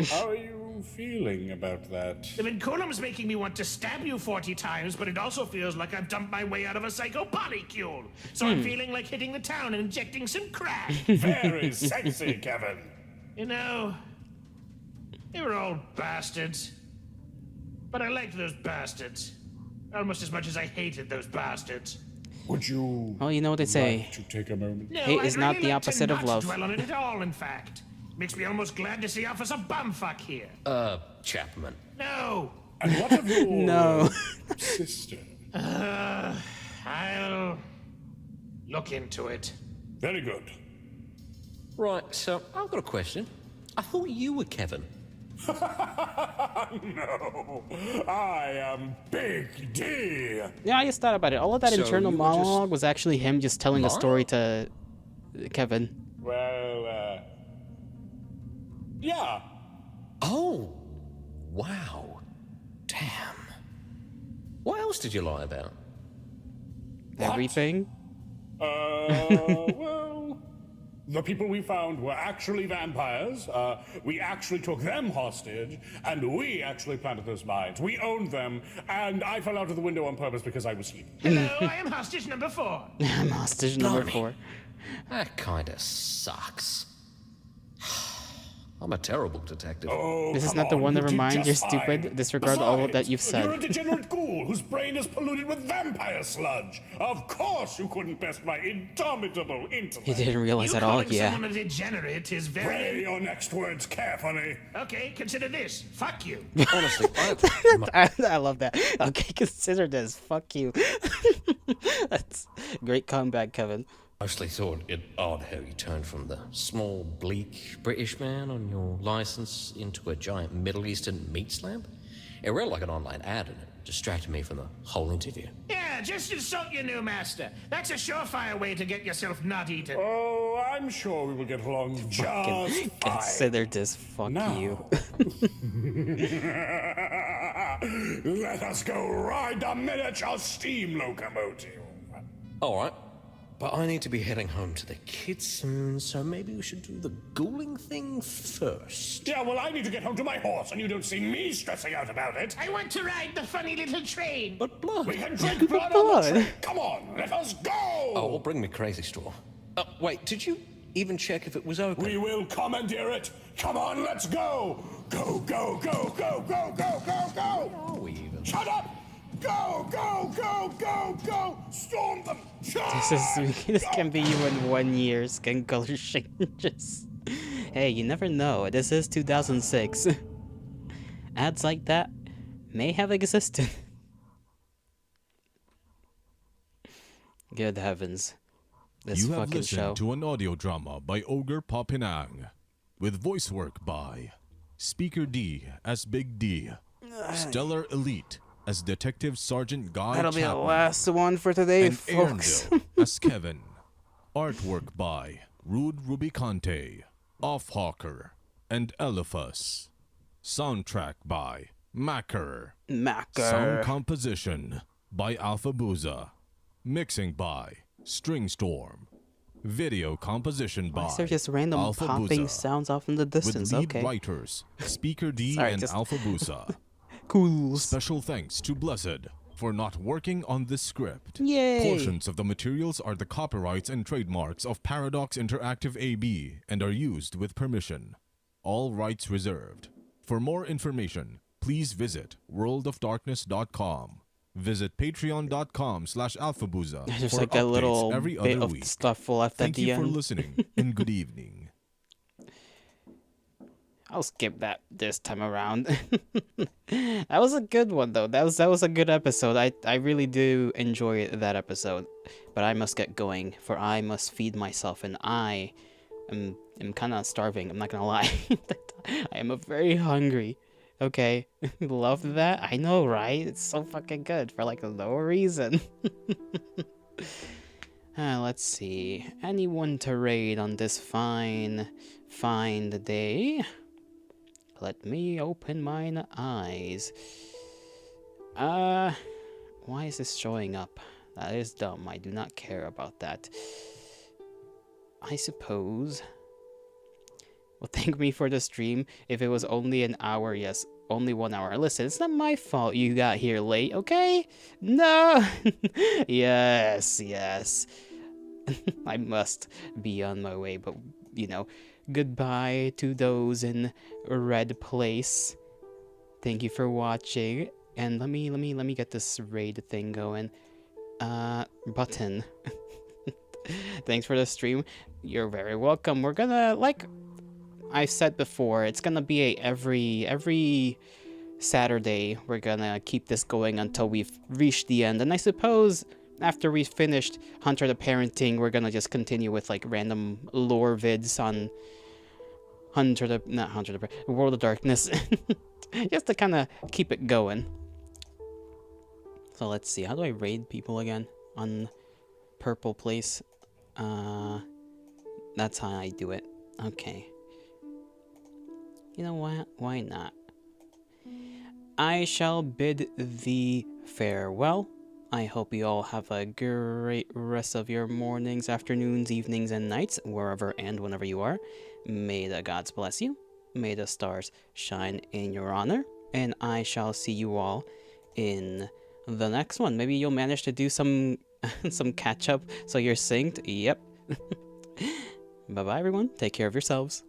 M: How are you feeling about that?
C: The vinculum's making me want to stab you 40 times, but it also feels like I've dumped my way out of a psycho polycule. So I'm feeling like hitting the town and injecting some crack.
M: Very sexy, Kevin.
C: You know, they were all bastards. But I liked those bastards. Almost as much as I hated those bastards.
M: Would you...
A: Well, you know what they say.
M: like to take a moment?
C: No,
A: Hate
C: I'd
A: is not
C: really
A: the
C: like to
A: opposite of
C: not
A: love.
C: dwell on it at all, in fact. Makes me almost glad to see Officer Bumfuck here.
D: Chapman.
C: No!
M: And what of your...
A: No.
M: sister?
C: I'll look into it.
M: Very good.
D: Right, so I've got a question. I thought you were Kevin.
M: No, I am Big D.
A: Yeah, I just thought about it. All of that
D: So
A: internal
D: you were just-
A: monologue was actually him just telling a story to Kevin.
M: Well, yeah.
D: Oh, wow. Damn. What else did you lie about?
A: Everything.
M: Well, the people we found were actually vampires. We actually took them hostage, and we actually planted those mines. We owned them, and I fell out of the window on purpose because I was sleeping.
C: Hello, I am hostage number 4.
A: I'm hostage number
D: Blimey.
A: 4.
D: That kinda sucks. I'm a terrible detective.
M: Oh,
A: This is
M: come
A: not the
M: on,
A: one that
M: you did
A: reminds you
M: just
A: stupid.
M: fine.
A: Disregard all that you've
M: Besides, You're a
A: said.
M: degenerate ghoul whose brain is polluted with vampire sludge. Of course you couldn't best my indomitable intellect.
A: He didn't realize
C: You
A: at all.
C: calling
A: Yeah.
C: someone a degenerate is
M: Weigh
C: very...
M: your next words carefully.
C: Okay, consider this. Fuck you.
D: Honestly,
A: I love that. Okay, consider this. Fuck you. That's great comeback, Kevin.
D: mostly thought it odd how you turned from the small, bleak British man on your license into a giant Middle Eastern meat slab. It read like an online ad and it distracted me from the whole interview.
C: Yeah, just insult your new master. That's a surefire way to get yourself not eaten.
M: Oh, I'm sure we will get along just fine.
A: Consider this. Fuck
M: Now.
A: you.
M: Let us go ride the miniature steam locomotive.
D: All right, but I need to be heading home to the kids soon, so maybe we should do the ghouling thing first.
M: Yeah, well, I need to get home to my horse, and you don't see me stressing out about it.
C: I want to ride the funny little train.
D: But blood.
M: We can drink blood on the train. Come on, let us go.
D: Oh, well, bring me crazy straw. Wait, did you even check if it was open?
M: We will commandeer it. Come on, let's go. Go, go, go, go, go, go, go, go.
D: Are we even?
M: Shut up! Go! Storm them!
A: This can be you in 1 year. Skin color changes. Hey, you never know. This is 2006. Ads like that may have existed. Good heavens. This
N: You have
A: fucking
N: listened
A: show.
N: to an audio drama by Ogre Papinang, with voice work by Speaker D as Big D, Stellar Elite as Detective Sergeant Guy
A: That'll be the
N: Chapman,
A: last one for today,
N: and
A: folks.
N: Arendelle as Kevin. Artwork by Rude Rubicante, Offhawker, and Eliphas. Soundtrack by Macker. Sound composition by Alpha Booza. Mixing by Stringstorm. Video composition by
A: Why is there just random
N: Alpha
A: popping
N: Booza,
A: sounds off in the distance?
N: with lead
A: Okay.
N: writers Speaker D
A: Sorry,
N: and
A: just-
N: Alpha Booza.
A: Cool.
N: Special thanks to Blessed for not working on this script.
A: Yay!
N: Portions of the materials are the copyrights and trademarks of Paradox Interactive AB and are used with permission. All rights reserved. For more information, please visit worldofdarkness.com. Visit patreon.com/alphabooza
A: There's
N: for
A: like a
N: updates
A: little
N: every
A: bit
N: other
A: of
N: week.
A: stuff left
N: Thank
A: at the
N: you for
A: end.
N: listening, and good evening.
A: I'll skip that this time around. That was a good one though. That was a good episode. I really do enjoy that episode. But I must get going, for I must feed myself, and I am kind of starving. I'm not gonna lie. I am very hungry. Okay, love that. I know, right? It's so fucking good for like no reason. Let's see. Anyone to raid on this fine day? Let me open mine eyes. Why is this showing up? That is dumb. I do not care about that. I suppose. Well, thank me for the stream. If it was only an hour, yes, only 1 hour. Listen, it's not my fault you got here late, okay? No! Yes. I must be on my way, but, you know, goodbye to those in Red Place. Thank you for watching, and let me get this raid thing going. Button. Thanks for the stream. You're very welcome. We're gonna, like I said before, it's gonna be every Saturday. We're gonna keep this going until we've reached the end, and I suppose after we've finished Hunter the Parenting, we're gonna just continue with like random lore vids on World of Darkness, just to kind of keep it going. So let's see, how do I raid people again on Purple Place? That's how I do it. Okay. You know what? Why not? I shall bid thee farewell. I hope you all have a great rest of your mornings, afternoons, evenings, and nights, wherever and whenever you are. May the gods bless you. May the stars shine in your honor. And I shall see you all in the next one. Maybe you'll manage to do some some catch up so you're synced. Yep. Bye bye everyone. Take care of yourselves.